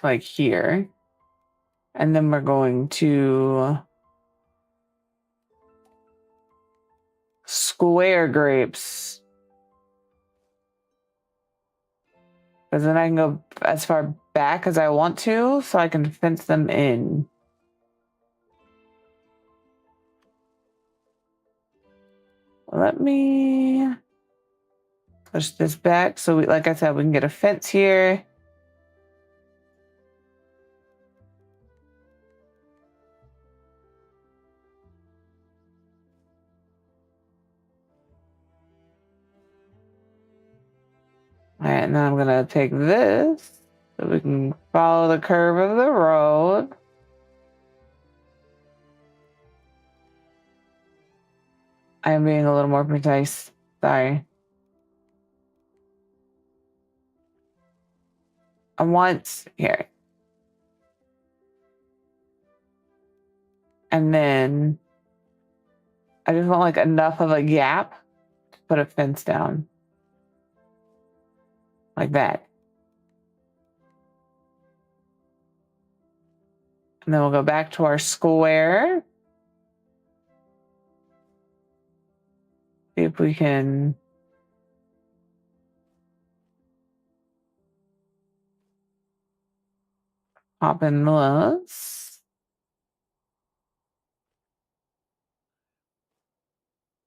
Like here. And then we're going to square grapes. Because then I can go as far back as I want to, so I can fence them in. Let me push this back so we, like I said, we can get a fence here. All right, and then I'm gonna take this so we can follow the curve of the road. I am being a little more precise. Sorry. I want here. And then I just want like enough of a gap to put a fence down. Like that. And then we'll go back to our square. See if we can pop in this.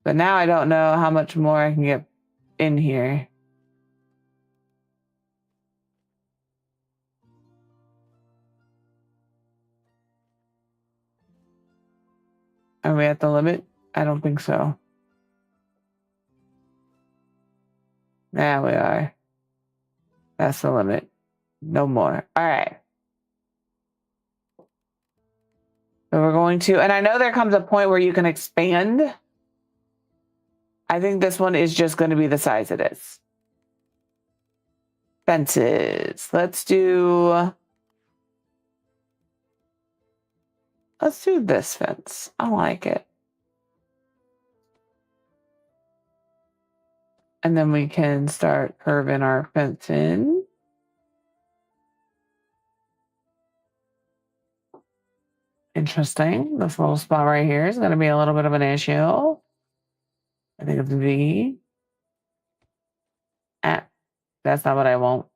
But now I don't know how much more I can get in here. Are we at the limit? I don't think so. There we are. That's the limit. No more. All right. So we're going to, and I know there comes a point where you can expand. I think this one is just going to be the size it is. Fences. Let's do this fence. I like it. And then we can start curving our fence in. Interesting. This little spot right here is going to be a little bit of an issue. I think it's V. Ah, that's not what I want.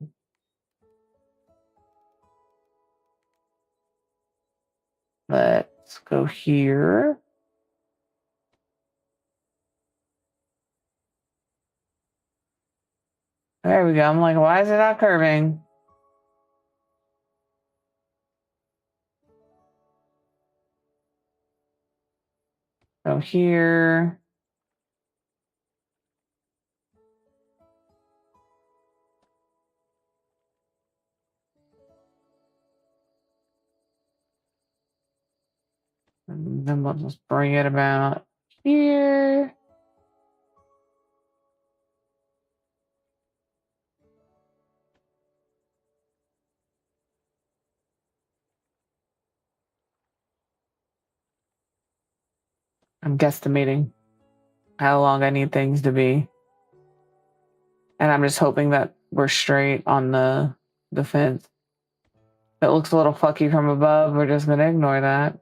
Let's go here. There we go. I'm like, why is it not curving? So here. And then we'll just bring it about here. I'm guesstimating how long I need things to be. And I'm just hoping that we're straight on the fence. If it looks a little fucky from above, we're just going to ignore that.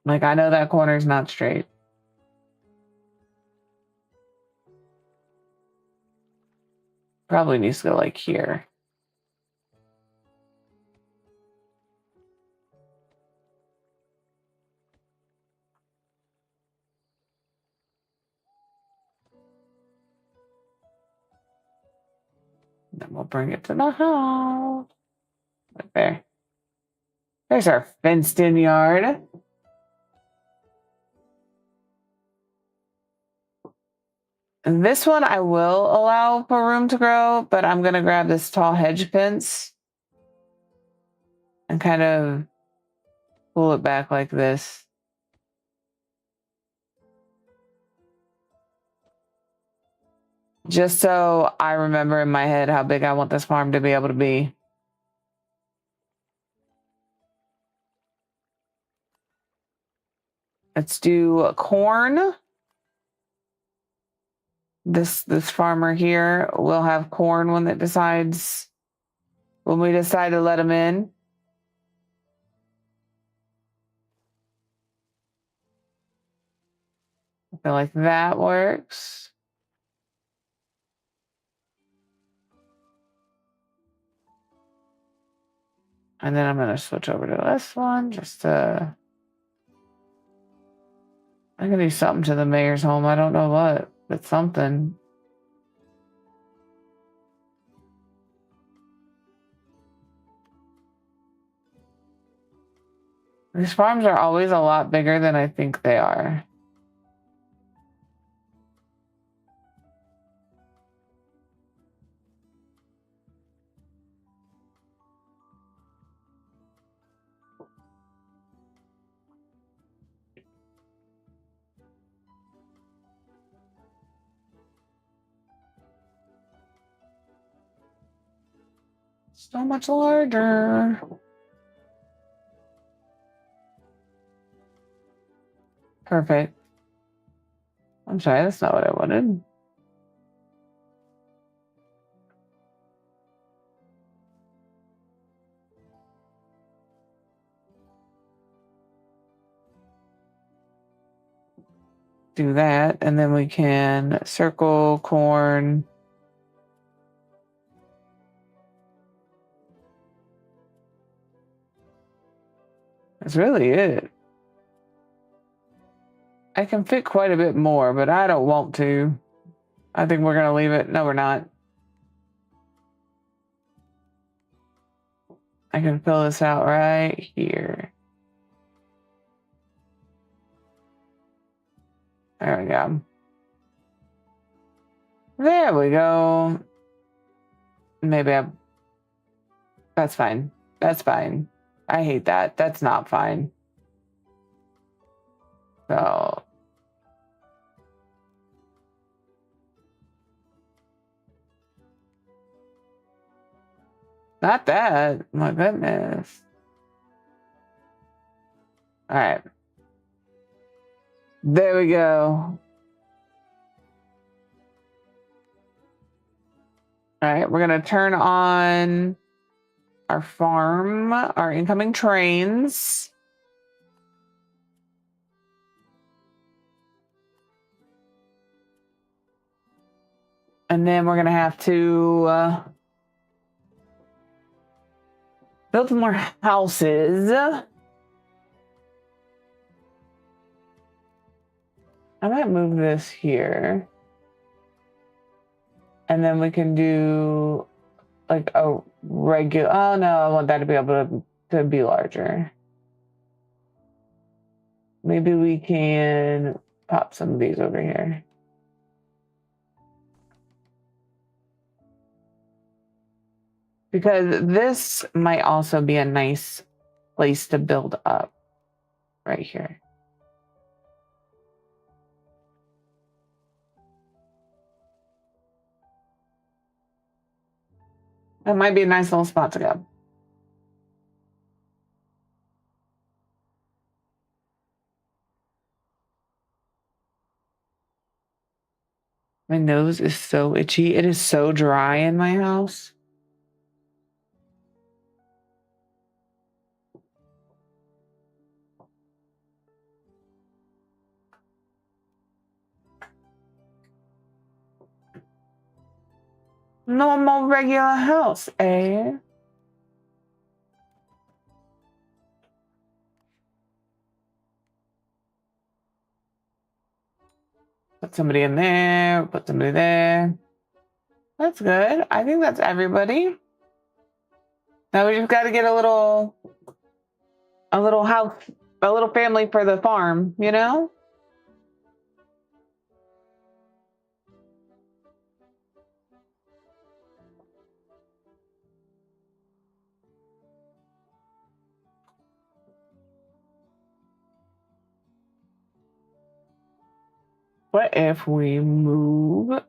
Like, I know that corner's not straight. Probably needs to go like here. Then we'll bring it to the house. Right there. There's our fenced-in yard. And this one I will allow for room to grow, but I'm going to grab this tall hedge fence and kind of pull it back like this. Just so I remember in my head how big I want this farm to be able to be. Let's do corn. This farmer here will have corn when we decide to let him in. I feel like that works. And then I'm going to switch over to this one just to... I'm going to do something to the mayor's home. I don't know what, but something. These farms are always a lot bigger than I think they are. So much larger. Perfect. I'm sorry, that's not what I wanted. Do that, and then we can circle corn. That's really it. I can fit quite a bit more, but I don't want to. I think we're going to leave it. No, we're not. I can fill this out right here. There we go. There we go. Maybe that's fine. That's fine. I hate that. That's not fine. So. Not that. My goodness. All right. There we go. All right, we're going to turn on our farm, our incoming trains. And then we're going to have to build some more houses. I might move this here. And then we can do like a regular, oh no, I want that to be able to be larger. Maybe we can pop some of these over here. Because this might also be a nice place to build up right here. That might be a nice little spot to go. My nose is so itchy. It is so dry in my house. Normal, regular house, eh? Put somebody in there, put somebody there. That's good. I think that's everybody. Now we just got to get a little house, a little family for the farm, you know? What if we move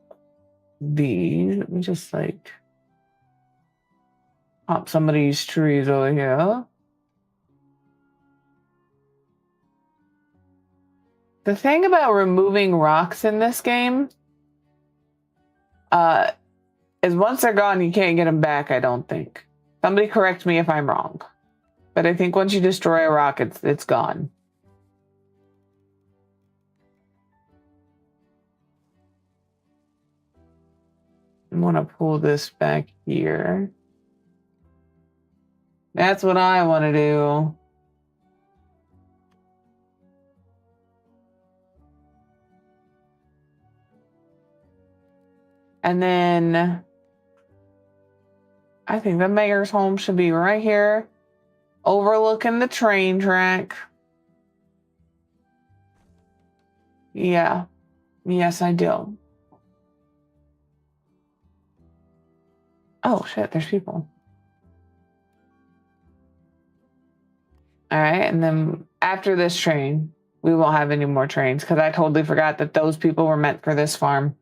these? Let me just like pop some of these trees over here. The thing about removing rocks in this game is once they're gone, you can't get them back, I don't think. Somebody correct me if I'm wrong. But I think once you destroy a rock, it's gone. I want to pull this back here. That's what I want to do. And then I think the mayor's home should be right here, overlooking the train track. Yeah. Yes, I do. Oh, shit, there's people. All right, and then after this train, we won't have any more trains because I totally forgot that those people were meant for this farm.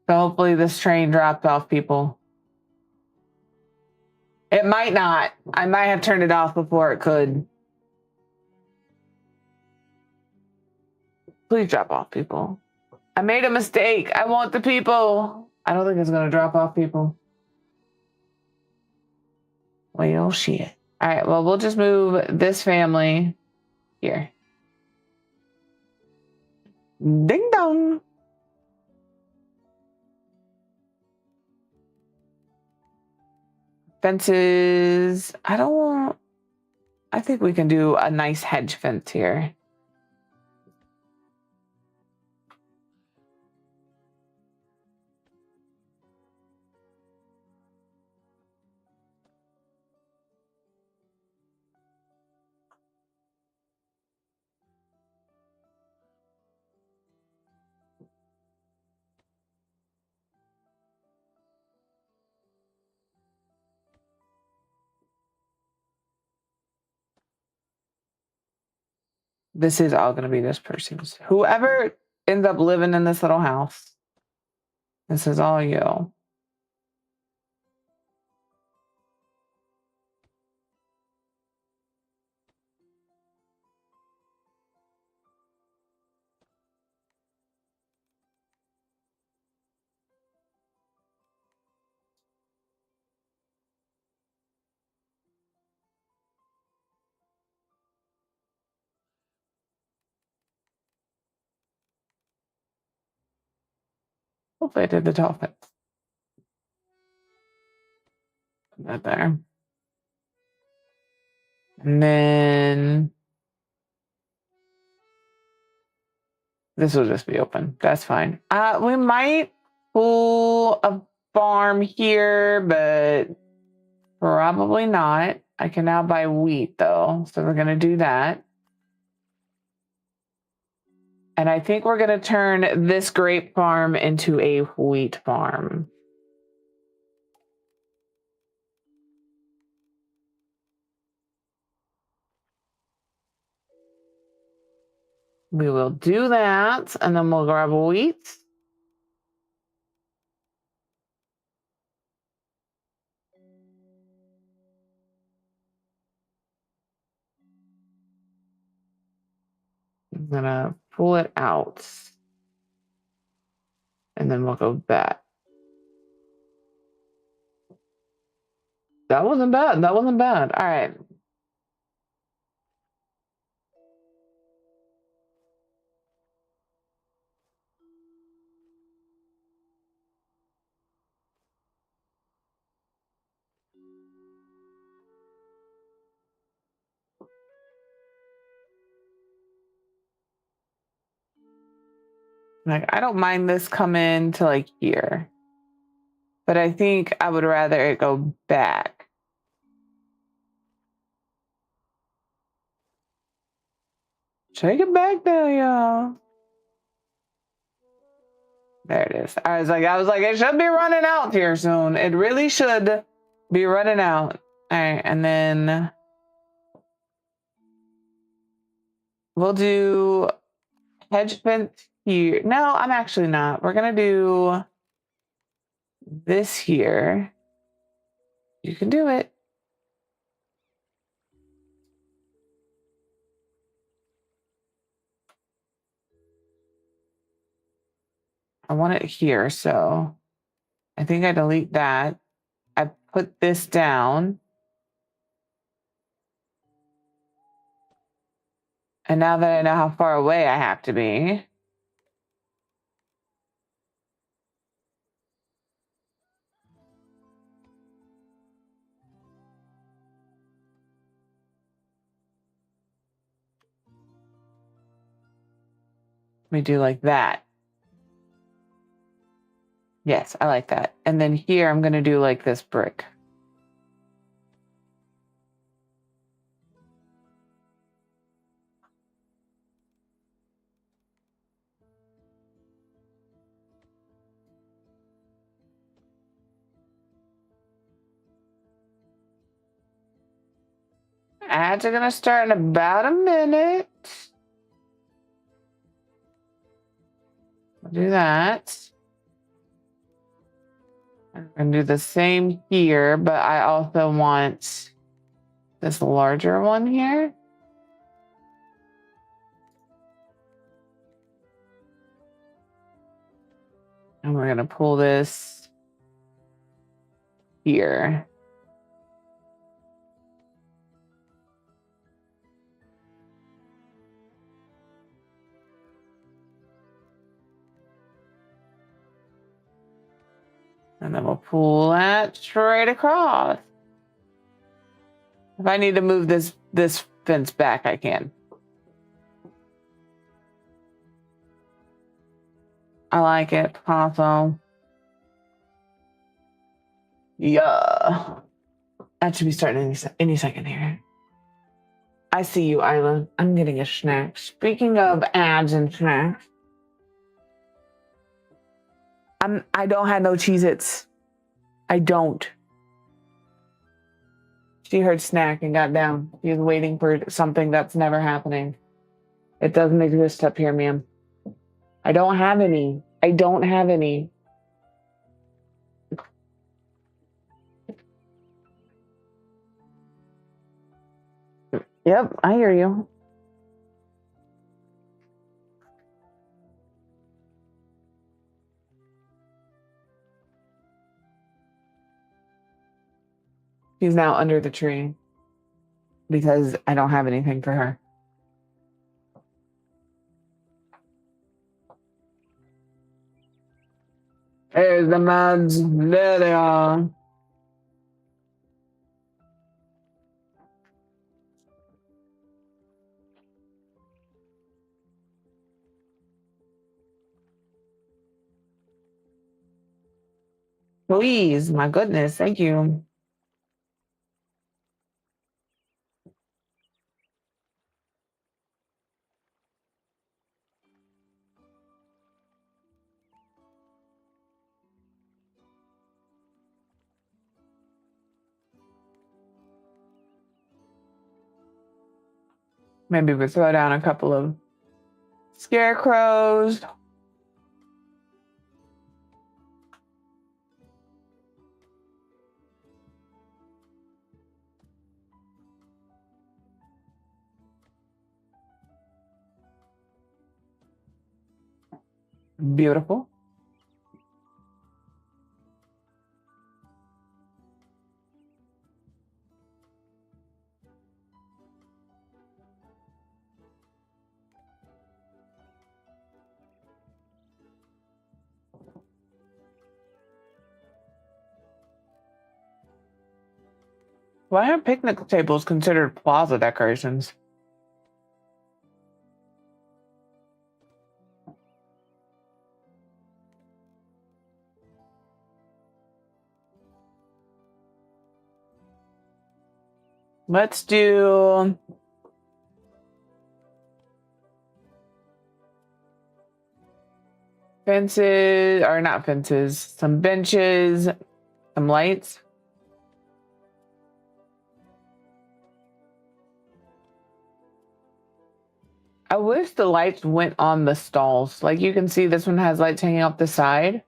So hopefully this train dropped off people. It might not. I might have turned it off before it could. Please drop off people. I made a mistake. I want the people. I don't think it's going to drop off people. Well, shit. All right, well, we'll just move this family here. Ding dong. Fences. I think we can do a nice hedge fence here. This is all going to be this person's. Whoever ends up living in this little house, this is all you. Hopefully I did the dolphins. Put that there. And then this will just be open. That's fine. We might pull a farm here, but probably not. I can now buy wheat though, so we're gonna do that. And I think we're gonna turn this grape farm into a wheat farm. We will do that, and then we'll grab wheat. I'm gonna pull it out. And then we'll go back. That wasn't bad. That wasn't bad. All right. Like, I don't mind this coming to like here, but I think I would rather it go back. Take it back there, y'all. There it is. I was like, it should be running out here soon. It really should be running out. All right, and then we'll do hedge fence here. No, I'm actually not. We're gonna do this here. You can do it. I want it here, so I think I delete that. I put this down. And now that I know how far away I have to be, we do like that. Yes, I like that. And then here, I'm going to do like this brick. Ads are going to start in about a minute. We'll do that. I'm going to do the same here, but I also want this larger one here. And we're going to pull this here. And then we'll pull that straight across. If I need to move this fence back, I can. I like it. Awesome. Yeah. That should be starting any second here. I see you, Isla. I'm getting a snack. Speaking of ads and snacks, I don't have no Cheez-Its. I don't. She heard snack and got down. She was waiting for something that's never happening. It doesn't exist up here, ma'am. I don't have any. I don't have any. Yep, I hear you. She's now under the tree because I don't have anything for her. There's the meds. There they are. Please, my goodness, thank you. Maybe we throw down a couple of scarecrows. Beautiful. Why are picnic tables considered plaza decorations? Let's do fences, or not fences, some benches, some lights. I wish the lights went on the stalls. Like you can see this one has lights hanging off the side.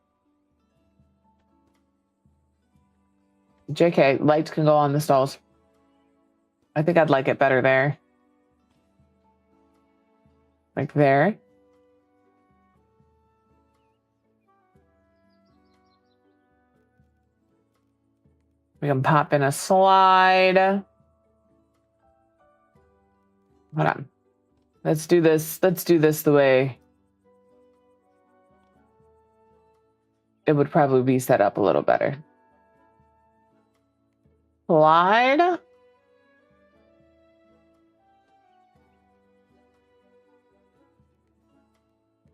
JK, lights can go on the stalls. I think I'd like it better there. Like there. We can pop in a slide. Hold on. Let's do this. Let's do this the way it would probably be set up a little better. Slide.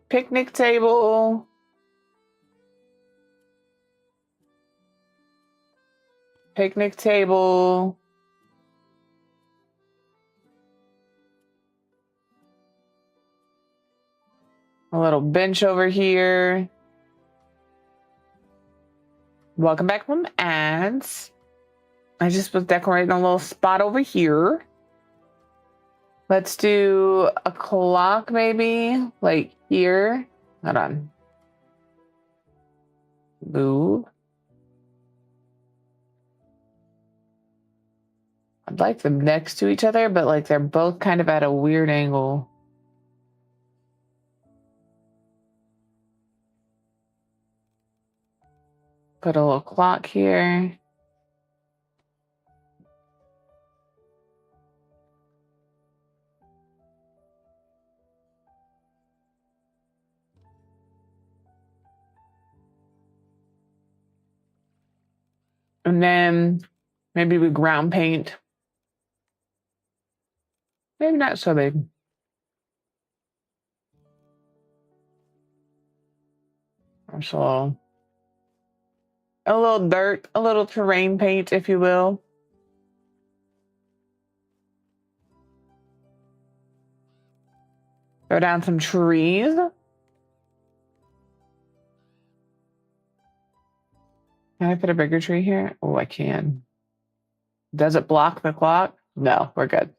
Picnic table. Picnic table. A little bench over here. Welcome back from ads. I just was decorating a little spot over here. Let's do a clock maybe, like here. Hold on. Move. I'd like them next to each other, but like they're both kind of at a weird angle. Put a little clock here. And then maybe we ground paint. Maybe not so big. So a little dirt, a little terrain paint, if you will. Throw down some trees. Can I put a bigger tree here? Oh, I can. Does it block the clock? No, we're good.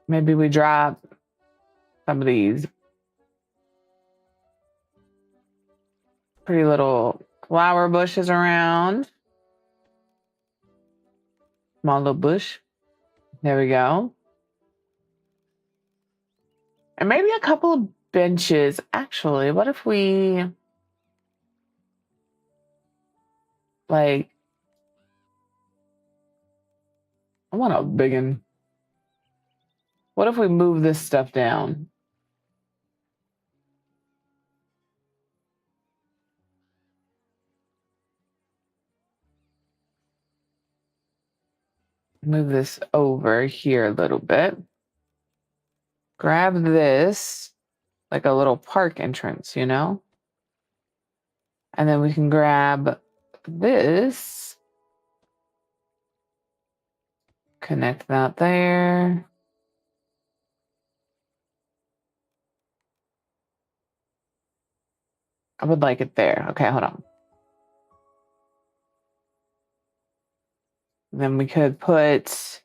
Maybe we drop some of these pretty little flower bushes around. Small little bush. There we go. And maybe a couple of benches. Actually, what if we like, I want a big one. What if we move this stuff down? Move this over here a little bit. Grab this, like a little park entrance, you know? And then we can grab this. Connect that there. I would like it there. Okay, hold on. Then we could put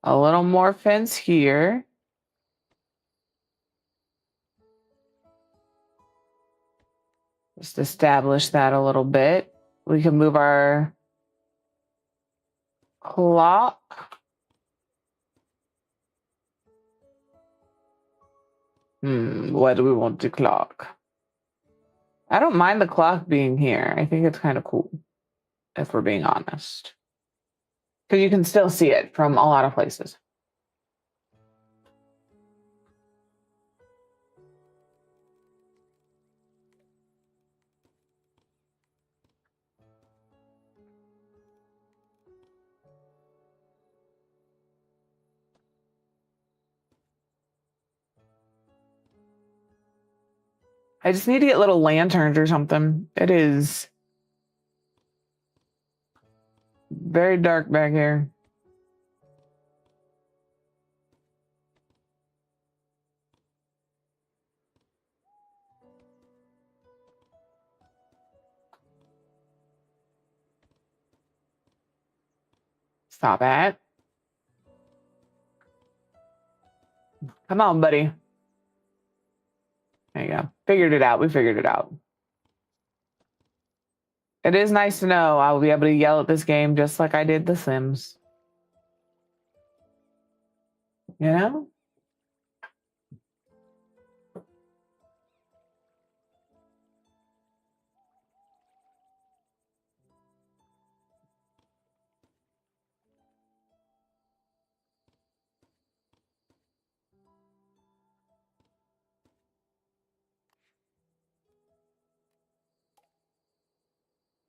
a little more fence here. Just establish that a little bit. We can move our clock. What do we want to clock? I don't mind the clock being here. I think it's kind of cool, if we're being honest. Because you can still see it from a lot of places. I just need to get little lanterns or something. It is very dark back here. Stop it. Come on, buddy. There you go. Figured it out. We figured it out. It is nice to know I will be able to yell at this game just like I did The Sims. You know?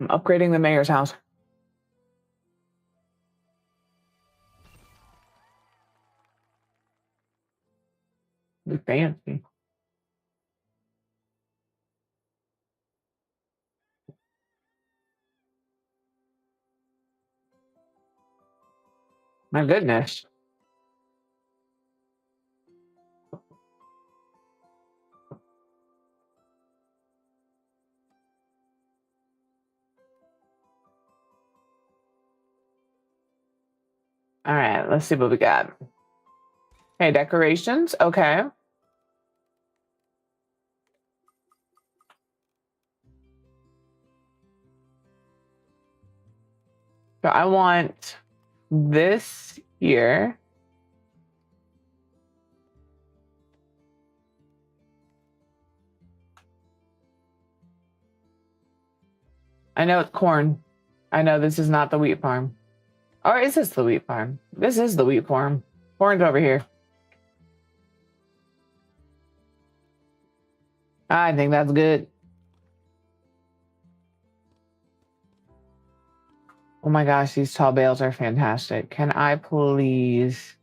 I'm upgrading the mayor's house. Be fancy. My goodness. All right, let's see what we got. Okay, decorations. Okay. So I want this here. I know it's corn. I know this is not the wheat farm. Or is this the wheat farm? This is the wheat farm. Corn's over here. I think that's good. Oh my gosh, these tall bales are fantastic. Can I please?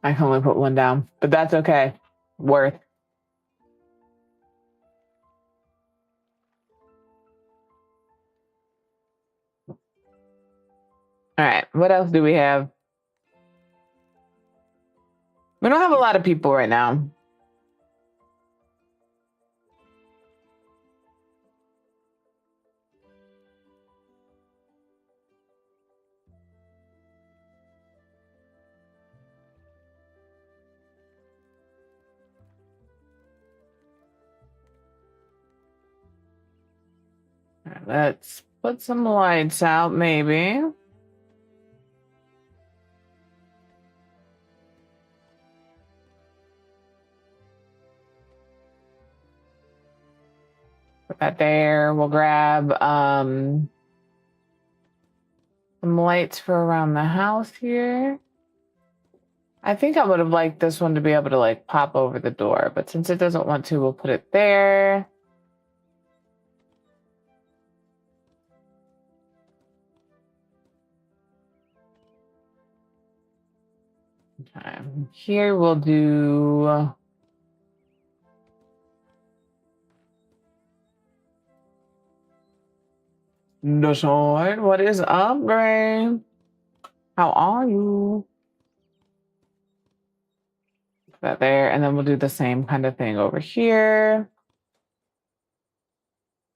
I can only put one down, but that's okay. Worth. All right, what else do we have? We don't have a lot of people right now. All right, let's put some lights out, maybe. Put that there. We'll grab some lights for around the house here. I think I would have liked this one to be able to like pop over the door, but since it doesn't want to, we'll put it there. Here we'll do decide what is upgrade. How are you? Put that there, and then we'll do the same kind of thing over here.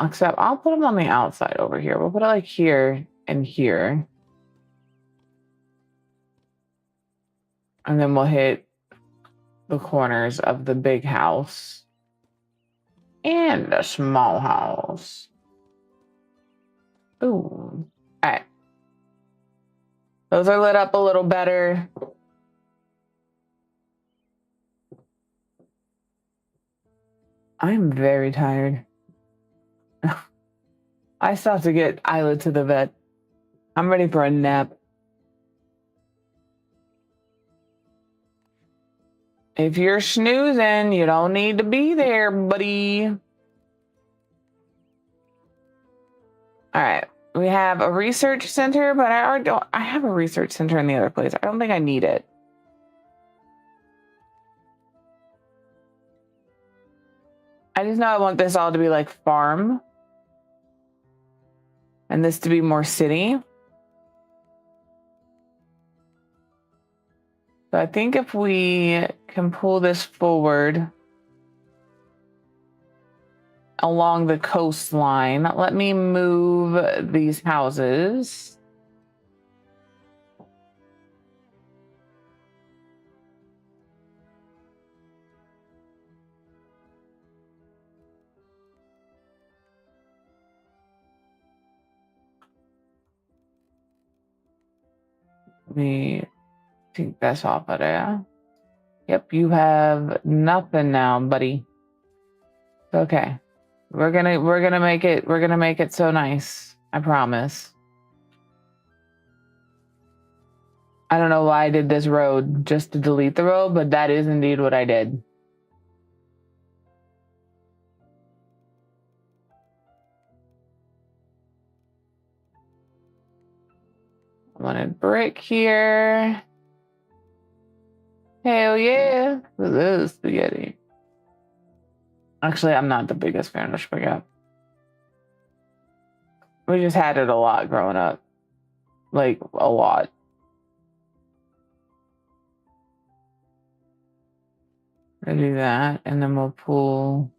Except I'll put them on the outside over here. We'll put it like here and here. And then we'll hit the corners of the big house and the small house. Ooh. All right. Those are lit up a little better. I'm very tired. I still have to get Isla to the vet. I'm ready for a nap. If you're snoozing, you don't need to be there, buddy. All right. We have a research center, but I have a research center in the other place. I don't think I need it. I just know I want this all to be like farm. And this to be more city. So I think if we can pull this forward along the coastline, let me move these houses. Let me take this off of there. Yep, you have nothing now, buddy. Okay. We're gonna make it so nice. I promise. I don't know why I did this road just to delete the road, but that is indeed what I did. I wanted brick here. Hell yeah. This is spaghetti. Actually, I'm not the biggest fan of spaghetti. We just had it a lot growing up. Like, a lot. We'll do that, and then we'll pull...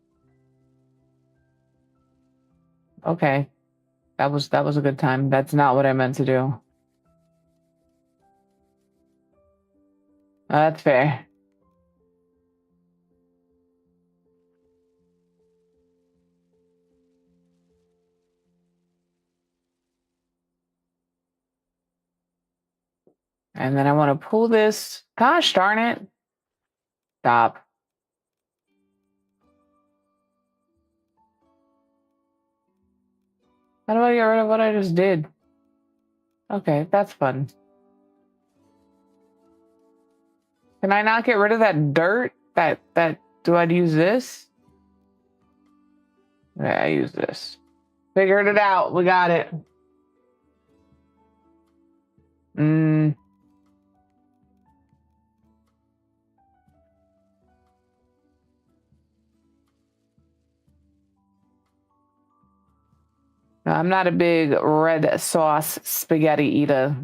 Okay. That was a good time. That's not what I meant to do. That's fair. And then I want to pull this. Gosh darn it. Stop. How do I get rid of what I just did? Okay, that's fun. Can I not get rid of that dirt? Do I use this? Yeah, I use this. Figured it out. We got it. I'm not a big red sauce spaghetti eater.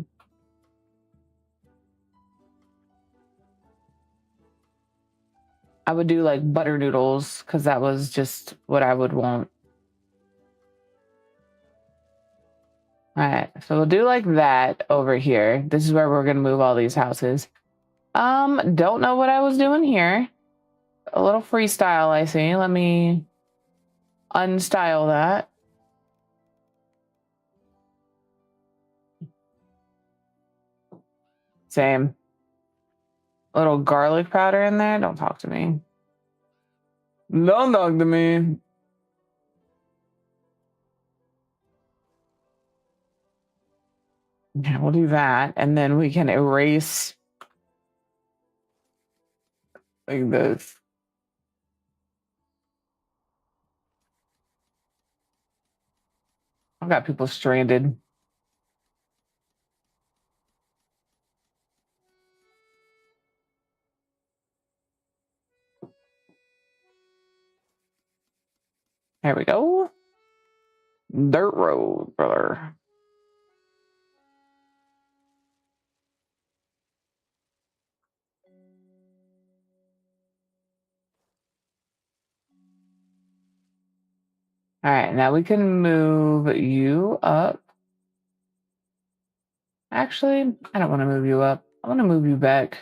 I would do like butter noodles because that was just what I would want. All right, so we'll do like that over here. This is where we're gonna move all these houses. Don't know what I was doing here. A little freestyle, I see. Let me unstyle that. Same. A little garlic powder in there. Don't talk to me. Don't talk to me. Yeah, we'll do that. And then we can erase like this. I've got people stranded. There we go. Dirt road, brother. All right, now we can move you up. Actually, I don't want to move you up. I want to move you back.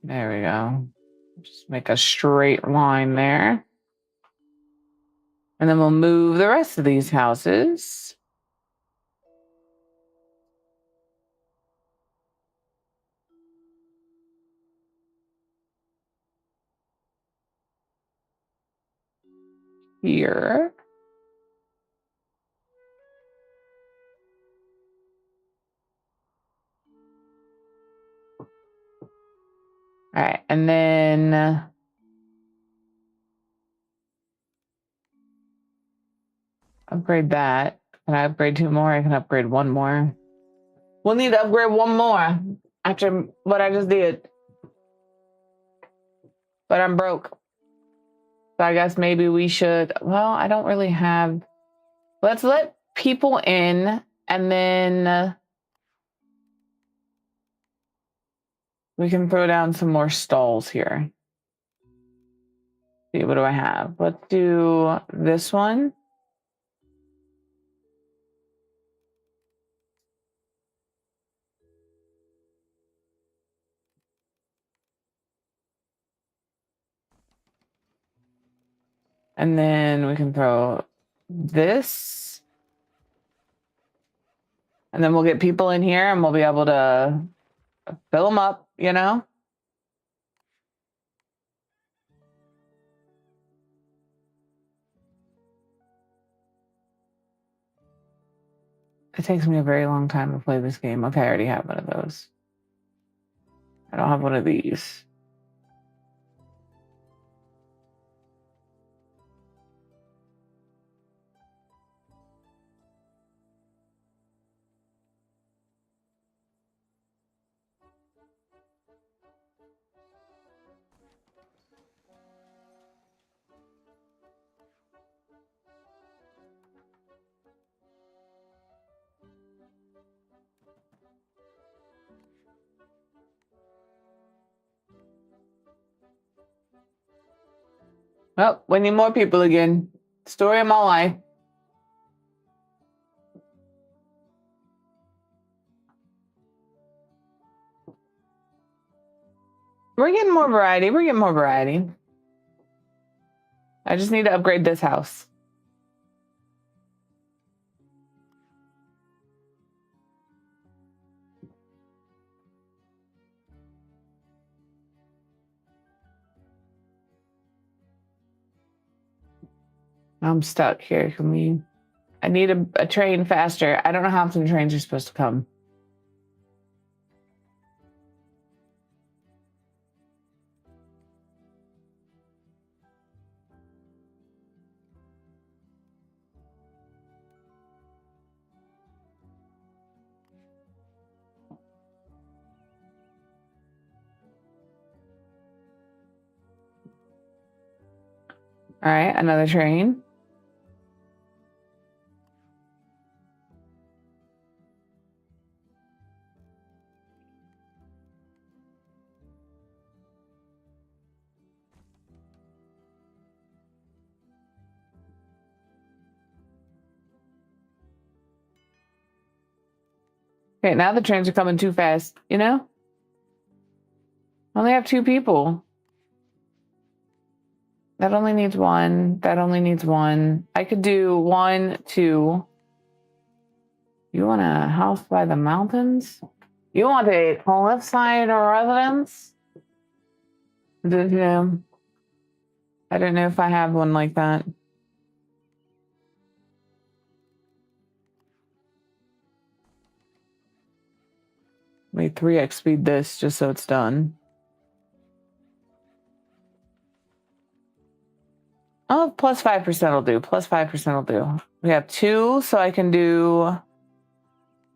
There we go. Just make a straight line there. And then we'll move the rest of these houses. Here. All right, and then upgrade that. Can I upgrade 2 more? I can upgrade 1 more. We'll need to upgrade 1 more after what I just did. But I'm broke. So I guess maybe we should, well, I don't really have, let's let people in and then we can throw down some more stalls here. See, what do I have? Let's do this one. And then we can throw this. And then we'll get people in here and we'll be able to fill them up, you know? It takes me a very long time to play this game. Okay, I already have one of those. I don't have one of these. Well, we need more people again. Story of my life. We're getting more variety. We're getting more variety. I just need to upgrade this house. I'm stuck here. Can we? I need a train faster. I don't know how often trains are supposed to come. All right, another train. Okay, now the trains are coming too fast, you know? I only have 2 people. That only needs one. That only needs one. I could do 1, 2. You want a house by the mountains? You want a cliffside residence? Did you? I don't know if I have one like that. Wait, 3x speed this just so it's done. Oh, plus 5% will do. Plus 5% will do. We have 2, so I can do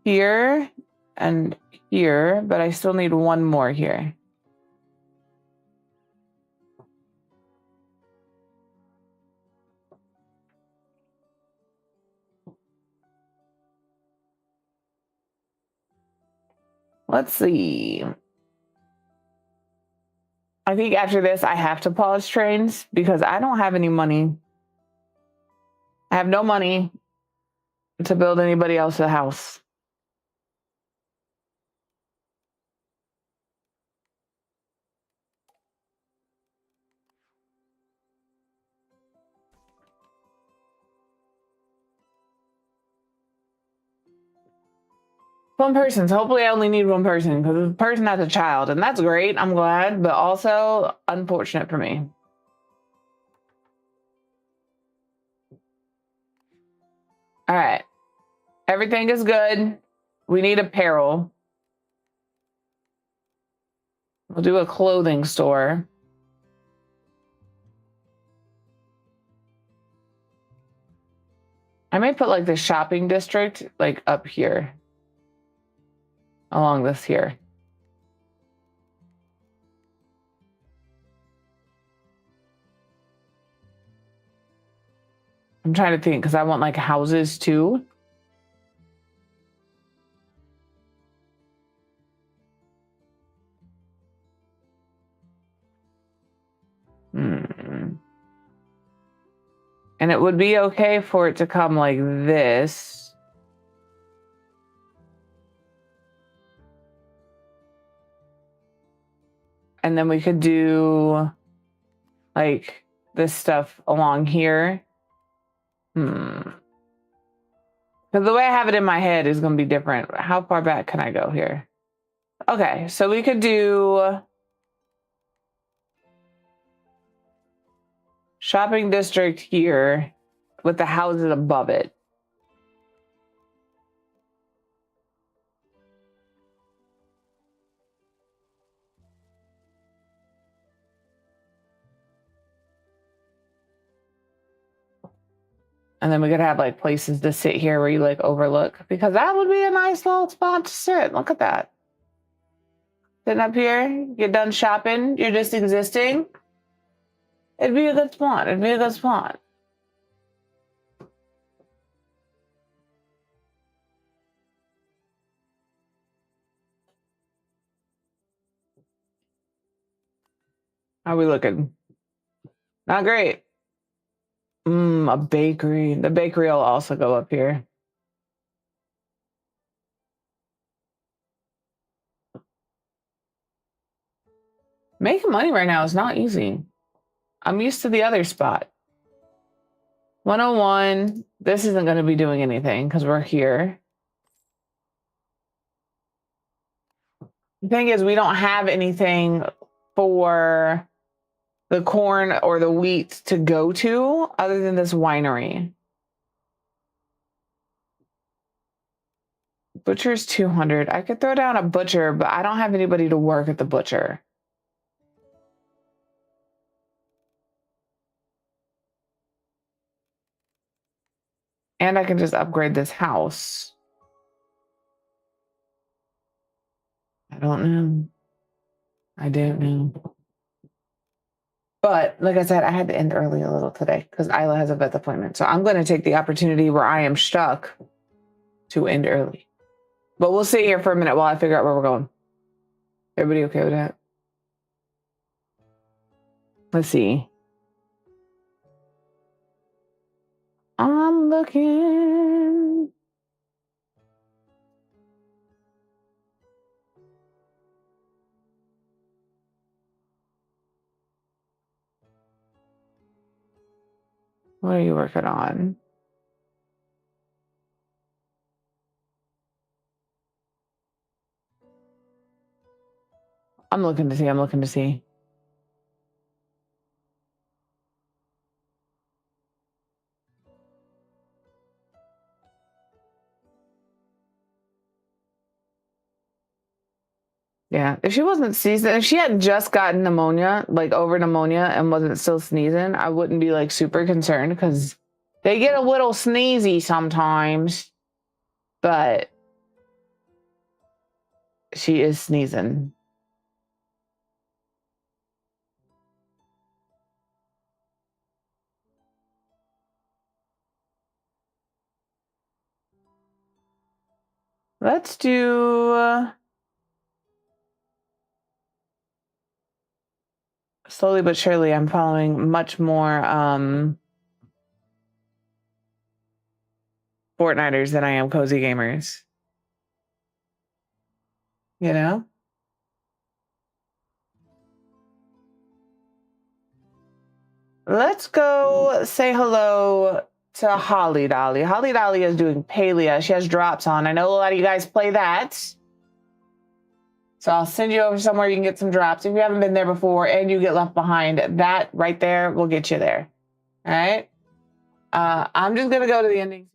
here and here, but I still need 1 more here. Let's see. I think after this, I have to pause trains because I don't have any money. I have no money to build anybody else a house. One person. So hopefully I only need one person because the person has a child, and that's great. I'm glad, but also unfortunate for me. All right. Everything is good. We need apparel. We'll do a clothing store. I may put like the shopping district like up here. Along this here. I'm trying to think because I want like houses too. And it would be okay for it to come like this. And then we could do like this stuff along here. Because the way I have it in my head is going to be different. How far back can I go here? Okay, so we could do shopping district here with the houses above it. And then we could have like places to sit here where you like overlook, because that would be a nice little spot to sit. Look at that. Sitting up here, you're done shopping, you're just existing. It'd be a good spot. It'd be a good spot. How are we looking? Not great. A bakery. The bakery will also go up here. Making money right now is not easy. I'm used to the other spot. 101. This isn't going to be doing anything because we're here. The thing is, we don't have anything for the corn or the wheat to go to other than this winery. Butcher's 200. I could throw down a butcher, but I don't have anybody to work at the butcher. And I can just upgrade this house. I don't know. I don't know. But like I said, I had to end early a little today because Isla has a vet appointment. So I'm going to take the opportunity where I am stuck to end early. But we'll sit here for a minute while I figure out where we're going. Everybody okay with that? Let's see. I'm looking. What are you working on? I'm looking to see. I'm looking to see. Yeah, if she wasn't sneezing, if she had just gotten pneumonia, like over pneumonia, and wasn't still sneezing, I wouldn't be like super concerned because they get a little sneezy sometimes. But she is sneezing. Let's do slowly but surely. I'm following much more Fortniters than I am cozy gamers. You know? Let's go say hello to Holly Dolly. Holly Dolly is doing Palea. She has drops on. I know a lot of you guys play that. So I'll send you over somewhere you can get some drops. If you haven't been there before and you get left behind, that right there will get you there. All right? I'm just going to go to the ending.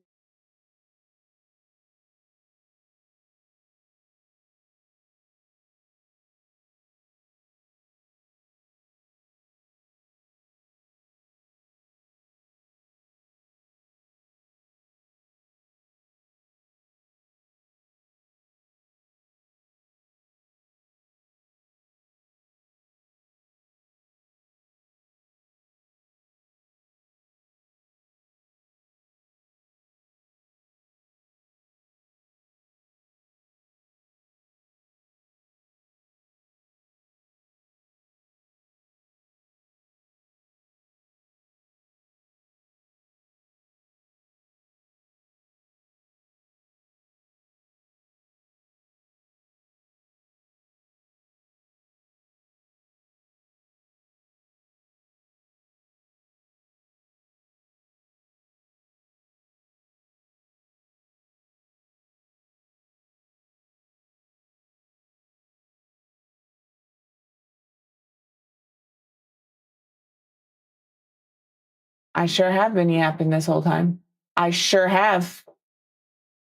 I sure have been yapping this whole time. I sure have.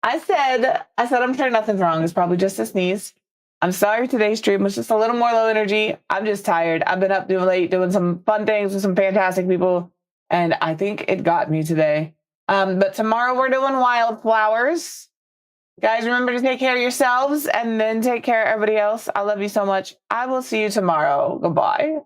I said, I'm sure nothing's wrong. It's probably just a sneeze. I'm sorry today's stream was just a little more low energy. I'm just tired. I've been up too late doing some fun things with some fantastic people, and I think it got me today. But tomorrow we're doing wildflowers. Guys, remember to take care of yourselves and then take care of everybody else. I love you so much. I will see you tomorrow. Goodbye.